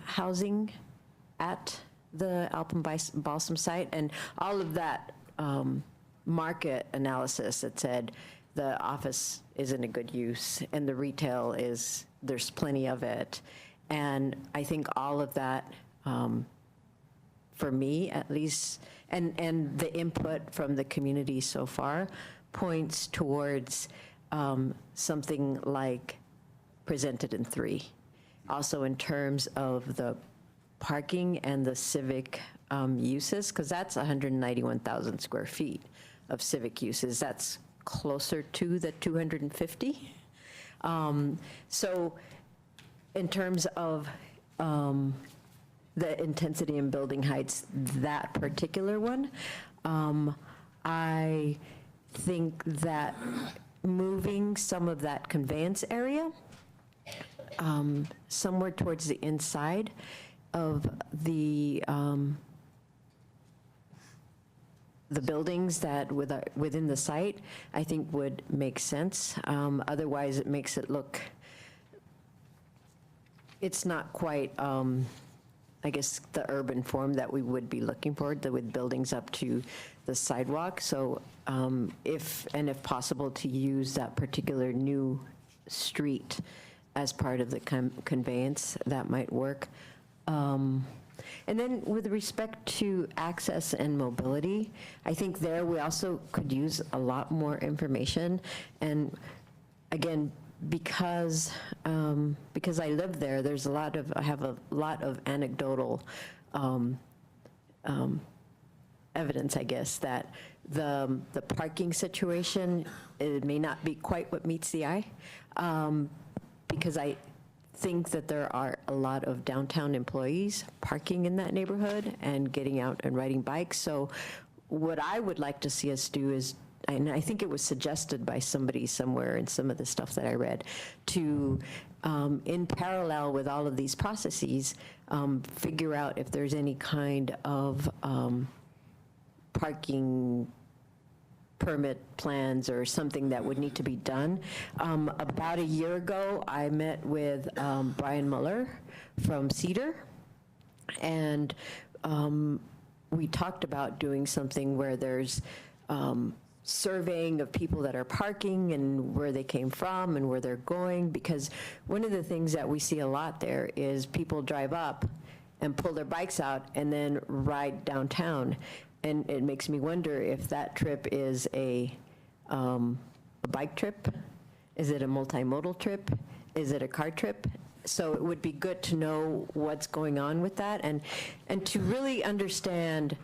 Speaker 6: housing at the Alpine Balsam site, and all of that market analysis that said the office isn't a good use and the retail is, there's plenty of it. And I think all of that, for me at least, and the input from the community so far points towards something like presented in 3. Also in terms of the parking and the civic uses, because that's 191,000 square feet of civic uses. That's closer to the 250. So in terms of the intensity in building heights, that particular one, I think that moving some of that conveyance area somewhere towards the inside of the buildings that within the site, I think would make sense. Otherwise, it makes it look, it's not quite, I guess, the urban form that we would be looking for, with buildings up to the sidewalk. So if possible, to use that particular new street as part of the conveyance, that might work. And then with respect to access and mobility, I think there we also could use a lot more information. And again, because I live there, I have a lot of anecdotal evidence, I guess, that the parking situation, it may not be quite what meets the eye. because I think that there are a lot of downtown employees parking in that neighborhood and getting out and riding bikes. So what I would like to see us do is, and I think it was suggested by somebody somewhere in some of the stuff that I read, to, in parallel with all of these processes, figure out if there's any kind of parking permit plans or something that would need to be done. About a year ago, I met with Brian Muller from Cedar, and we talked about doing something where there's surveying of people that are parking and where they came from and where they're going, because one of the things that we see a lot there is people drive up and pull their bikes out and then ride downtown. And it makes me wonder if that trip is a bike trip. Is it a multimodal trip? Is it a car trip? So it would be good to know what's going on with that, and to really understand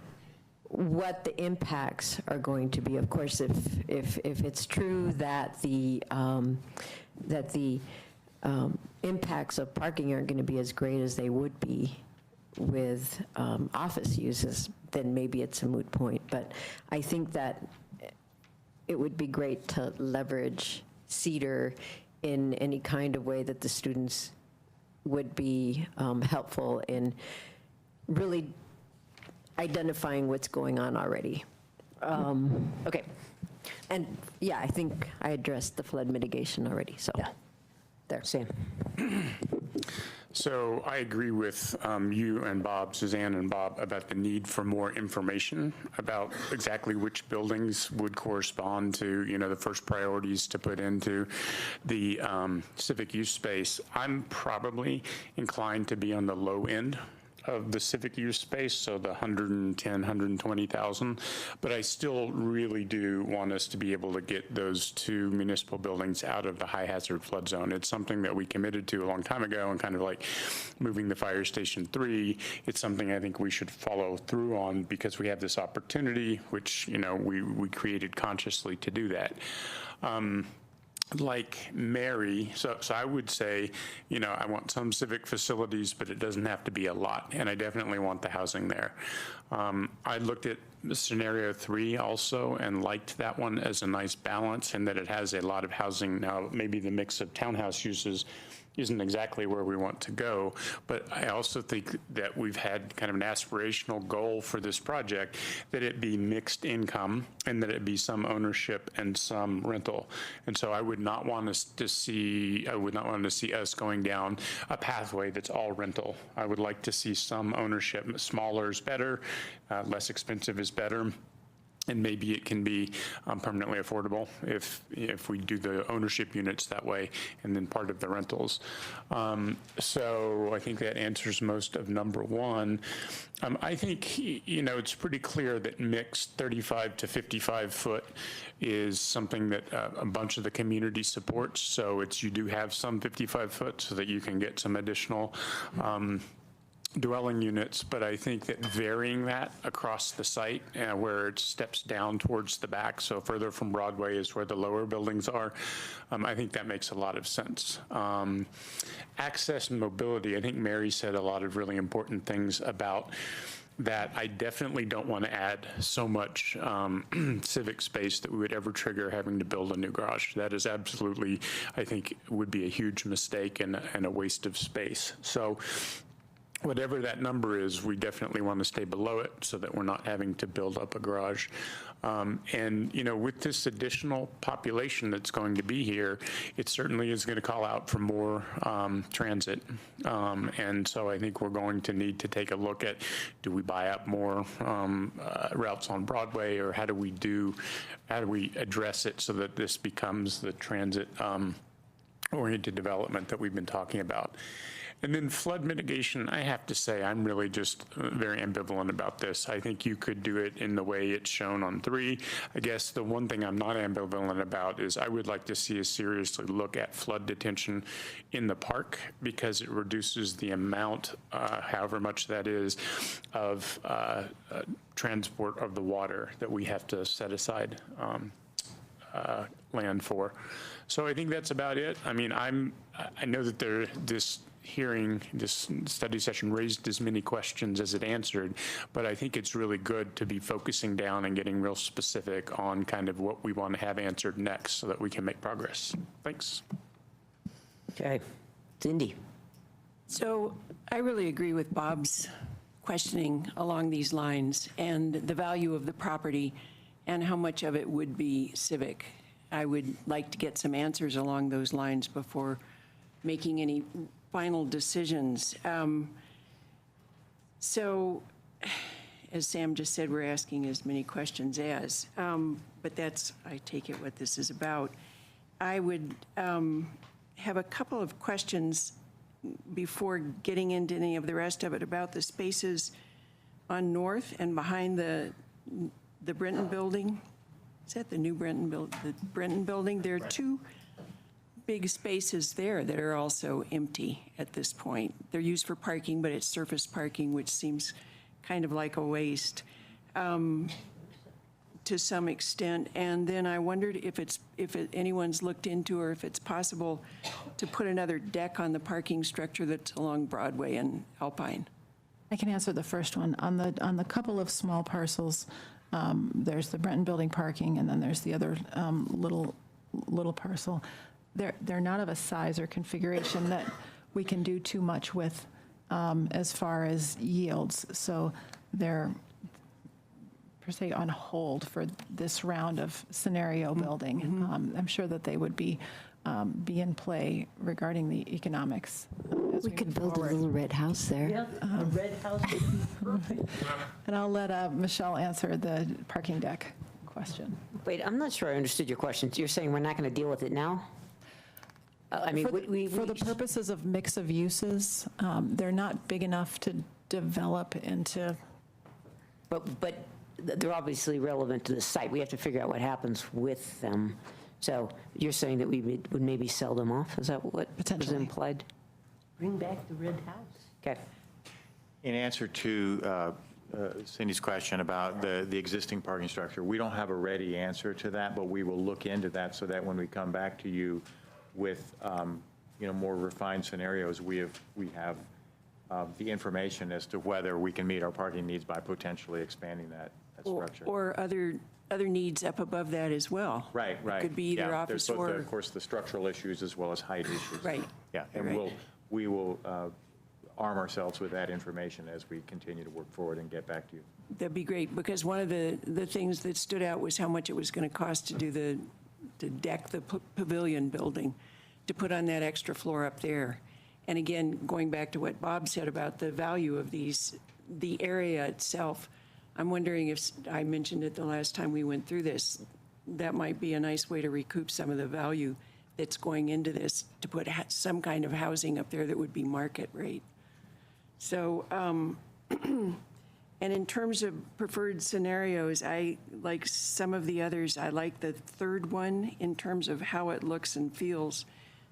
Speaker 6: what the impacts are going to be. Of course, if it's true that the impacts of parking aren't going to be as great as they would be with office uses, then maybe it's a moot point. But I think that it would be great to leverage Cedar in any kind of way that the students would be helpful in really identifying what's going on already. Okay. And yeah, I think I addressed the flood mitigation already, so.
Speaker 1: Yeah.
Speaker 6: There.
Speaker 1: Sam?
Speaker 12: So I agree with you and Bob, Suzanne and Bob, about the need for more information about exactly which buildings would correspond to, the first priorities to put into the civic use space. I'm probably inclined to be on the low end of the civic use space, so the 110, 120,000. But I still really do want us to be able to get those two municipal buildings out of the high hazard flood zone. It's something that we committed to a long time ago, and kind of like moving the fire station 3, it's something I think we should follow through on, because we have this opportunity, which, we created consciously to do that. Like Mary, so I would say, I want some civic facilities, but it doesn't have to be a lot, and I definitely want the housing there. I looked at scenario 3 also and liked that one as a nice balance, in that it has a lot of housing. Now, maybe the mix of townhouse uses isn't exactly where we want to go, but I also think that we've had kind of an aspirational goal for this project, that it be mixed income and that it be some ownership and some rental. And so I would not want us to see us going down a pathway that's all rental. I would like to see some ownership. Smaller is better, less expensive is better. And maybe it can be permanently affordable if we do the ownership units that way, and then part of the rentals. So I think that answers most of number 1. I think, it's pretty clear that mixed 35 to 55 foot is something that a bunch of the community supports. So you do have some 55 foot so that you can get some additional dwelling units, but I think that varying that across the site, where it steps down towards the back, so further from Broadway is where the lower buildings are, I think that makes a lot of sense. Access and mobility, I think Mary said a lot of really important things about that. I definitely don't want to add so much civic space that we would ever trigger having to build a new garage. That is absolutely, I think, would be a huge mistake and a waste of space. So whatever that number is, we definitely want to stay below it so that we're not having to build up a garage. And, with this additional population that's going to be here, it certainly is going to call out for more transit. And so I think we're going to need to take a look at, do we buy up more routes on Broadway, or how do we address it so that this becomes the transit oriented development that we've been talking about. And then flood mitigation, I have to say, I'm really just very ambivalent about this. I think you could do it in the way it's shown on 3. I guess the one thing I'm not ambivalent about is I would like to see us seriously look at flood detention in the park, because it reduces the amount, however much that is, of transport of the water that we have to set aside land for. So I think that's about it. I mean, I know that this hearing, this study session raised as many questions as it answered, but I think it's really good to be focusing down and getting real specific on kind of what we want to have answered next so that we can make progress. Thanks.
Speaker 1: Okay. Cindy?
Speaker 8: So I really agree with Bob's questioning along these lines and the value of the property and how much of it would be civic. I would like to get some answers along those lines before making any final decisions. So, as Sam just said, we're asking as many questions as, but that's, I take it, what this is about. I would have a couple of questions before getting into any of the rest of it about the spaces on North and behind the Brenton Building. Is that the new Brenton Building? The Brenton Building? There are two big spaces there that are also empty at this point. They're used for parking, but it's surface parking, which seems kind of like a waste to some extent. And then I wondered if anyone's looked into, or if it's possible to put another deck on the parking structure that's along Broadway and Alpine.
Speaker 11: I can answer the first one. On the couple of small parcels, there's the Brenton Building parking, and then there's the other little parcel. They're not of a size or configuration that we can do too much with as far as yields. So they're, per se, on hold for this round of scenario building. I'm sure that they would be in play regarding the economics. As
Speaker 6: We could
Speaker 11: move
Speaker 6: build
Speaker 11: forward.
Speaker 6: a little red house there.
Speaker 7: Yep, a red house would be perfect.
Speaker 11: And I'll let Michelle answer the parking deck question.
Speaker 1: Wait, I'm not sure I understood your question. You're saying we're not going to deal with it now? I mean,
Speaker 11: For the purposes of mix of uses, they're not big enough to develop into.
Speaker 1: But they're obviously relevant to the site. We have to figure out what happens with them. So you're saying that we would maybe sell them off? Is that what was
Speaker 11: Potentially.
Speaker 1: implied?
Speaker 7: Bring back the red house.
Speaker 1: Okay.
Speaker 3: In answer to Cindy's question about the existing parking structure, we don't have a ready answer to that, but we will look into that so that when we come back to you with more refined scenarios, we have the information as to whether we can meet our parking needs by potentially expanding that structure.
Speaker 8: Or other needs up above that as well.
Speaker 3: Right.
Speaker 8: It could be either
Speaker 3: Yeah,
Speaker 8: office
Speaker 3: there's both,
Speaker 8: or.
Speaker 3: of course, the structural issues as well as height issues.
Speaker 8: Right.
Speaker 3: Yeah, and
Speaker 8: Right.
Speaker 3: we will arm ourselves with that information as we continue to work forward and get back to you.
Speaker 8: That'd be great, because one of the things that stood out was how much it was going to cost to do to deck the pavilion building, to put on that extra floor up there. And again, going back to what Bob said about the value of these, the area itself, I'm wondering if, I mentioned it the last time we went through this, that might be a nice way to recoup some of the value that's going into this, to put some kind of housing up there that would be market rate. So, and in terms of preferred scenarios, I like some of the others. I like the third one in terms of how it looks and feels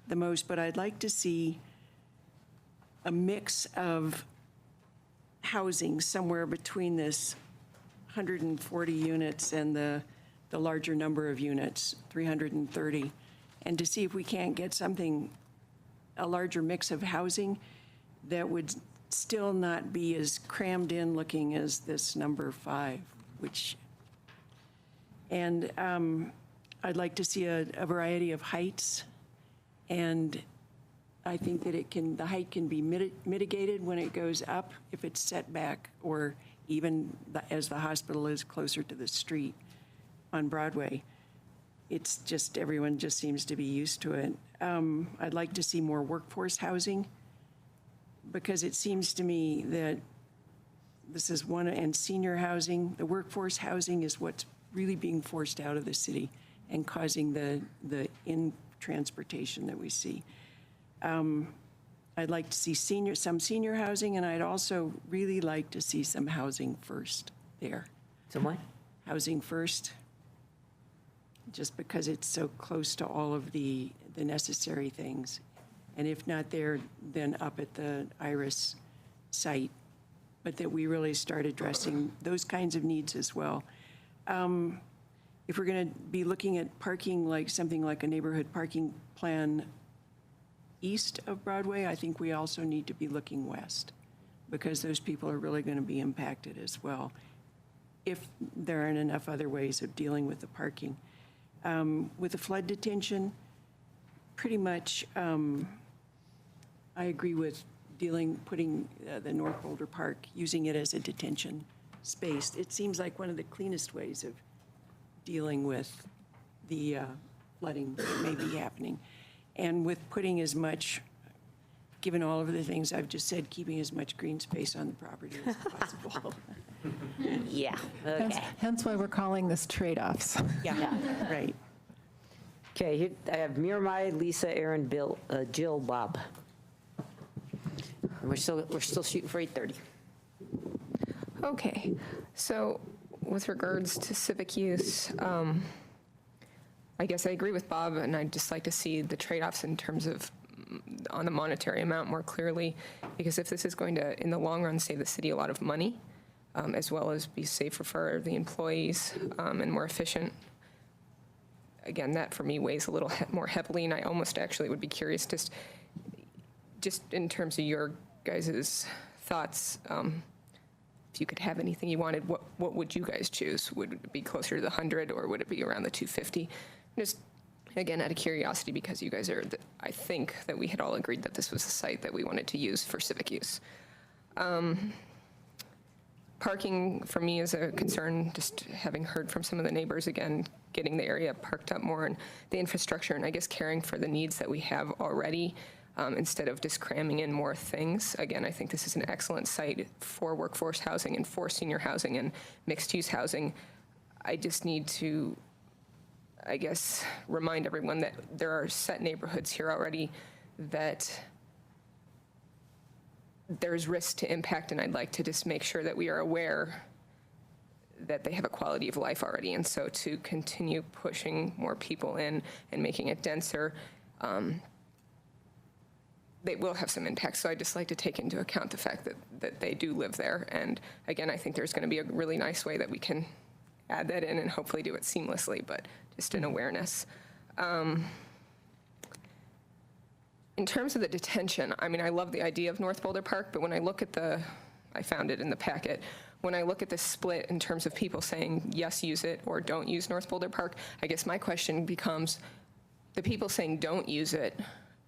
Speaker 8: the most, but I'd like to see a mix of housing somewhere between this 140 units and the larger number of units, 330, and to see if we can't get a larger mix of housing that would still not be as crammed in looking as this number 5, and I'd like to see a variety of heights, and I think that the height can be mitigated when it goes up if it's set back, or even as the hospital is closer to the street on Broadway. It's just, everyone just seems to be used to it. I'd like to see more workforce housing, because it seems to me that this is one, and senior housing, the workforce housing is what's really being forced out of the city and causing the in-transportation that we see. I'd like to see some senior housing, and I'd also really like to see some housing first there.
Speaker 1: Some what?
Speaker 8: Housing first, just because it's so close to all of the necessary things. And if not there, then up at the Iris site, but that we really start addressing those kinds of needs as well. if we're going to be looking at parking like something like a neighborhood parking plan east of Broadway, I think we also need to be looking west, because those people are really going to be impacted as well, if there aren't enough other ways of dealing with the parking. With the flood detention, pretty much, I agree with putting the North Boulder Park, using it as a detention space. It seems like one of the cleanest ways of dealing with the flooding that may be happening. And with putting as much, given all of the things I've just said, keeping as much green space on the property as possible.
Speaker 1: Yeah, okay.
Speaker 11: Hence why we're calling this trade-offs.
Speaker 8: Yeah, right.
Speaker 1: Okay, here I have Miramai, Lisa, Aaron, Bill, Jill, Bob. And we're still shooting for 8:30.
Speaker 15: Okay, so with regards to civic use, I guess I agree with Bob, and I'd just like to see the trade-offs in terms of on the monetary amount more clearly, because if this is going to, in the long run, save the city a lot of money, as well as be safer for the employees and more efficient, again, that for me weighs a little more heavily, and I almost actually would be curious just in terms of your guys' thoughts, if you could have anything you wanted, what would you guys choose? Would it be closer to the 100, or would it be around the 250? Just, again, out of curiosity, because you guys are, I think that we had all agreed that this was a site that we wanted to use for civic use. Parking, for me, is a concern, just having heard from some of the neighbors, again, getting the area parked up more, and the infrastructure, and I guess caring for the needs that we have already, instead of just cramming in more things. Again, I think this is an excellent site for workforce housing and for senior housing and mixed-use housing. I just need to, I guess, remind everyone that there are set neighborhoods here already that there's risk to impact, and I'd like to just make sure that we are aware that they have a quality of life already. And so to continue pushing more people in and making it denser, they will have some impact. So I'd just like to take into account the fact that they do live there. And again, I think there's going to be a really nice way that we can add that in and hopefully do it seamlessly, but just an awareness. In terms of the detention, I mean, I love the idea of North Boulder Park, but when I look at I found it in the packet, when I look at the split in terms of people saying, yes, use it, or don't use North Boulder Park, I guess my question becomes, the people saying don't use it,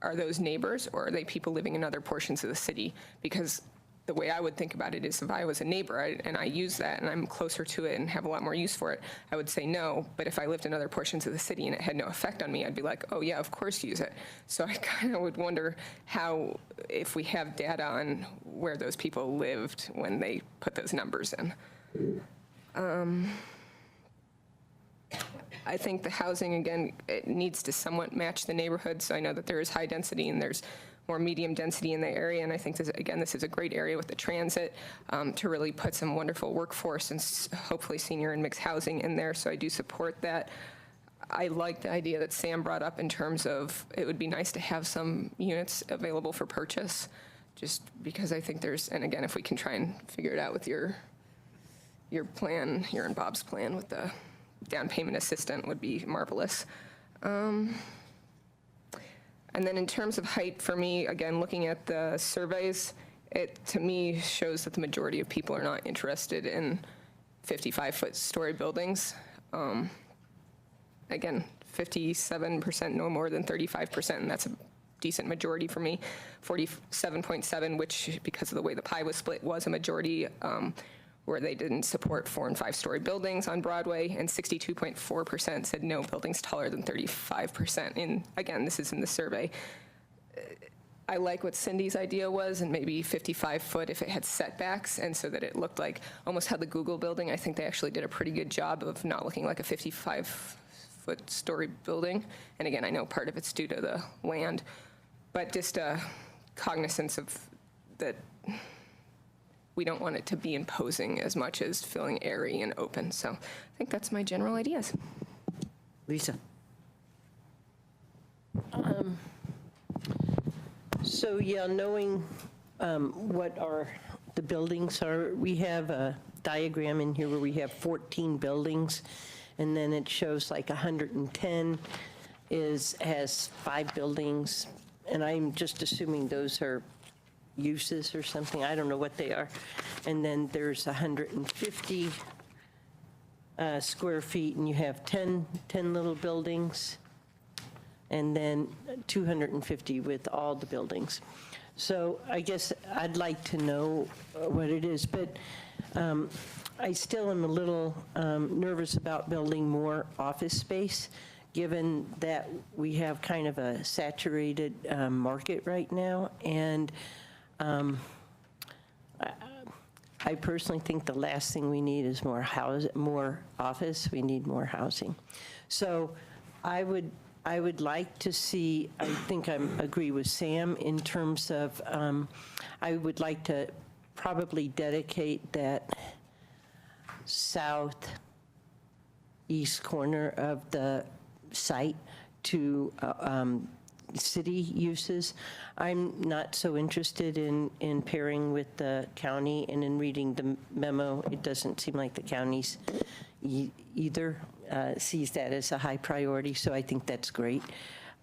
Speaker 15: are those neighbors, or are they people living in other portions of the city? Because the way I would think about it is, if I was a neighbor and I use that and I'm closer to it and have a lot more use for it, I would say no. But if I lived in other portions of the city and it had no effect on me, I'd be like, oh yeah, of course use it. So I kind of would wonder how, if we have data on where those people lived when they put those numbers in. I think the housing, again, it needs to somewhat match the neighborhood. So I know that there is high density and there's more medium density in the area. And I think, this is a great area with the transit to really put some wonderful workforce and hopefully senior and mixed housing in there. So I do support that. I like the idea that Sam brought up in terms of it would be nice to have some units available for purchase, just because I think there's, and again, if we can try and figure it out with your plan, your and Bob's plan with the down payment assistant would be marvelous. And then in terms of height, for me, again, looking at the surveys, it to me shows that the majority of people are not interested in 55-foot story buildings. Again, 57%, no more than 35%, and that's a decent majority for me. 47.7, which, because of the way the pie was split, was a majority, where they didn't support 4- and 5-story buildings on Broadway, and 62.4% said no buildings taller than 35%. Again, this is in the survey. I like what Cindy's idea was, and maybe 55-foot if it had setbacks, and so that it looked like almost how the Google building, I think they actually did a pretty good job of not looking like a 55-foot story building. And again, I know part of it's due to the land, but just a cognizance of that we don't want it to be imposing as much as feeling airy and open. So I think that's my general ideas.
Speaker 1: Lisa.
Speaker 7: So yeah, knowing what the buildings are, we have a diagram in here where we have 14 buildings, and then it shows like 110 has 5 buildings, and I'm just assuming those are uses or something. I don't know what they are. And then there's 150 square feet, and you have 10 little buildings, and then 250 with all the buildings. So I guess I'd like to know what it is, but I still am a little nervous about building more office space, given that we have kind of a saturated market right now. And I personally think the last thing we need is more office. We need more housing. So I would like to see, I think I agree with Sam in terms of, I would like to probably dedicate that southeast corner of the site to city uses. I'm not so interested in pairing with the county, and in reading the memo, it doesn't seem like the county's either sees that as a high priority, so I think that's great.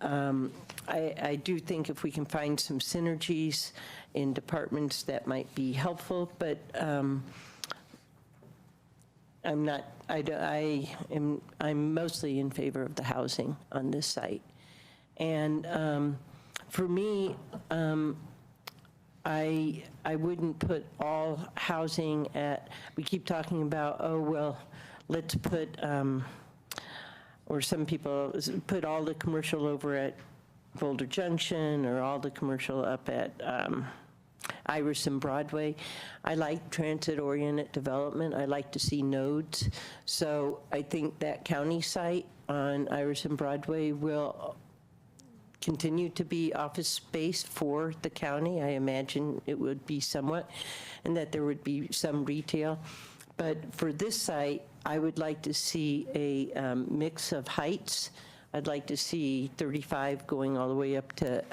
Speaker 7: I do think if we can find some synergies in departments, that might be helpful, but I'm mostly in favor of the housing on this site. And for me, I wouldn't put all housing we keep talking about, oh, well, let's put, or some people put all the commercial over at Boulder Junction, or all the commercial up at Iris and Broadway. I like transit-oriented development. I like to see nodes. So I think that county site on Iris and Broadway will continue to be office space for the county. I imagine it would be somewhat, and that there would be some retail. But for this site, I would like to see a mix of heights. I'd like to see 35 going all the way up to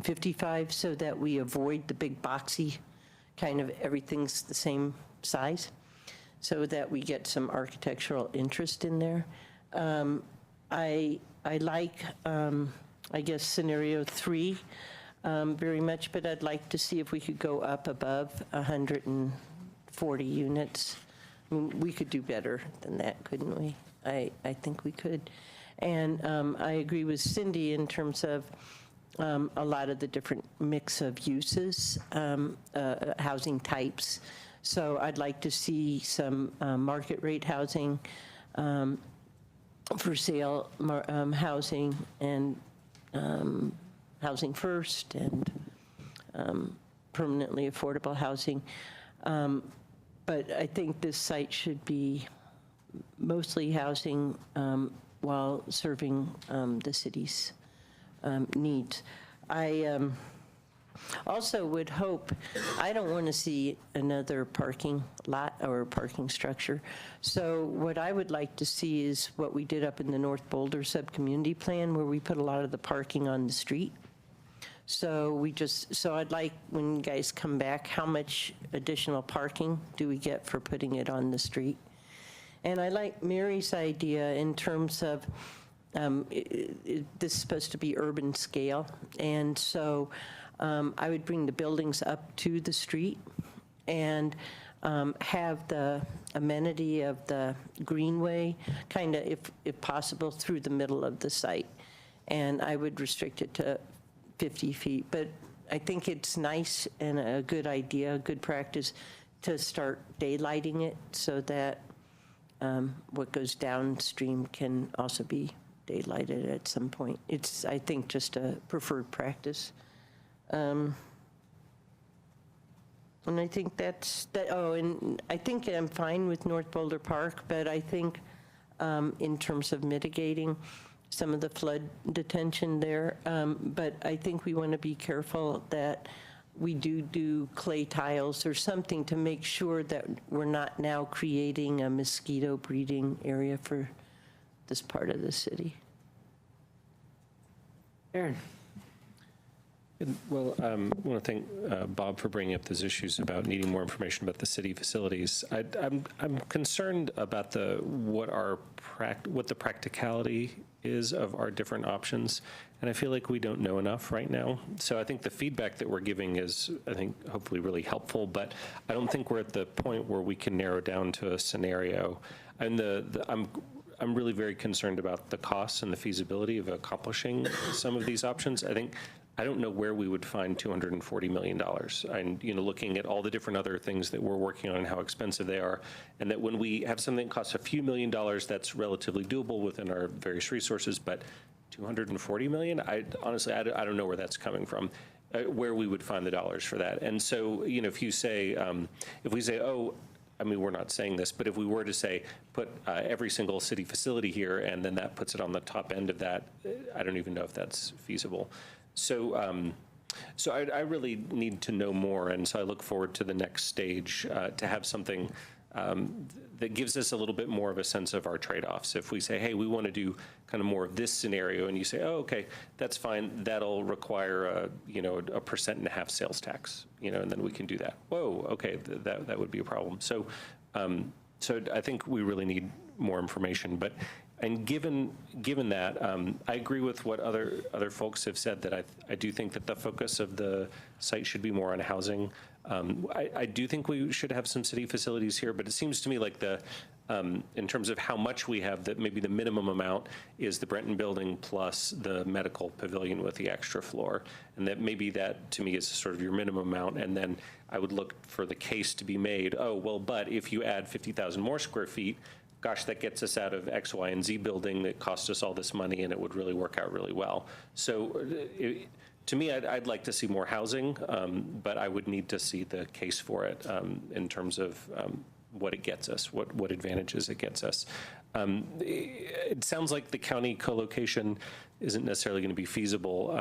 Speaker 7: 55, so that we avoid the big boxy kind of everything's the same size, so that we get some architectural interest in there. I like, I guess, scenario 3 very much, but I'd like to see if we could go up above 140 units. I mean, we could do better than that, couldn't we? I think we could. And I agree with Cindy in terms of a lot of the different mix of uses, housing types. So I'd like to see some market rate housing, for sale housing, and housing first, and permanently affordable housing. But I think this site should be mostly housing while serving the city's needs. I also would hope, I don't want to see another parking lot or parking structure. So what I would like to see is what we did up in the North Boulder sub-community plan, where we put a lot of the parking on the street. So I'd like, when you guys come back, how much additional parking do we get for putting it on the street? And I like Mary's idea in terms of, this is supposed to be urban scale, and so I would bring the buildings up to the street and have the amenity of the greenway kind of, if possible, through the middle of the site. And I would restrict it to 50 feet. But I think it's nice and a good idea, a good practice to start daylighting it so that what goes downstream can also be daylighted at some point. It's, I think, just a preferred practice. And I think that's that. Oh, and I think I'm fine with North Boulder Park, but I think in terms of mitigating some of the flood detention there, but I think we want to be careful that we do clay tiles or something to make sure that we're not now creating a mosquito breeding area for this part of the city.
Speaker 1: Aaron?
Speaker 4: Well, I want to thank Bob for bringing up those issues about needing more information about the city facilities. I'm concerned about what the practicality is of our different options, and I feel like we don't know enough right now. So I think the feedback that we're giving is, I think, hopefully really helpful, but I don't think we're at the point where we can narrow down to a scenario. And I'm really very concerned about the costs and the feasibility of accomplishing some of these options. I don't know where we would find $240 million. And, looking at all the different other things that we're working on and how expensive they are, and that when we have something that costs a few $1,000,000, that's relatively doable within our various resources, but $240 million, honestly, I don't know where that's coming from, where we would find the dollars for that. And so, if we say, we're not saying this, but if we were to say, put every single city facility here, and then that puts it on the top end of that, I don't even know if that's feasible. So I really need to know more, and so I look forward to the next stage to have something that gives us a little bit more of a sense of our trade-offs. If we say, hey, we want to do kind of more of this scenario, and you say, oh, okay, that's fine, that'll require a 1.5% sales tax, and then we can do that. Whoa, okay, that would be a problem. So I think we really need more information, and given that, I agree with what other folks have said, that I do think that the focus of the site should be more on housing. I do think we should have some city facilities here, but it seems to me like in terms of how much we have, that maybe the minimum amount is the Brenton building plus the medical pavilion with the extra floor, and that maybe that to me is sort of your minimum amount, and then I would look for the case to be made, oh, well, but if you add 50,000 more square feet, gosh, that gets us out of X, Y, and Z building that cost us all this money, and it would really work out really well. So to me, I'd like to see more housing, but I would need to see the case for it in terms of what it gets us, what advantages it gets us. It sounds like the county co-location isn't necessarily going to be feasible,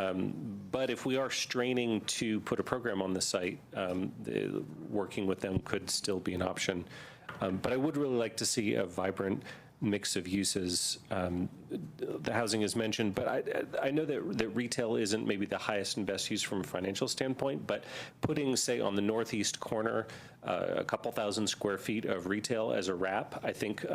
Speaker 4: but if we are straining to put a program on the site, working with them could still be an option. But I would really like to see a vibrant mix of uses. The housing is mentioned, but I know that retail isn't maybe the highest and best use from a financial standpoint, but putting, say, on the northeast corner, a couple thousand square feet of retail as a wrap, I think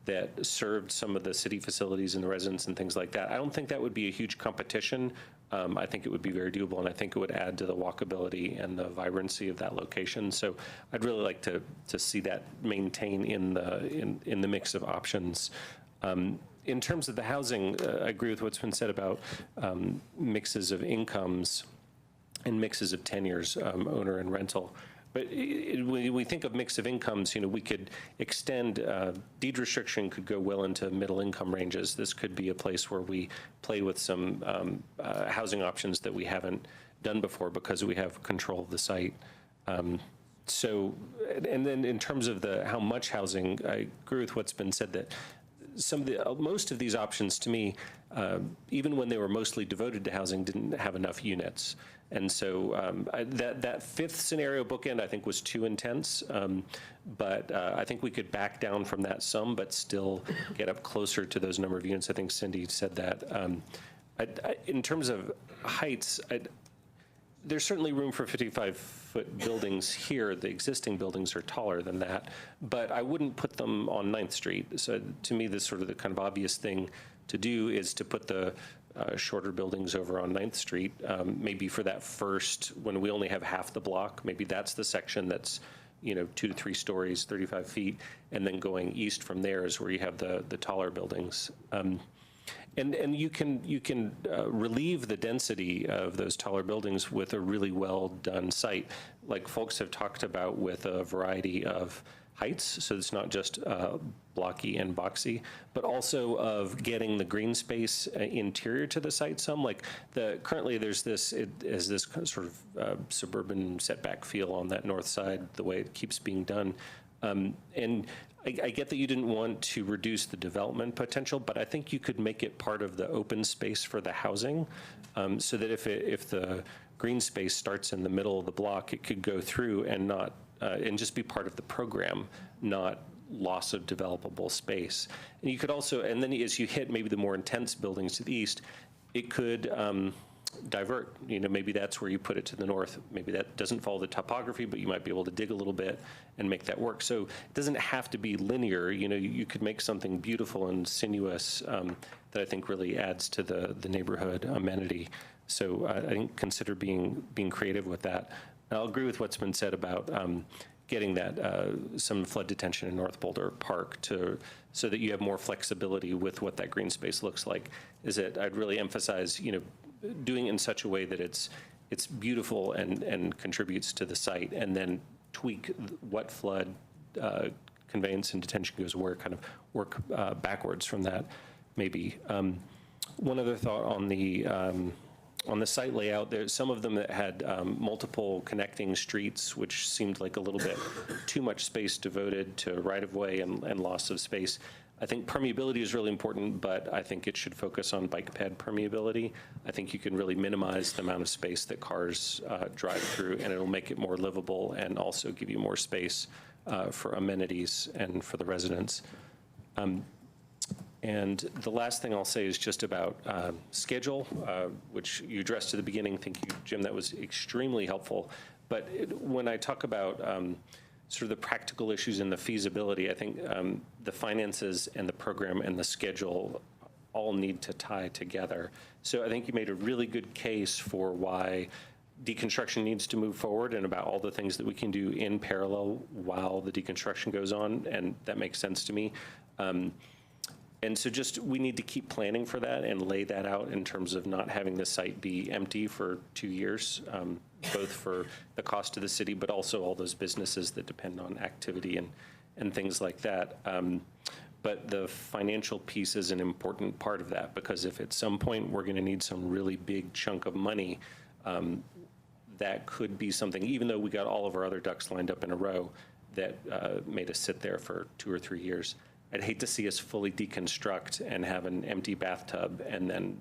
Speaker 4: that served some of the city facilities and the residents and things like that. I don't think that would be a huge competition. I think it would be very doable, and I think it would add to the walkability and the vibrancy of that location. So I'd really like to see that maintain in the mix of options. In terms of the housing, I agree with what's been said about mixes of incomes and mixes of tenures, owner and rental. But when we think of mix of incomes, we could extend, deed restriction could go well into middle income ranges. This could be a place where we play with some housing options that we haven't done before because we have control of the site. And then in terms of how much housing, I agree with what's been said, that most of these options to me, even when they were mostly devoted to housing, didn't have enough units. And so that fifth scenario bookend, I think, was too intense. But I think we could back down from that some, but still get up closer to those number of units. I think Cindy said that. In terms of heights, there's certainly room for 55-foot buildings here. The existing buildings are taller than that, but I wouldn't put them on 9th Street. So to me, the kind of obvious thing to do is to put the shorter buildings over on 9th Street, maybe for that first, when we only have half the block, maybe that's the section that's 2 to 3 stories, 35 feet, and then going east from there is where you have the taller buildings. And you can relieve the density of those taller buildings with a really well-done site, like folks have talked about, with a variety of heights, so it's not just blocky and boxy, but also of getting the green space interior to the site some. Like currently there's this sort of suburban setback feel on that north side, the way it keeps being done. And I get that you didn't want to reduce the development potential, but I think you could make it part of the open space for the housing, so that if the green space starts in the middle of the block, it could go through and and just be part of the program, not loss of developable space. And you could also, and then as you hit maybe the more intense buildings to the east, it could divert. Maybe that's where you put it to the north. Maybe that doesn't follow the topography, but you might be able to dig a little bit and make that work. So it doesn't have to be linear. You could make something beautiful and sinuous that I think really adds to the neighborhood amenity. So I think consider being creative with that. And I'll agree with what's been said about getting that some flood detention in North Boulder Park so that you have more flexibility with what that green space looks like. I'd really emphasize, doing it in such a way that it's beautiful and contributes to the site, and then tweak what flood conveyance and detention goes where, kind of work backwards from that, maybe. One other thought on the site layout, there's some of them that had multiple connecting streets, which seemed like a little bit too much space devoted to right-of-way and loss of space. I think permeability is really important, but I think it should focus on bike ped permeability. I think you can really minimize the amount of space that cars drive through, and it'll make it more livable and also give you more space for amenities and for the residents. And the last thing I'll say is just about schedule, which you addressed at the beginning. Thank you, Jim. That was extremely helpful. But when I talk about sort of the practical issues and the feasibility, I think the finances and the program and the schedule all need to tie together. So I think you made a really good case for why deconstruction needs to move forward and about all the things that we can do in parallel while the deconstruction goes on, and that makes sense to me. And so we need to keep planning for that and lay that out in terms of not having the site be empty for 2 years, both for the cost to the city, but also all those businesses that depend on activity and things like that. But the financial piece is an important part of that, because if at some point we're going to need some really big chunk of money, that could be something, even though we got all of our other ducks lined up in a row, that made us sit there for 2 or 3 years. I'd hate to see us fully deconstruct and have an empty bathtub, and then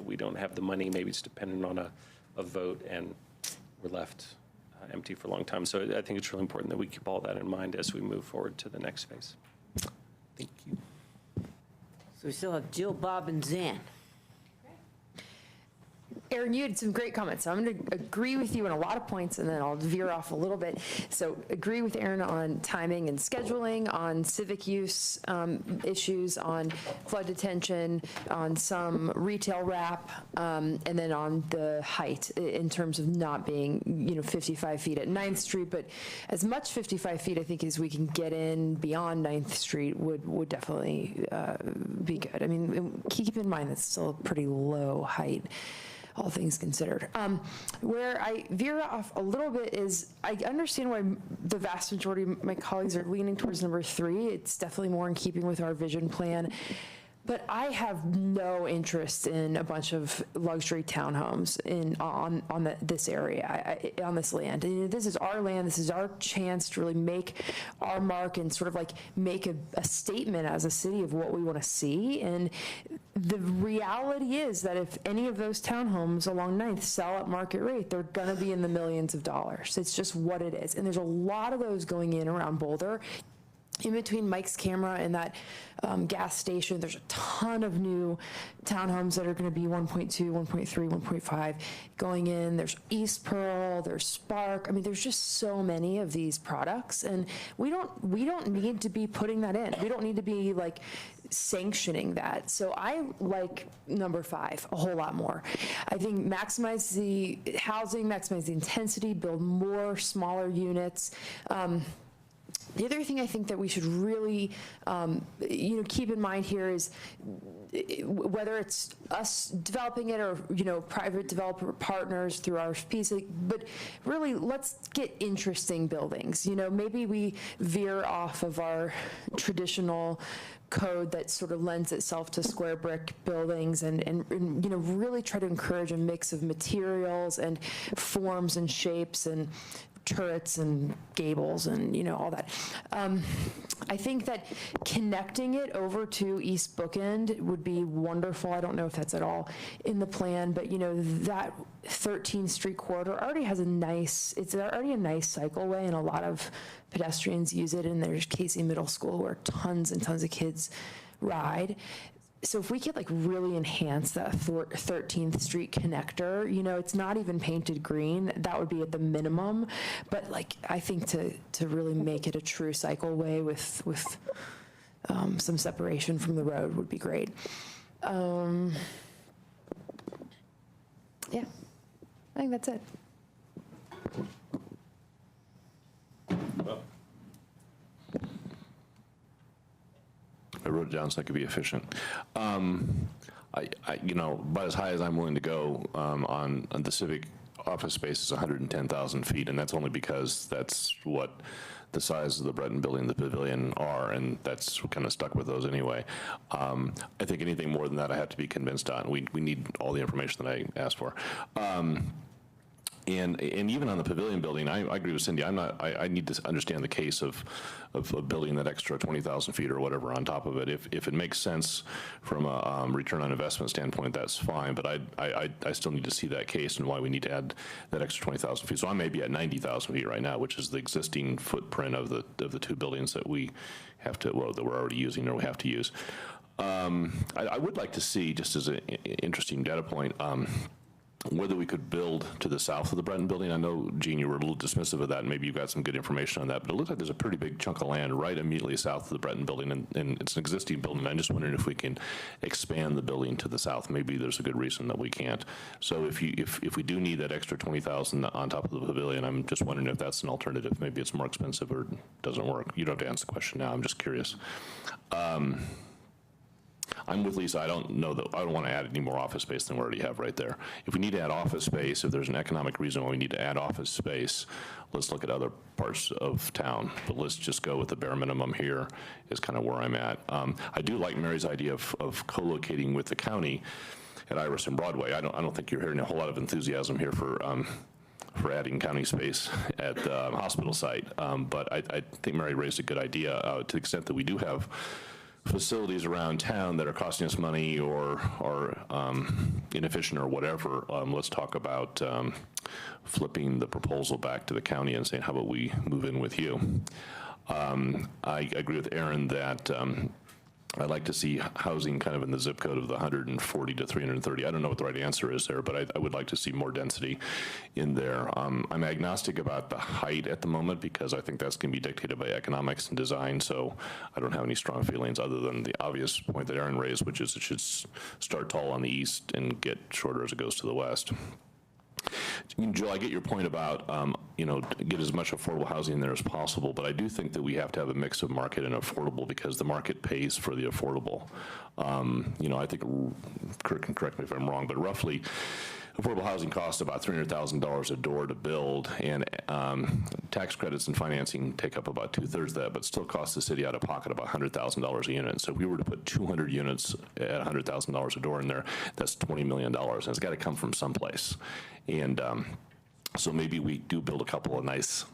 Speaker 4: we don't have the money. Maybe it's dependent on a vote, and we're left empty for a long time. So I think it's really important that we keep all that in mind as we move forward to the next phase. Thank you.
Speaker 1: So we still have Jill, Bob, and Zan.
Speaker 9: Aaron, you had some great comments. So I'm going to agree with you on a lot of points, and then I'll veer off a little bit. So agree with Aaron on timing and scheduling, on civic use issues, on flood detention, on some retail wrap, and then on the height in terms of not being 55 feet at 9th Street, but as much 55 feet I think as we can get in beyond 9th Street would definitely be good. I mean, keep in mind that's still a pretty low height, all things considered. Where I veer off a little bit is I understand why the vast majority of my colleagues are leaning towards number 3. It's definitely more in keeping with our vision plan. But I have no interest in a bunch of luxury townhomes on this area, on this land. And this is our land. This is our chance to really make our mark and sort of like make a statement as a city of what we want to see. And the reality is that if any of those townhomes along 9th sell at market rate, they're going to be in the millions of dollars. It's just what it is. And there's a lot of those going in around Boulder. In between Mike's camera and that gas station, there's a ton of new townhomes that are going to be 1.2, 1.3, 1.5 going in. There's East Pearl, there's Spark. I mean, there's just so many of these products, and we don't need to be putting that in. We don't need to be like sanctioning that. So I like number 5 a whole lot more. I think maximize the housing, maximize the intensity, build more smaller units. The other thing I think that we should really, keep in mind here is whether it's us developing it or, private developer partners through RFPs, but really let's get interesting buildings. Maybe we veer off of our traditional code that sort of lends itself to square brick buildings and really try to encourage a mix of materials and forms and shapes and turrets and gables and all that. I think that connecting it over to East Bookend would be wonderful. I don't know if that's at all in the plan, but that 13th Street corridor already has it's already a nice cycleway, and a lot of pedestrians use it. And there's Casey Middle School where tons and tons of kids ride. so if we could like really enhance that 13th Street connector, you know, it's not even painted green, that would be at the minimum. But like, I think to really make it a true cycleway with some separation from the road would be great. Yeah, I think that's it.
Speaker 14: I wrote it down so I could be efficient. You know, about as high as I'm willing to go on the civic office space is 110,000 feet, and that's only because that's what the size of the Breton Building and the Pavilion are, and that's kind of stuck with those anyway. I think anything more than that I have to be convinced on. We need all the information that I asked for. And even on the Pavilion building, I agree with Cindy. I need to understand the case of building that extra 20,000 feet or whatever on top of it. If it makes sense from a return on investment standpoint, that's fine. But I still need to see that case and why we need to add that extra 20,000 feet. So I may be at 90,000 feet right now, which is the existing footprint of the two buildings that we have to, well, that we're already using or we have to use. I would like to see, just as an interesting data point, whether we could build to the south of the Breton Building. I know, Gene, you were a little dismissive of that, and maybe you've got some good information on that, but it looks like there's a pretty big chunk of land right immediately south of the Breton Building, and it's an existing building. I'm just wondering if we can expand the building to the south. Maybe there's a good reason that we can't. So if we do need that extra 20,000 on top of the Pavilion, I'm just wondering if that's an alternative. Maybe it's more expensive or doesn't work. You don't have to answer the question now. I'm just curious. I'm with Lisa. I don't know that I don't want to add any more office space than we already have right there. If we need to add office space, if there's an economic reason why we need to add office space, let's look at other parts of town. But let's just go with the bare minimum here is kind of where I'm at. I do like Mary's idea of co-locating with the county at Iris and Broadway. I don't think you're hearing a whole lot of enthusiasm here for adding county space at the hospital site. But I think Mary raised a good idea to the extent that we do have facilities around town that are costing us money or inefficient or whatever. Let's talk about flipping the proposal back to the county and saying, how about we move in with you? I agree with Aaron that I'd like to see housing kind of in the zip code of the 140 to 330. I don't know what the right answer is there, but I would like to see more density in there. I'm agnostic about the height at the moment because I think that's going to be dictated by economics and design, so I don't have any strong feelings other than the obvious point that Aaron raised, which is it should start tall on the east and get shorter as it goes to the west. Joe, I get your point about, get as much affordable housing in there as possible, but I do think that we have to have a mix of market and affordable because the market pays for the affordable. I think, Kurt can correct me if I'm wrong, but roughly affordable housing costs about $300,000 a door to build, and tax credits and financing take up about 2/3 of that, but still costs the city out of pocket about $100,000 a unit. So if we were to put 200 units at $100,000 a door in there, that's $20 million, and it's got to come from someplace. And so maybe we do build a couple of nice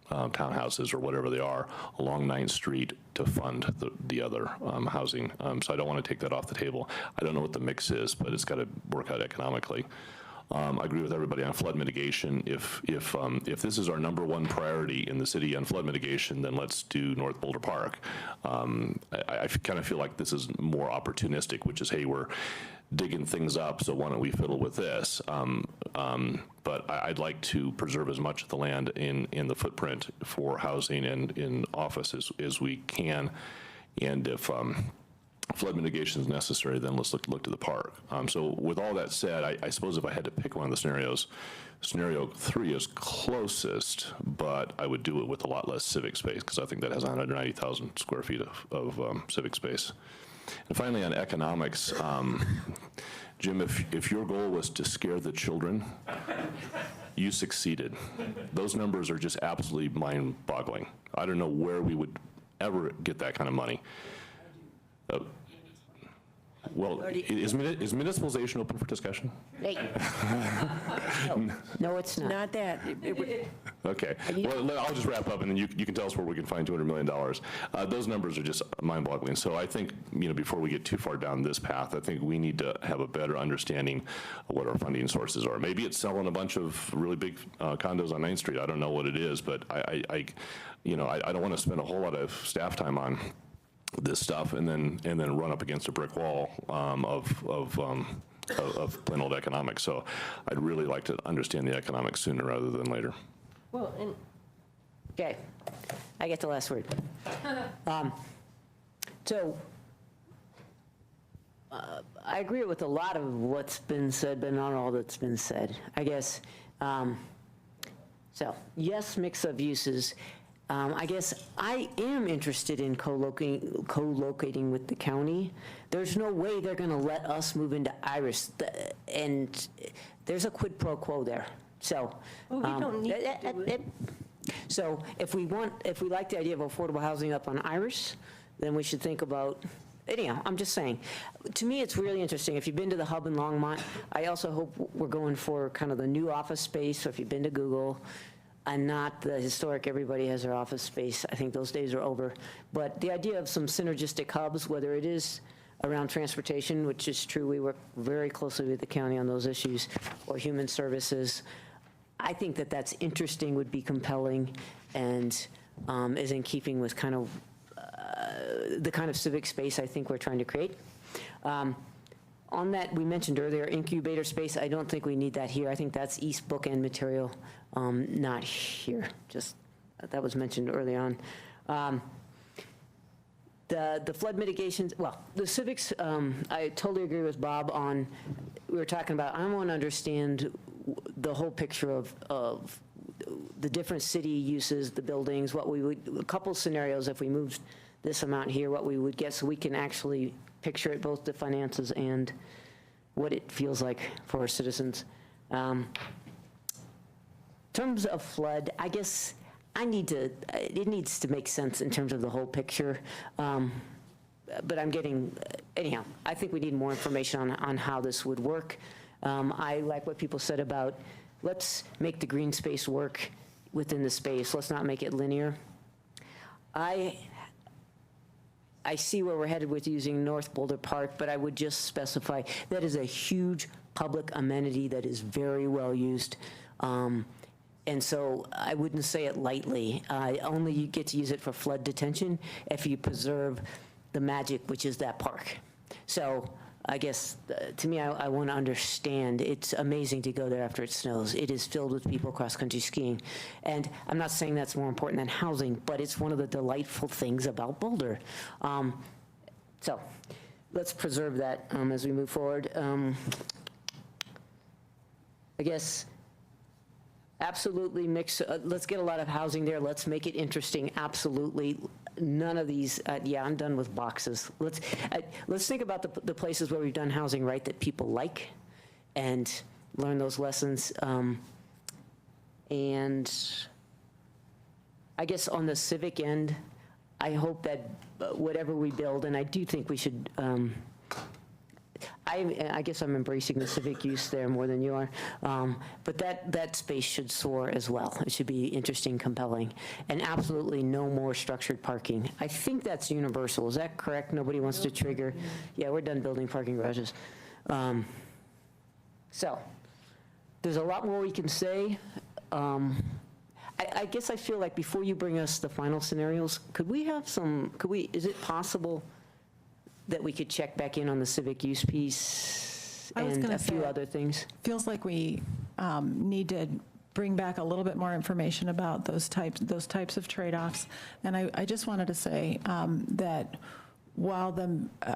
Speaker 14: townhouses or whatever they are along 9th Street to fund the other housing. So I don't want to take that off the table. I don't know what the mix is, but it's got to work out economically. I agree with everybody on flood mitigation. If this is our #1 priority in the city on flood mitigation, then let's do North Boulder Park. I kind of feel like this is more opportunistic, which is, hey, we're digging things up, so why don't we fiddle with this? But I'd like to preserve as much of the land in the footprint for housing and in offices as we can. And if flood mitigation is necessary, then let's look to the park. So with all that said, I suppose if I had to pick one of the scenarios, scenario 3 is closest, but I would do it with a lot less civic space because I think that has 190,000 square feet of civic space. And finally, on economics, Jim, if your goal was to scare the children, you succeeded. Those numbers are just absolutely mind-boggling. I don't know where we would ever get that kind of money. Well, is municipalization open for discussion?
Speaker 1: No, it's not.
Speaker 8: Not that.
Speaker 14: Okay. Well, I'll just wrap up, and then you can tell us where we can find $200 million. Those numbers are just mind-boggling. So I think, before we get too far down this path, I think we need to have a better understanding of what our funding sources are. Maybe it's selling a bunch of really big condos on 9th Street. I don't know what it is, but I don't want to spend a whole lot of staff time on this stuff and then run up against a brick wall of plain old economics. So I'd really like to understand the economics sooner rather than later.
Speaker 7: Well, and
Speaker 1: Okay, I get the last word. So, I agree with a lot of what's been said, but not all that's been said, I guess. So, yes, mix of uses. I guess I am interested in co-locating with the county. There's no way they're going to let us move into Iris, and there's a quid pro quo there. So,
Speaker 7: well, we don't need to do it.
Speaker 1: So if we like the idea of affordable housing up on Iris, then we should think about, anyhow, I'm just saying. To me, it's really interesting. If you've been to the Hub in Longmont, I also hope we're going for kind of the new office space. So if you've been to Google, and not the historic, everybody has their office space. I think those days are over. But the idea of some synergistic hubs, whether it is around transportation, which is true, we work very closely with the county on those issues, or human services, I think that that's interesting, would be compelling, and is in keeping with kind of the kind of civic space I think we're trying to create. On that, we mentioned earlier, incubator space. I don't think we need that here. I think that's East Bookend material, not here. Just, that was mentioned early on. The flood mitigations, well, the civics, I totally agree with Bob on, we were talking about, I want to understand the whole picture of the different city uses, the buildings, what we would, a couple scenarios if we moved this amount here, what we would get, so we can actually picture it, both the finances and what it feels like for our citizens. In terms of flood, I guess it needs to make sense in terms of the whole picture. But I'm getting, anyhow, I think we need more information on how this would work. I like what people said about, let's make the green space work within the space. Let's not make it linear. I see where we're headed with using North Boulder Park, but I would just specify that is a huge public amenity that is very well used. And so I wouldn't say it lightly. Only you get to use it for flood detention if you preserve the magic, which is that park. So I guess, to me, I want to understand. It's amazing to go there after it snows. It is filled with people cross-country skiing. And I'm not saying that's more important than housing, but it's one of the delightful things about Boulder. So let's preserve that as we move forward. I guess, absolutely mix, let's get a lot of housing there. Let's make it interesting, absolutely. None of these, yeah, I'm done with boxes. Let's think about the places where we've done housing right that people like and learn those lessons. And I guess on the civic end, I hope that whatever we build, and I do think we should, I guess I'm embracing the civic use there more than you are, but that space should soar as well. It should be interesting, compelling, and absolutely no more structured parking. I think that's universal. Is that correct? Nobody wants to trigger? Yeah, we're done building parking garages. So there's a lot more we can say. I guess I feel like before you bring us the final scenarios, is it possible that we could check back in on the civic use piece and a few other things?
Speaker 11: Feels like we need to bring back a little bit more information about those types of trade-offs. And I just wanted to say that while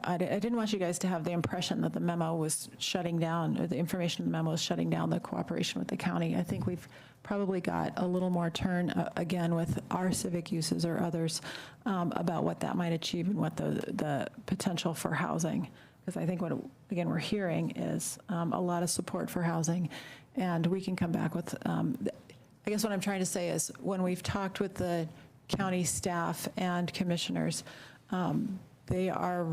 Speaker 11: I didn't want you guys to have the impression that the memo was shutting down, or the information in the memo was shutting down the cooperation with the county. I think we've probably got a little more turn, again, with our civic uses or others about what that might achieve and what the potential for housing. Because I think what, again, we're hearing is a lot of support for housing. And we can come back with, I guess what I'm trying to say is when we've talked with the county staff and commissioners, they are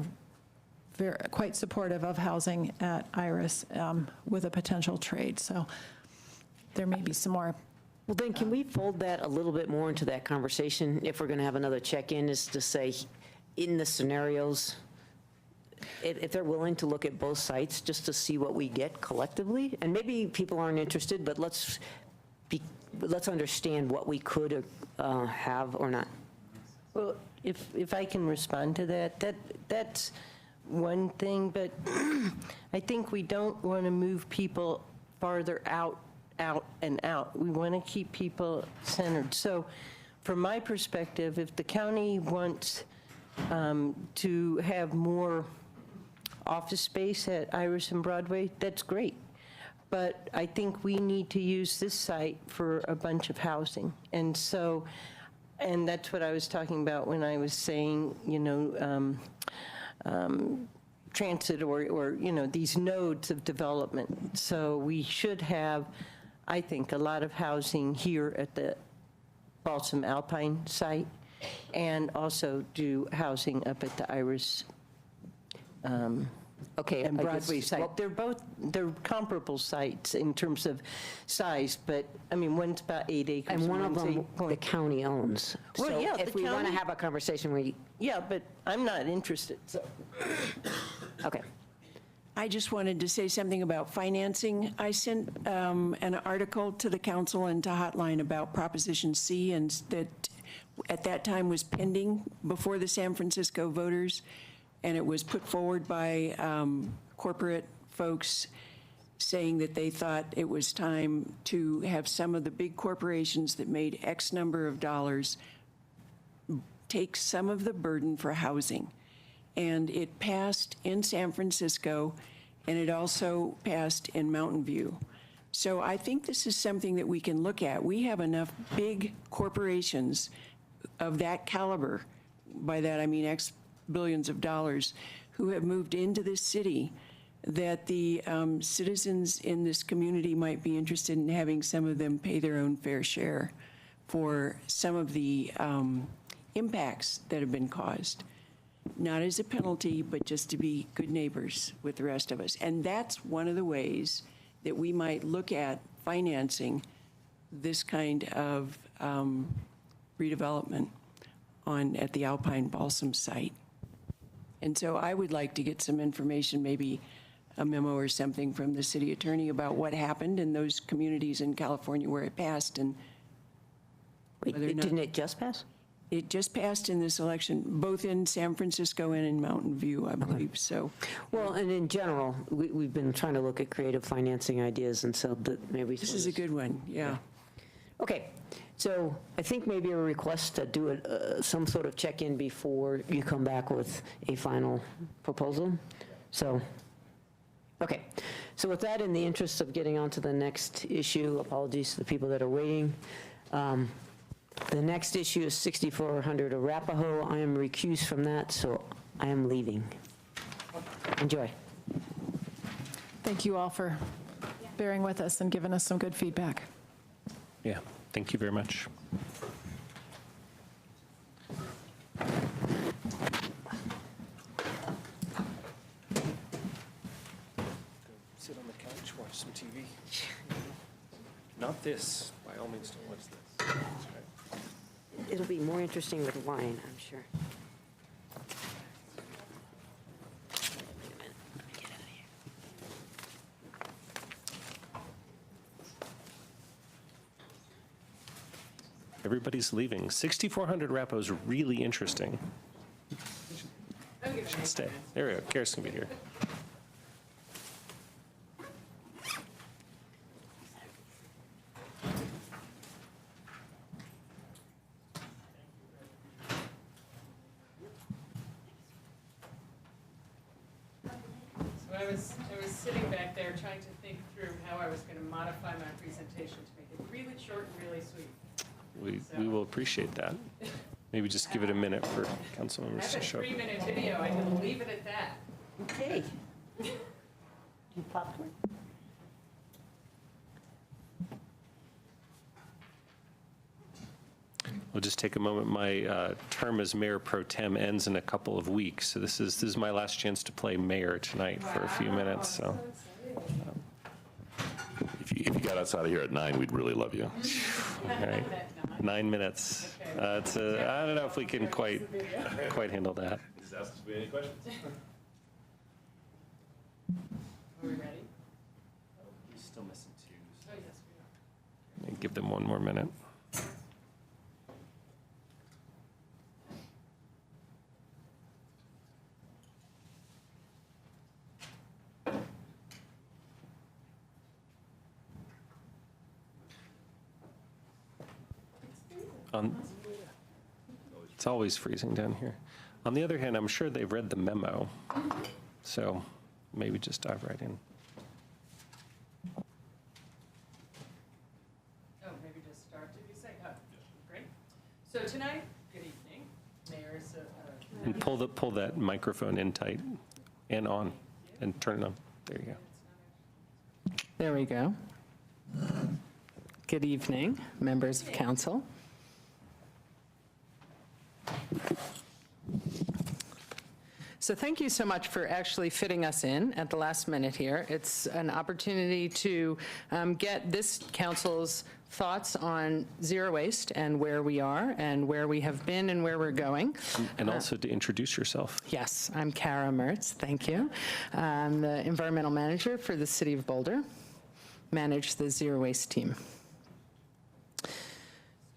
Speaker 11: quite supportive of housing at Iris with a potential trade. So there may be some more.
Speaker 1: Well, then can we fold that a little bit more into that conversation if we're going to have another check-in, is to say in the scenarios, if they're willing to look at both sites just to see what we get collectively, and maybe people aren't interested, but let's understand what we could have or not.
Speaker 7: Well, if I can respond to that's one thing, but I think we don't want to move people farther out, and out. We want to keep people centered. So from my perspective, if the county wants to have more office space at Iris and Broadway, that's great. But I think we need to use this site for a bunch of housing. And so, and that's what I was talking about when I was saying, transit or these nodes of development. So we should have, I think, a lot of housing here at the Balsam Alpine site, and also do housing up at the Iris
Speaker 1: Okay.
Speaker 7: and
Speaker 1: I guess-
Speaker 7: Broadway site. They're comparable sites in terms of size, but, I mean, one's about 8 acres.
Speaker 1: And one of
Speaker 7: one's
Speaker 1: them,
Speaker 7: 8
Speaker 1: the county owns.
Speaker 7: Well,
Speaker 1: So
Speaker 7: yeah,
Speaker 1: if
Speaker 7: the
Speaker 1: we want to
Speaker 7: county-
Speaker 1: have a conversation,
Speaker 7: Yeah, but I'm not interested, so.
Speaker 1: okay.
Speaker 8: I just wanted to say something about financing. I sent an article to the council and to Hotline about Proposition C, and that at that time was pending before the San Francisco voters, and it was put forward by corporate folks saying that they thought it was time to have some of the big corporations that made X number of dollars take some of the burden for housing. And it passed in San Francisco, and it also passed in Mountain View. So I think this is something that we can look at. We have enough big corporations of that caliber, by that I mean X billions of dollars, who have moved into this city, that the citizens in this community might be interested in having some of them pay their own fair share for some of the impacts that have been caused. Not as a penalty, but just to be good neighbors with the rest of us. And that's one of the ways that we might look at financing this kind of redevelopment at the Alpine Balsam site. And so I would like to get some information, maybe a memo or something from the city attorney about what happened in those communities in California where it passed, and whether or not-
Speaker 1: Didn't it just pass?
Speaker 8: It just passed in this election, both in San Francisco and in Mountain View, I believe, so.
Speaker 1: Well, and in general, we've been trying to look at creative financing ideas, and so maybe.
Speaker 8: This is a good one, yeah.
Speaker 1: Okay, so I think maybe a request to do some sort of check-in before you come back with a final proposal. So, okay. So with that, in the interest of getting on to the next issue, apologies to the people that are waiting. The next issue is 6400 Arapahoe. I am recused from that, so I am leaving. Enjoy.
Speaker 11: Thank you all for bearing with us and giving us some good feedback.
Speaker 4: Yeah, thank you very much.
Speaker 16: Sit on the couch, watch some TV. Not this. By all means, don't watch this.
Speaker 1: It'll be more interesting with wine, I'm sure.
Speaker 4: Everybody's leaving. 6400 Arapahoe is really interesting. Should stay. There we go. Karis can be here.
Speaker 17: So I was sitting back there trying to think through how I was going to modify my presentation to make it really short and really sweet.
Speaker 4: We will appreciate that. Maybe just give it a minute for council
Speaker 17: I
Speaker 4: members
Speaker 17: have
Speaker 4: to
Speaker 17: a
Speaker 4: show up.
Speaker 17: 3-minute video, I can leave it at that.
Speaker 7: Okay. You popcorn?
Speaker 4: We'll just take a moment. My term as mayor pro tem ends in a couple of weeks, so this is my last chance to play mayor tonight for a few minutes. So,
Speaker 14: If you got us out of here at 9, we'd really love you.
Speaker 4: all right, 9 minutes. I don't know if we can quite handle that.
Speaker 16: Just ask us if we have any questions.
Speaker 17: Are we ready?
Speaker 16: We're still missing 2.
Speaker 17: Oh, yes, we are.
Speaker 4: Give them one more minute. It's always freezing down here. On the other hand, I'm sure they've read the memo, so maybe just dive right in.
Speaker 17: Oh, maybe just start, did you say? Oh, great. So tonight, good evening, Mayor.
Speaker 4: And pull that microphone in tight and on, and turn it on. There you go.
Speaker 18: There we go. Good evening, members of council. So thank you so much for actually fitting us in at the last minute here. It's an opportunity to get this council's thoughts on zero waste and where we are and where we have been and where we're going.
Speaker 4: And also to introduce yourself.
Speaker 18: Yes, I'm Kara Mertz, thank you. I'm the environmental manager for the city of Boulder, manage the zero waste team.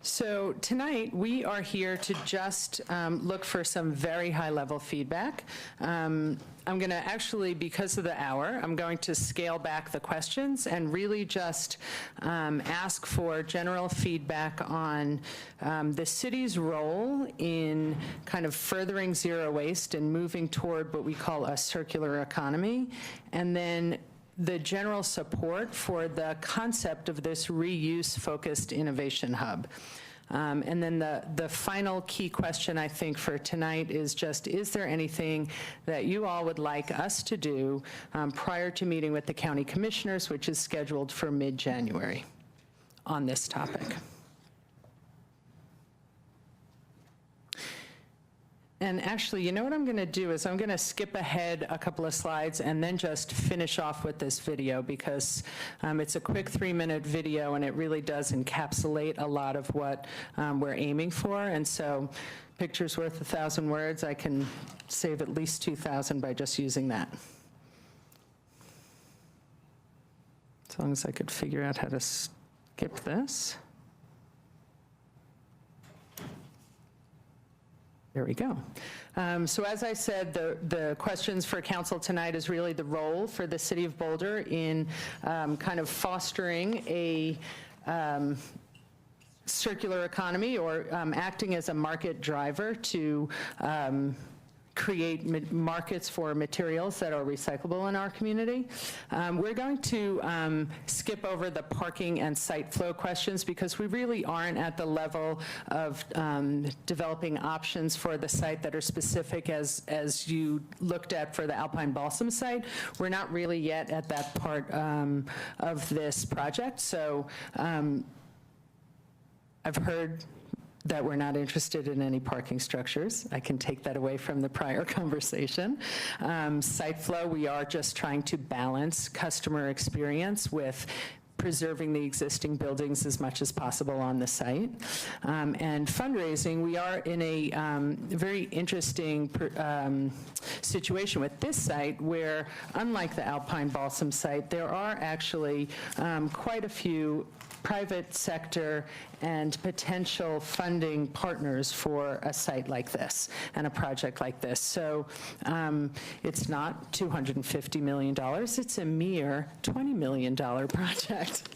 Speaker 18: So tonight, we are here to just look for some very high-level feedback. I'm going to actually, because of the hour, I'm going to scale back the questions and really just ask for general feedback on the city's role in kind of furthering zero waste and moving toward what we call a circular economy, and then the general support for the concept of this reuse-focused innovation hub. And then the final key question, I think, for tonight is just, is there anything that you all would like us to do prior to meeting with the county commissioners, which is scheduled for mid-January on this topic? And actually, you know what I'm going to do is I'm going to skip ahead a couple of slides and then just finish off with this video, because it's a quick 3-minute video and it really does encapsulate a lot of what we're aiming for. And so picture's worth 1,000 words. I can save at least 2,000 by just using that. As long as I could figure out how to skip this. There we go. So as I said, the questions for council tonight is really the role for the city of Boulder in kind of fostering a circular economy, or acting as a market driver to create markets for materials that are recyclable in our community. We're going to skip over the parking and site flow questions, because we really aren't at the level of developing options for the site that are specific as you looked at for the Alpine Balsam site. We're not really yet at that part of this project. So I've heard that we're not interested in any parking structures. I can take that away from the prior conversation. Site flow, we are just trying to balance customer experience with preserving the existing buildings as much as possible on the site. And fundraising, we are in a very interesting situation with this site where, unlike the Alpine Balsam site, there are actually quite a few private sector and potential funding partners for a site like this and a project like this. So it's not $250 million, it's a mere $20 million project.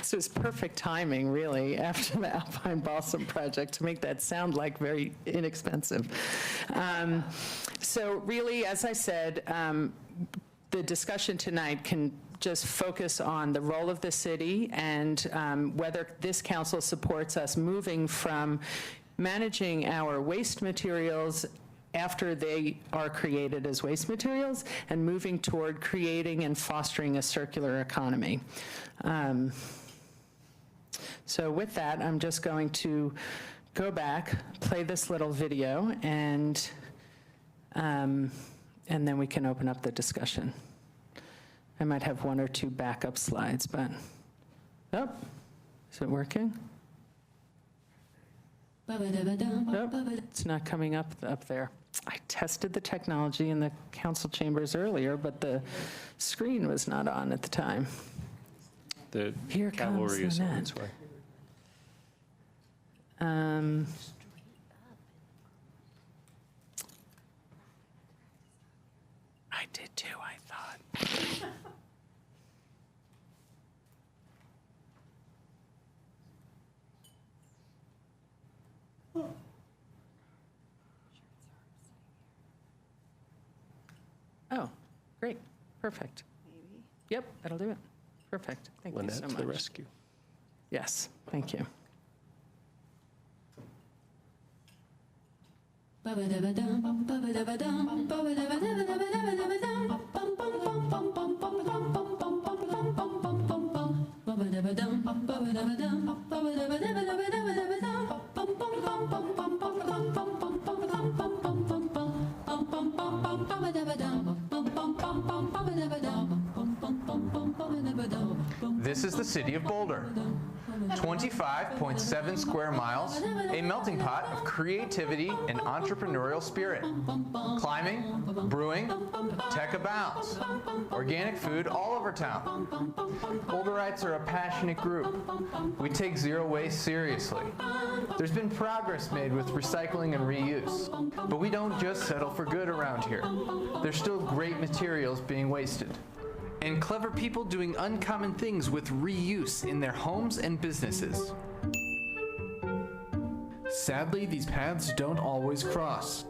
Speaker 18: So it's perfect timing, really, after the Alpine Balsam project to make that sound like very inexpensive. So really, as I said, the discussion tonight can just focus on the role of the city and whether this council supports us moving from managing our waste materials after they are created as waste materials and moving toward creating and fostering a circular economy. So with that, I'm just going to go back, play this little video, and then we can open up the discussion. I might have 1 or 2 backup slides, but, oh, is it working? Nope, it's not coming up there. I tested the technology in the council chambers earlier, but the screen was not on at the time.
Speaker 4: The
Speaker 18: Here comes
Speaker 4: cavalry is
Speaker 18: the
Speaker 4: on
Speaker 18: net.
Speaker 4: its way.
Speaker 18: I did too, I thought. Great, perfect. Yep, that'll do it. Perfect. Thank you
Speaker 4: Lynette
Speaker 18: so
Speaker 4: to the
Speaker 18: much.
Speaker 4: rescue.
Speaker 18: Yes, thank you.
Speaker 19: This is the city of Boulder. 25.7 square miles, a melting pot of creativity and entrepreneurial spirit. Climbing, brewing, tech abounds. Organic food all over town. Boulderites are a passionate group. We take zero waste seriously. There's been progress made with recycling and reuse, but we don't just settle for good around here. There's still great materials being wasted. And clever people doing uncommon things with reuse in their homes and businesses. Sadly, these paths don't always cross.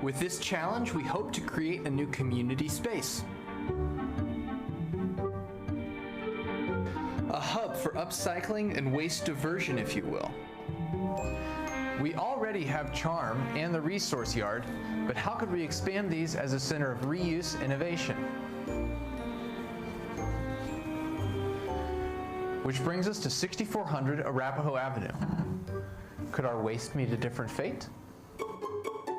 Speaker 19: With this challenge, we hope to create a new community space. A hub for upcycling and waste diversion, if you will. We already have Charm and the Resource Yard, but how could we expand these as a center of reuse innovation? Which brings us to 6400 Arapahoe Avenue. Could our waste meet a different fate?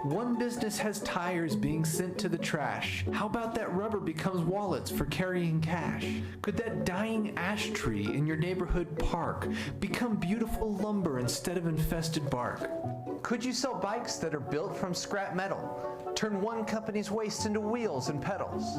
Speaker 19: One business has tires being sent to the trash. How about that rubber becomes wallets for carrying cash? Could that dying ash tree in your neighborhood park become beautiful lumber instead of infested bark? Could you sell bikes that are built from scrap metal? Turn one company's waste into wheels and pedals?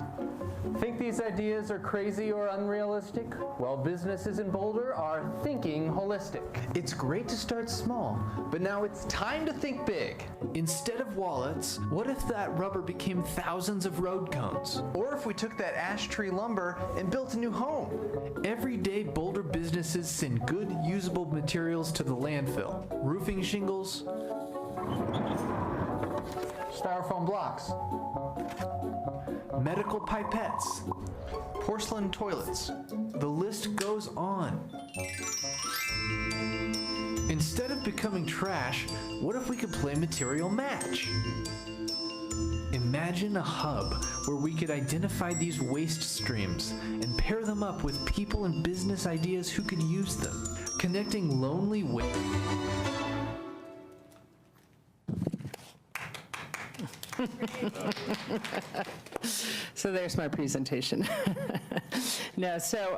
Speaker 19: Think these ideas are crazy or unrealistic? Well, businesses in Boulder are thinking holistic. It's great to start small, but now it's time to think big. Instead of wallets, what if that rubber became thousands of road cones? Or if we took that ash tree lumber and built a new home? Every day, Boulder businesses send good, usable materials to the landfill. Roofing shingles, styrofoam blocks, medical pipettes, porcelain toilets. The list goes on. Instead of becoming trash, what if we could play material match? Imagine a hub where we could identify these waste streams and pair them up with people and business ideas who could use them, connecting lonely waste.
Speaker 18: So there's my presentation. No, so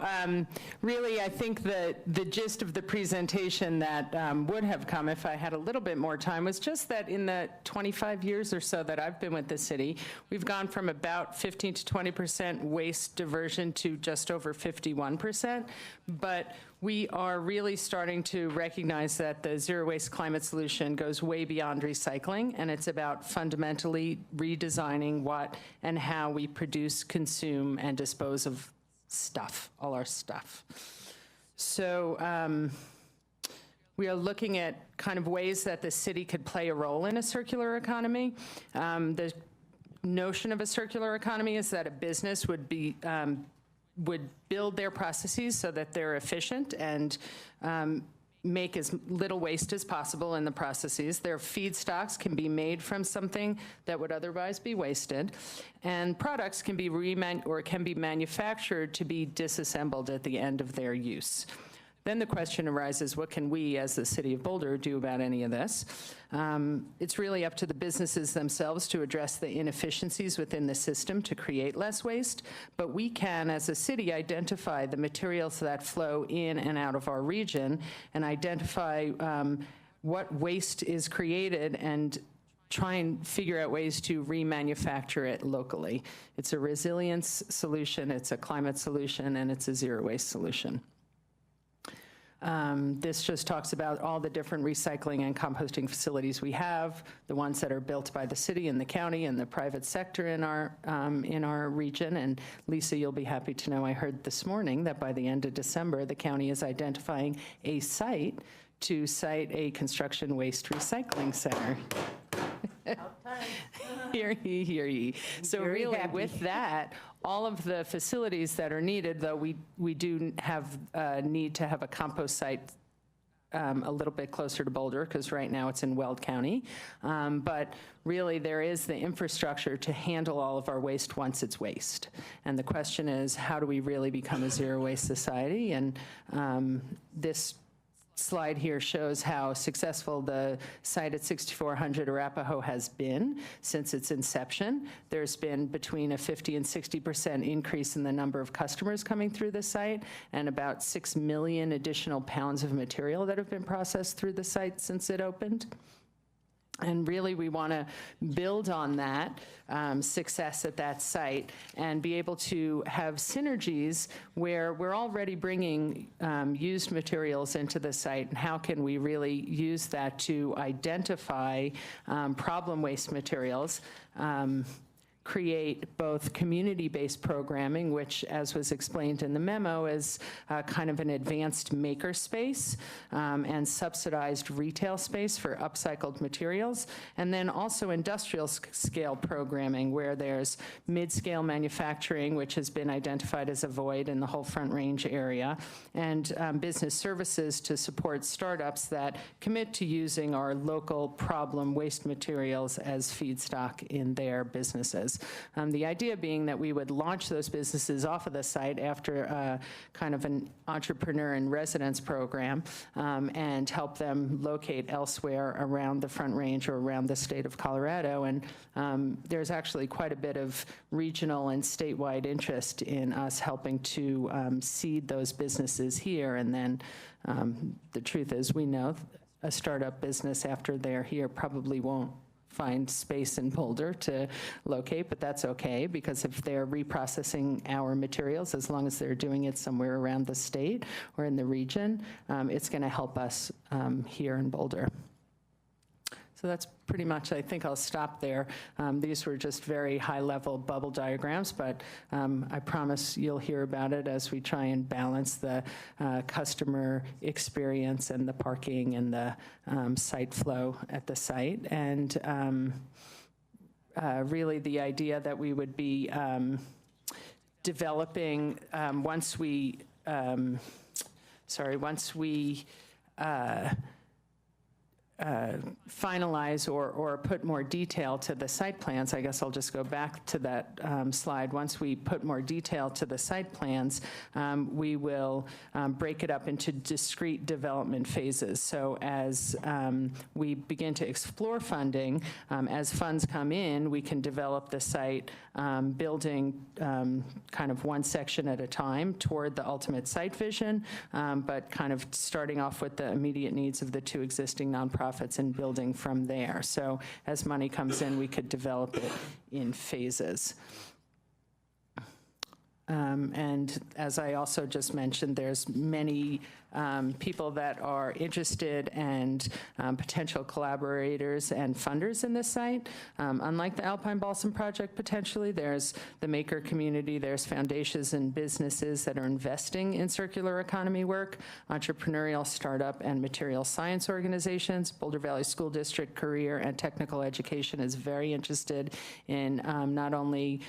Speaker 18: really, I think the gist of the presentation that would have come if I had a little bit more time was just that in the 25 years or so that I've been with the city, we've gone from about 15 to 20% waste diversion to just over 51%. But we are really starting to recognize that the zero waste climate solution goes way beyond recycling, and it's about fundamentally redesigning what and how we produce, consume, and dispose of stuff, all our stuff. So we are looking at kind of ways that the city could play a role in a circular economy. The notion of a circular economy is that a business would build their processes so that they're efficient and make as little waste as possible in the processes. Their feedstocks can be made from something that would otherwise be wasted, and products can be manufactured to be disassembled at the end of their use. Then the question arises, what can we as the city of Boulder do about any of this? It's really up to the businesses themselves to address the inefficiencies within the system to create less waste, but we can, as a city, identify the materials that flow in and out of our region and identify what waste is created and try and figure out ways to remanufacture it locally. It's a resilience solution, it's a climate solution, and it's a zero waste solution. This just talks about all the different recycling and composting facilities we have, the ones that are built by the city and the county and the private sector in our region. And Lisa, you'll be happy to know I heard this morning that by the end of December, the county is identifying a site to site a construction waste recycling center. Hear ye, hear ye. So
Speaker 1: Very
Speaker 18: really,
Speaker 1: happy.
Speaker 18: with that, all of the facilities that are needed, though we do have need to have a compost site a little bit closer to Boulder, because right now it's in Weld County. But really, there is the infrastructure to handle all of our waste once it's waste. And the question is, how do we really become a zero-waste society? And this slide here shows how successful the site at 6400 Arapahoe has been since its inception. There's been between a 50 and 60% increase in the number of customers coming through the site, and about 6 million additional pounds of material that have been processed through the site since it opened. And really, we want to build on that success at that site and be able to have synergies where we're already bringing used materials into the site, and how can we really use that to identify problem waste materials, create both community-based programming, which, as was explained in the memo, is kind of an advanced maker space, and subsidized retail space for upcycled materials, and then also industrial scale programming, where there's mid-scale manufacturing, which has been identified as a void in the whole Front Range area, and business services to support startups that commit to using our local problem waste materials as feedstock in their businesses. The idea being that we would launch those businesses off of the site after kind of an entrepreneur in residence program, and help them locate elsewhere around the Front Range or around the state of Colorado. And there's actually quite a bit of regional and statewide interest in us helping to seed those businesses here. And then the truth is, we know a startup business after they're here probably won't find space in Boulder to locate, but that's okay, because if they're reprocessing our materials, as long as they're doing it somewhere around the state or in the region, it's going to help us here in Boulder. So that's pretty much, I think I'll stop there. These were just very high-level bubble diagrams, but I promise you'll hear about it as we try and balance the customer experience and the parking and the site flow at the site. And really the idea that we would be developing, once we finalize or put more detail to the site plans. I guess I'll just go back to that slide. Once we put more detail to the site plans, we will break it up into discrete development phases. So as we begin to explore funding, as funds come in, we can develop the site, building kind of one section at a time toward the ultimate site vision, but kind of starting off with the immediate needs of the two existing nonprofits and building from there. So as money comes in, we could develop it in phases. And as I also just mentioned, there's many people that are interested and potential collaborators and funders in this site. Unlike the Alpine Balsam Project, potentially, there's the maker community, there's foundations and businesses that are investing in circular economy work, entrepreneurial, startup, and material science organizations. Boulder Valley School District Career and Technical Education is very interested in not only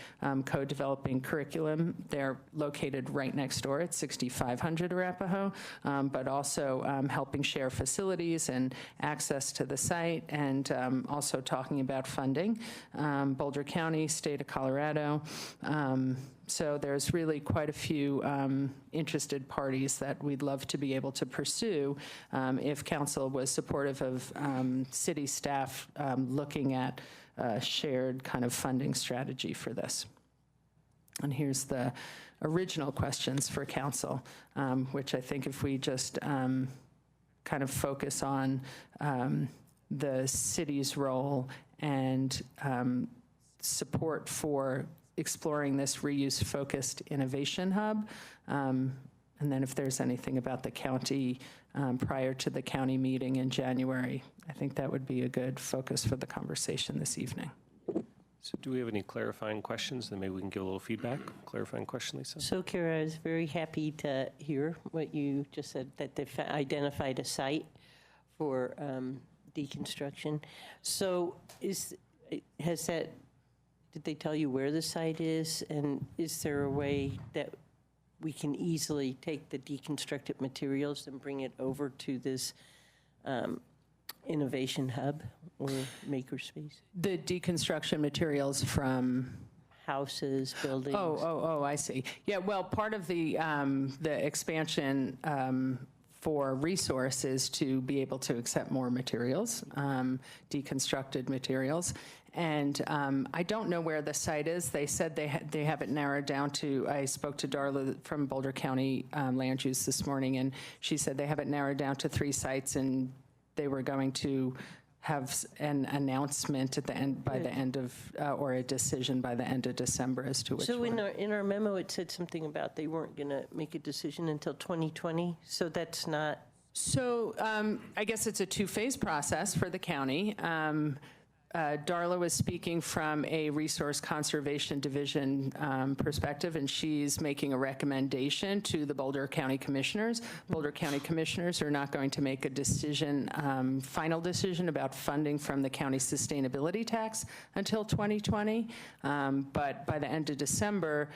Speaker 18: co-developing curriculum, they're located right next door at 6500 Arapahoe, but also helping share facilities and access to the site, and also talking about funding. Boulder County, State of Colorado. So there's really quite a few interested parties that we'd love to be able to pursue if council was supportive of city staff looking at a shared kind of funding strategy for this. And here's the original questions for council, which I think if we just kind of focus on the city's role and support for exploring this reuse-focused innovation hub, and then if there's anything about the county prior to the county meeting in January, I think that would be a good focus for the conversation this evening.
Speaker 4: So do we have any clarifying questions? Then maybe we can give a little feedback. Clarifying question, Lisa?
Speaker 7: So, Kara, I was very happy to hear what you just said, that they've identified a site for deconstruction. So has that Did they tell you where the site is? And is there a way that we can easily take the deconstructed materials and bring it over to this innovation hub or makerspace?
Speaker 18: The deconstruction materials from
Speaker 7: houses, buildings.
Speaker 18: I see. Yeah, well, part of the expansion for resources to be able to accept more materials, deconstructed materials. And I don't know where the site is. They said they have it narrowed down to, I spoke to Darla from Boulder County Land Use this morning, and she said they have it narrowed down to 3 sites, and they were going to have an announcement at the end, by the end of, or a decision by the end of December as to which
Speaker 7: So
Speaker 18: one.
Speaker 7: in our memo, it said something about they weren't going to make a decision until 2020, so that's not...
Speaker 18: So I guess it's a 2-phase process for the county. Darla was speaking from a resource conservation division perspective, and she's making a recommendation to the Boulder County Commissioners. Boulder County Commissioners are not going to make a decision, final decision about funding from the county sustainability tax until 2020. But by the end of December,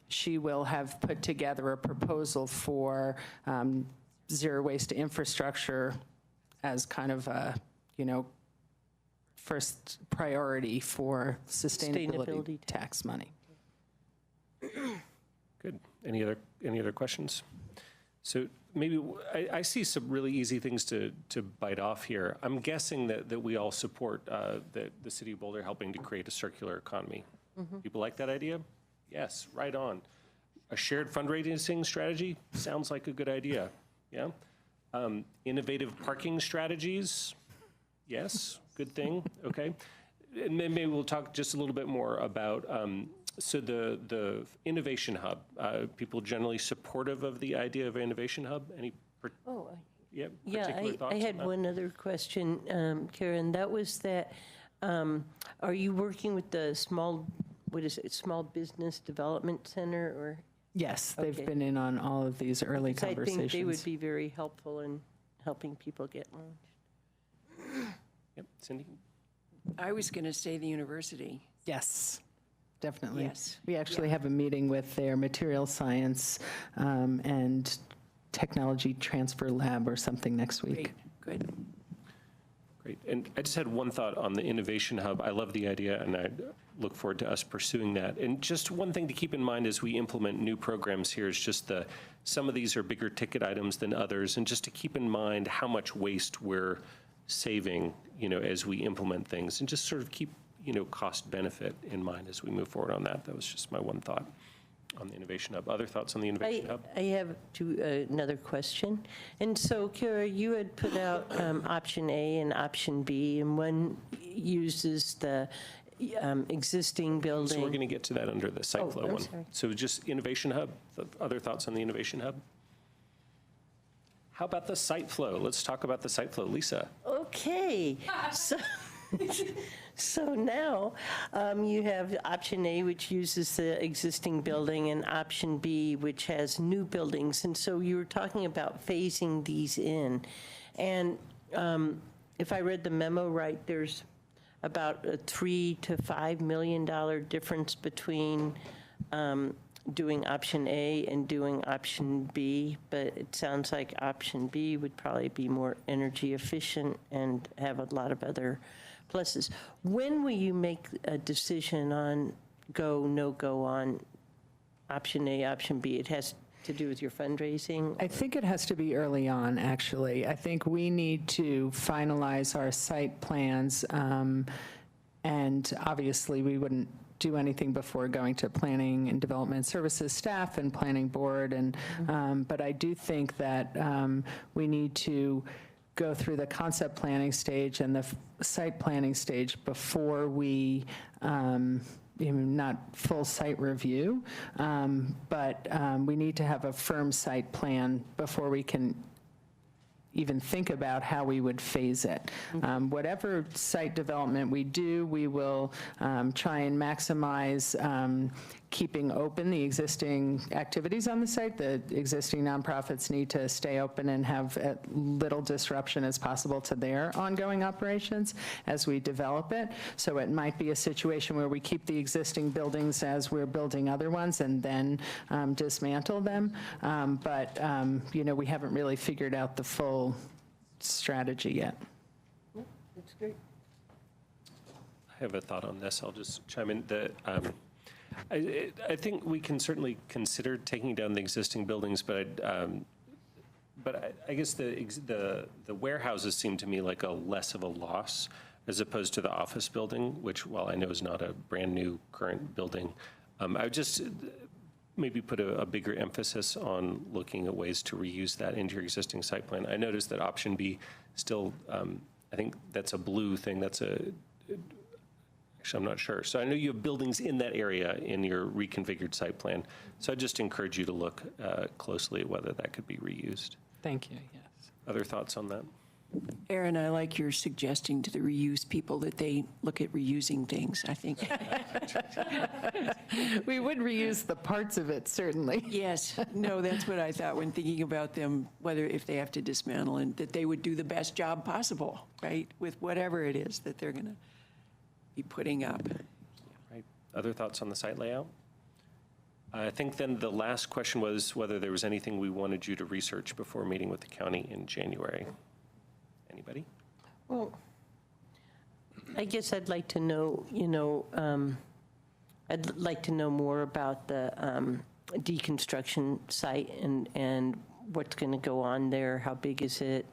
Speaker 18: she will have put together a proposal for zero waste infrastructure as kind of a, first priority for sustainability tax money.
Speaker 4: Good. Any other questions? So maybe I see some really easy things to bite off here. I'm guessing that we all support the city of Boulder helping to create a circular economy. People like that idea? Yes, right on. A shared fundraising strategy sounds like a good idea. Yeah. Innovative parking strategies. Yes, good thing. Okay. And then maybe we'll talk just a little bit more about so the Innovation Hub. People generally supportive of the idea of Innovation Hub? Any particular thoughts
Speaker 7: I had
Speaker 4: on that?
Speaker 7: one other question, Karen. That was that, are you working with the small business development center or?
Speaker 18: Yes, they've
Speaker 7: Okay.
Speaker 18: been in on all of these early
Speaker 7: Because
Speaker 18: conversations.
Speaker 7: I think they would be very helpful in helping people get launched.
Speaker 4: Yep, Cindy?
Speaker 8: I was going to say the university.
Speaker 18: Yes, definitely.
Speaker 8: Yes.
Speaker 18: We actually have a meeting with their material science and technology transfer lab or something next week.
Speaker 8: Great, good.
Speaker 4: Great. And I just had one thought on the Innovation Hub. I love the idea, and I look forward to us pursuing that. And just one thing to keep in mind as we implement new programs here is just some of these are bigger ticket items than others, and just to keep in mind how much waste we're saving, as we implement things, and just sort of keep, cost benefit in mind as we move forward on that. That was just my one thought on the Innovation Hub. Other thoughts on the Innovation Hub?
Speaker 7: I have another question. And so, Kara, you had put out option A and option B, and one uses the existing building.
Speaker 4: So we're going to get to that under the site flow
Speaker 7: I'm
Speaker 4: one.
Speaker 7: sorry.
Speaker 4: So just Innovation Hub, other thoughts on the Innovation Hub? How about the site flow? Let's talk about the site flow. Lisa?
Speaker 7: Okay. So now you have option A, which uses the existing building, and option B, which has new buildings. And so you were talking about phasing these in. And if I read the memo right, there's about a $3 to $5 million difference between doing option A and doing option B, but it sounds like option B would probably be more energy efficient and have a lot of other pluses. When will you make a decision on go, no go on option A, option B? It has to do with your fundraising?
Speaker 18: I think it has to be early on, actually. I think we need to finalize our site plans, and obviously we wouldn't do anything before going to planning and development services staff and planning board. And but I do think that we need to go through the concept planning stage and the site planning stage before we, not full site review, but we need to have a firm site plan before we can even think about how we would phase it. Whatever site development we do, we will try and maximize keeping open the existing activities on the site. The existing nonprofits need to stay open and have as little disruption as possible to their ongoing operations as we develop it. So it might be a situation where we keep the existing buildings as we're building other ones and then dismantle them. But we haven't really figured out the full strategy yet.
Speaker 7: That's great.
Speaker 4: I have a thought on this. I'll just chime in. I think we can certainly consider taking down the existing buildings, but I guess the warehouses seem to me like a less of a loss as opposed to the office building, which, while I know is not a brand-new current building, I would just maybe put a bigger emphasis on looking at ways to reuse that into your existing site plan. I noticed that option B still, I think that's a blue thing. Actually, I'm not sure. So I know you have buildings in that area in your reconfigured site plan. So I just encourage you to look closely at whether that could be reused.
Speaker 18: Thank you, yes.
Speaker 4: Other thoughts on that?
Speaker 8: Aaron, I like your suggesting to the reuse people that they look at reusing things, I think.
Speaker 18: We would reuse the parts of it, certainly.
Speaker 8: Yes, no, that's what I thought when thinking about them, if they have to dismantle, and that they would do the best job possible, right, with whatever it is that they're going to be putting up.
Speaker 4: Right. Other thoughts on the site layout? I think then the last question was whether there was anything we wanted you to research before meeting with the county in January. Anybody?
Speaker 7: Well, I guess I'd like to know, I'd like to know more about the deconstruction site and what's going to go on there, how big is it,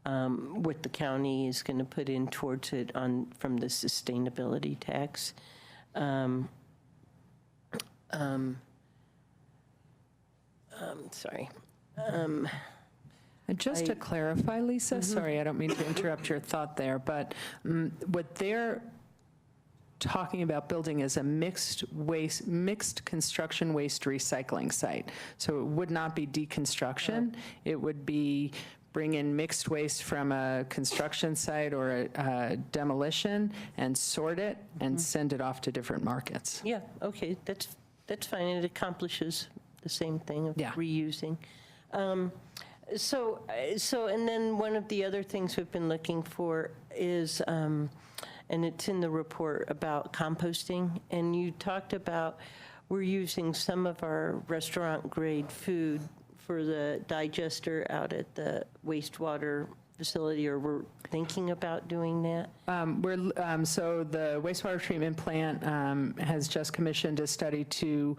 Speaker 7: what the county is going to put in towards it from the sustainability tax. Sorry.
Speaker 18: And just to clarify, Lisa, sorry, I don't mean to interrupt your thought there, but what they're talking about building is a mixed construction waste recycling site. So it would not be deconstruction. It would be bring in mixed waste from a construction site or a demolition and sort it and send it off to different markets.
Speaker 7: Yeah, okay, that's fine. It accomplishes the same thing of reusing. So, and then one of the other things we've been looking for is, and it's in the report about composting, and you talked about we're using some of our restaurant grade food for the digester out at the wastewater facility, or we're thinking about doing that?
Speaker 18: So the wastewater treatment plant has just commissioned a study to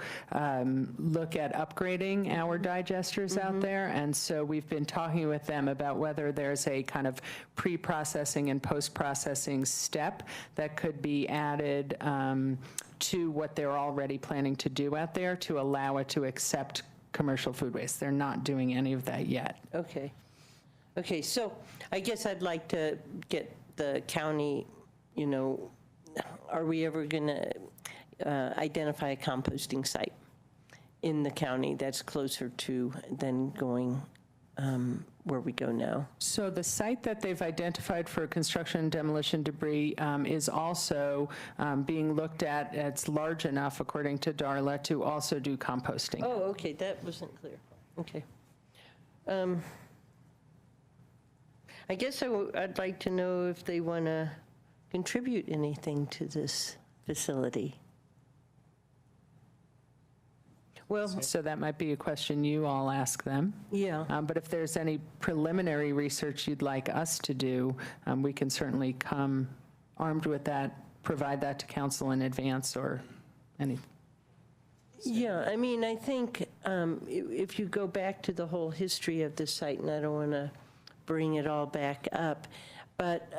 Speaker 18: look at upgrading our digesters out there. And so we've been talking with them about whether there's a kind of pre-processing and post-processing step that could be added to what they're already planning to do out there to allow it to accept commercial food waste. They're not doing any of that yet.
Speaker 7: Okay. Okay, so I guess I'd like to get the county, are we ever going to identify a composting site in the county that's closer to than going where we go now?
Speaker 18: So the site that they've identified for construction and demolition debris is also being looked at. It's large enough, according to Darla, to also do composting.
Speaker 7: Oh, okay, that wasn't clear. Okay. I guess I'd like to know if they want to contribute anything to this facility. Well,
Speaker 18: so that might be a question you all ask them.
Speaker 7: Yeah.
Speaker 18: But if there's any preliminary research you'd like us to do, we can certainly come armed with that, provide that to council in advance or anything.
Speaker 7: Yeah, I mean, I think if you go back to the whole history of this site, and I don't want to bring it all back up, but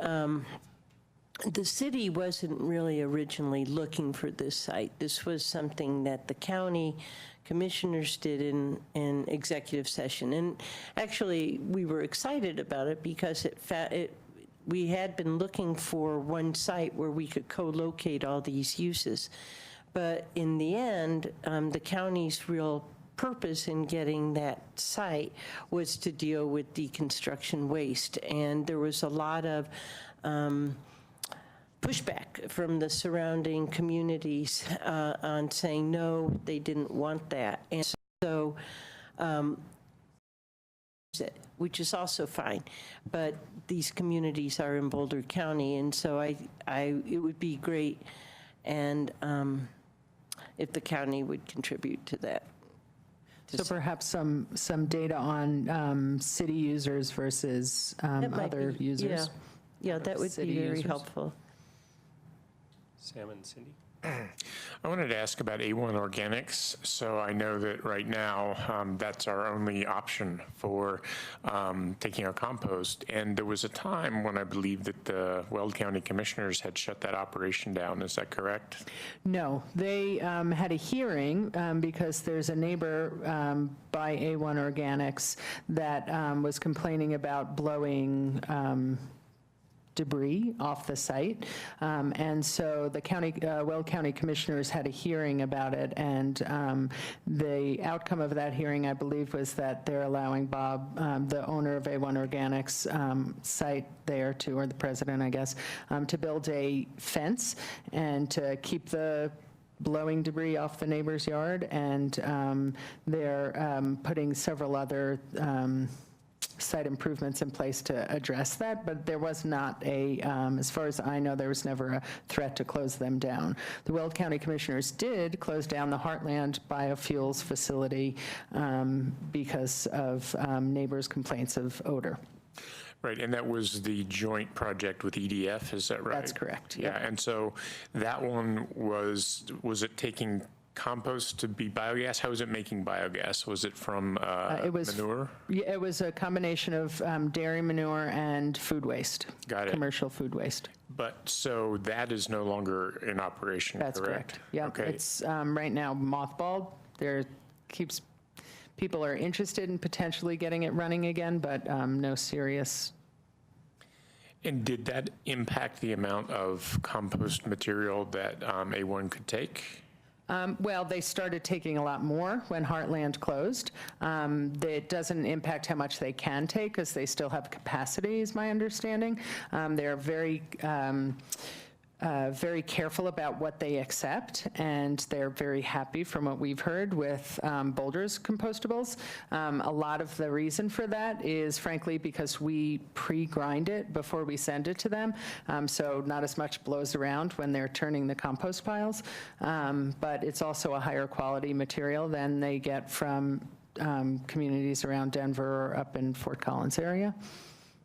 Speaker 7: the city wasn't really originally looking for this site. This was something that the county commissioners did in executive session. And actually, we were excited about it because we had been looking for one site where we could co-locate all these uses. But in the end, the county's real purpose in getting that site was to deal with deconstruction waste. And there was a lot of pushback from the surrounding communities on saying, no, they didn't want that. And so, which is also fine, but these communities are in Boulder County, and so it would be great, and if the county would contribute to that.
Speaker 18: So perhaps some data on city users versus other users?
Speaker 7: Yeah, that would be very helpful.
Speaker 4: Sam and Cindy?
Speaker 12: I wanted to ask about A1 Organics. So I know that right now that's our only option for taking our compost. And there was a time when I believe that the Weld County Commissioners had shut that operation down. Is that correct?
Speaker 18: No, they had a hearing because there's a neighbor by A1 Organics that was complaining about blowing debris off the site. And so the Weld County Commissioners had a hearing about it, and the outcome of that hearing, I believe, was that they're allowing Bob, the owner of A1 Organics site there or the president, I guess, to build a fence and to keep the blowing debris off the neighbor's yard, and they're putting several other site improvements in place to address that, but there was not as far as I know, there was never a threat to close them down. The Weld County Commissioners did close down the Heartland Biofuels facility because of neighbors' complaints of odor.
Speaker 12: Right, and that was the joint project with EDF, is that right?
Speaker 18: That's correct.
Speaker 12: Yeah, and so that one was it taking compost to be biogas? How was it making biogas? Was it from manure?
Speaker 18: Yeah, it was a combination of dairy manure and food waste.
Speaker 12: Got it.
Speaker 18: Commercial food waste.
Speaker 12: But so that is no longer in operation,
Speaker 18: That's correct. Yeah,
Speaker 12: Okay.
Speaker 18: it's right now mothballed. People are interested in potentially getting it running again, but no serious.
Speaker 12: And did that impact the amount of compost material that A1 could take?
Speaker 18: Well, they started taking a lot more when Heartland closed. It doesn't impact how much they can take because they still have capacity, is my understanding. They're very careful about what they accept, and they're very happy from what we've heard with Boulder's compostables. A lot of the reason for that is frankly because we pre-grind it before we send it to them, so not as much blows around when they're turning the compost piles, but it's also a higher quality material than they get from communities around Denver or up in Fort Collins area.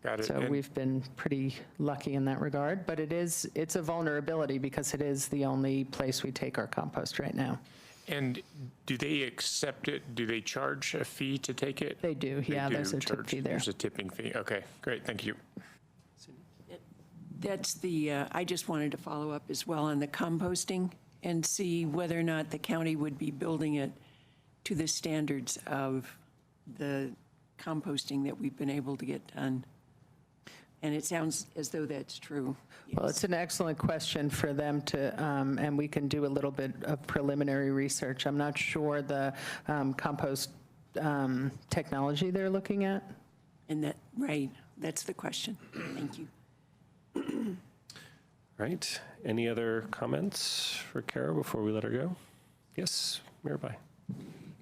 Speaker 12: Got it.
Speaker 18: So we've been pretty lucky in that regard, but it's a vulnerability because it is the only place we take our compost right now.
Speaker 12: And do they accept it? Do they charge a fee to take it?
Speaker 18: They do, yeah, there's a tip fee there.
Speaker 12: There's a tipping fee. Okay, great, thank you.
Speaker 8: That's I just wanted to follow up as well on the composting and see whether or not the county would be building it to the standards of the composting that we've been able to get done. And it sounds as though that's true.
Speaker 18: Well, it's an excellent question for them to, and we can do a little bit of preliminary research. I'm not sure the compost technology they're looking at.
Speaker 8: And that's the question. Thank you.
Speaker 4: Right. Any other comments for Kara before we let her go? Yes, Mirabai.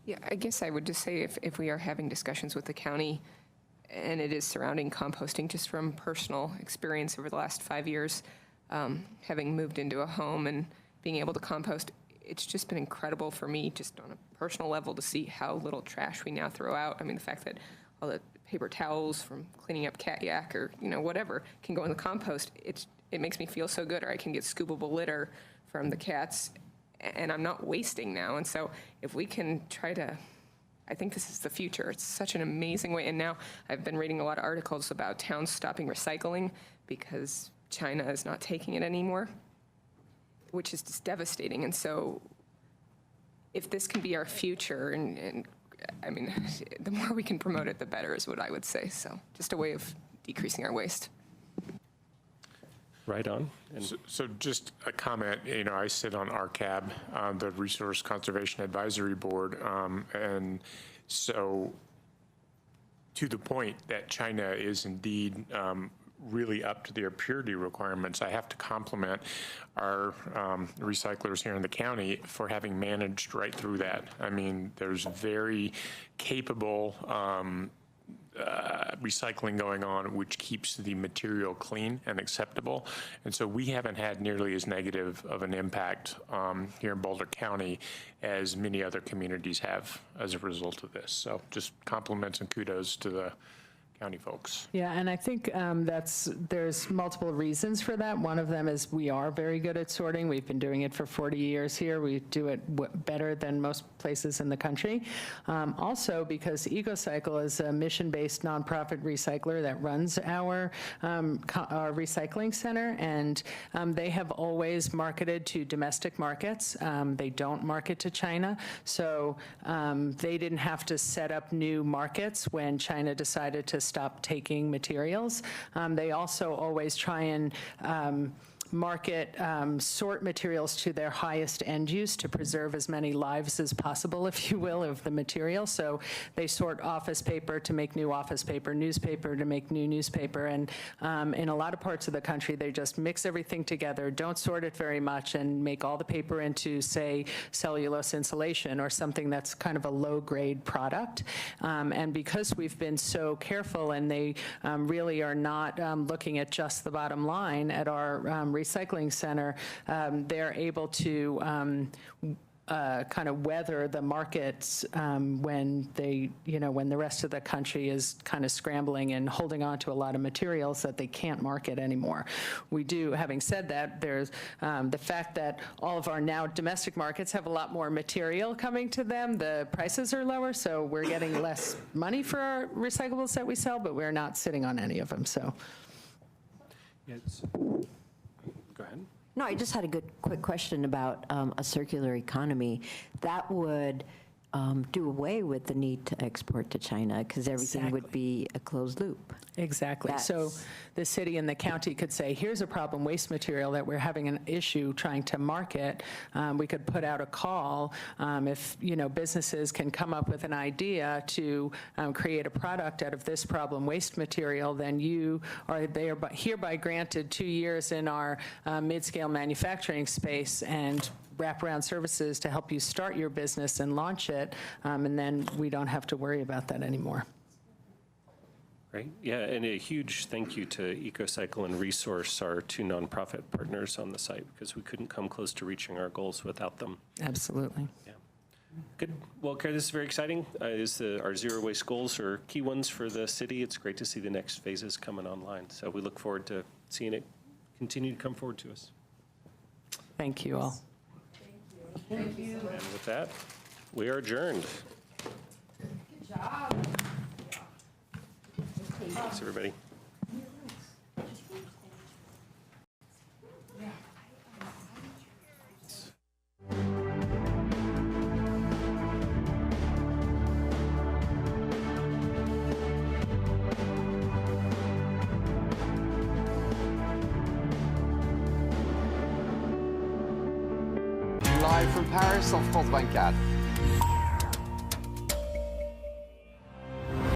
Speaker 15: Yeah, I guess I would just say if we are having discussions with the county and it is surrounding composting, just from personal experience over the last 5 years, having moved into a home and being able to compost, it's just been incredible for me just on a personal level to see how little trash we now throw out. I mean, the fact that all the paper towels from cleaning up cat yak or, whatever can go in the compost, it makes me feel so good. Or I can get scoopable litter from the cats, and I'm not wasting now. And so if we can try to, I think this is the future. It's such an amazing way. And now I've been reading a lot of articles about towns stopping recycling because China is not taking it anymore, which is just devastating. And so if this can be our future, and I mean, the more we can promote it, the better is what I would say. So just a way of decreasing our waste.
Speaker 4: Right on.
Speaker 12: So just a comment, I sit on RCAB, the Resource Conservation Advisory Board, and so to the point that China is indeed really up to their purity requirements. I have to compliment our recyclers here in the county for having managed right through that. I mean, there's very capable recycling going on, which keeps the material clean and acceptable. And so we haven't had nearly as negative of an impact here in Boulder County as many other communities have as a result of this. So just compliments and kudos to the county folks.
Speaker 18: Yeah, and I think there's multiple reasons for that. One of them is we are very good at sorting. We've been doing it for 40 years here. We do it better than most places in the country. Also, because EcoCycle is a mission-based nonprofit recycler that runs our recycling center, and they have always marketed to domestic markets. They don't market to China, so they didn't have to set up new markets when China decided to stop taking materials. They also always try and sort materials to their highest end use to preserve as many lives as possible, if you will, of the material. So they sort office paper to make new office paper, newspaper to make new newspaper, and in a lot of parts of the country, they just mix everything together, don't sort it very much, and make all the paper into, say, cellulose insulation or something that's kind of a low-grade product. And because we've been so careful, and they really are not looking at just the bottom line at our recycling center, they're able to kind of weather the markets when the rest of the country is kind of scrambling and holding on to a lot of materials that they can't market anymore. We do, having said that, there's the fact that all of our now domestic markets have a lot more material coming to them. The prices are lower, so we're getting less money for our recyclables that we sell, but we're not sitting on any of them, so.
Speaker 12: Yes. Go ahead.
Speaker 6: No, I just had a quick question about a circular economy. That would do away with the need to export to China, because everything would be a closed loop.
Speaker 18: Exactly. So the city and the county could say, here's a problem waste material that we're having an issue trying to market. We could put out a call if businesses can come up with an idea to create a product out of this problem waste material, then they are hereby granted 2 years in our mid-scale manufacturing space and wraparound services to help you start your business and launch it, and then we don't have to worry about that anymore.
Speaker 4: Right. Yeah, and a huge thank you to EcoCycle and Resource, our two nonprofit partners on the site, because we couldn't come close to reaching our goals without them.
Speaker 18: Absolutely.
Speaker 4: Yeah. Good. Well, Kara, this is very exciting. Our zero waste goals are key ones for the city. It's great to see the next phases coming online. So we look forward to seeing it continue to come forward to us.
Speaker 18: Thank you all.
Speaker 4: Thank you. And with that, we are adjourned.
Speaker 9: Good job.
Speaker 4: Thanks, everybody.
Speaker 20: Live from Paris, en France 24.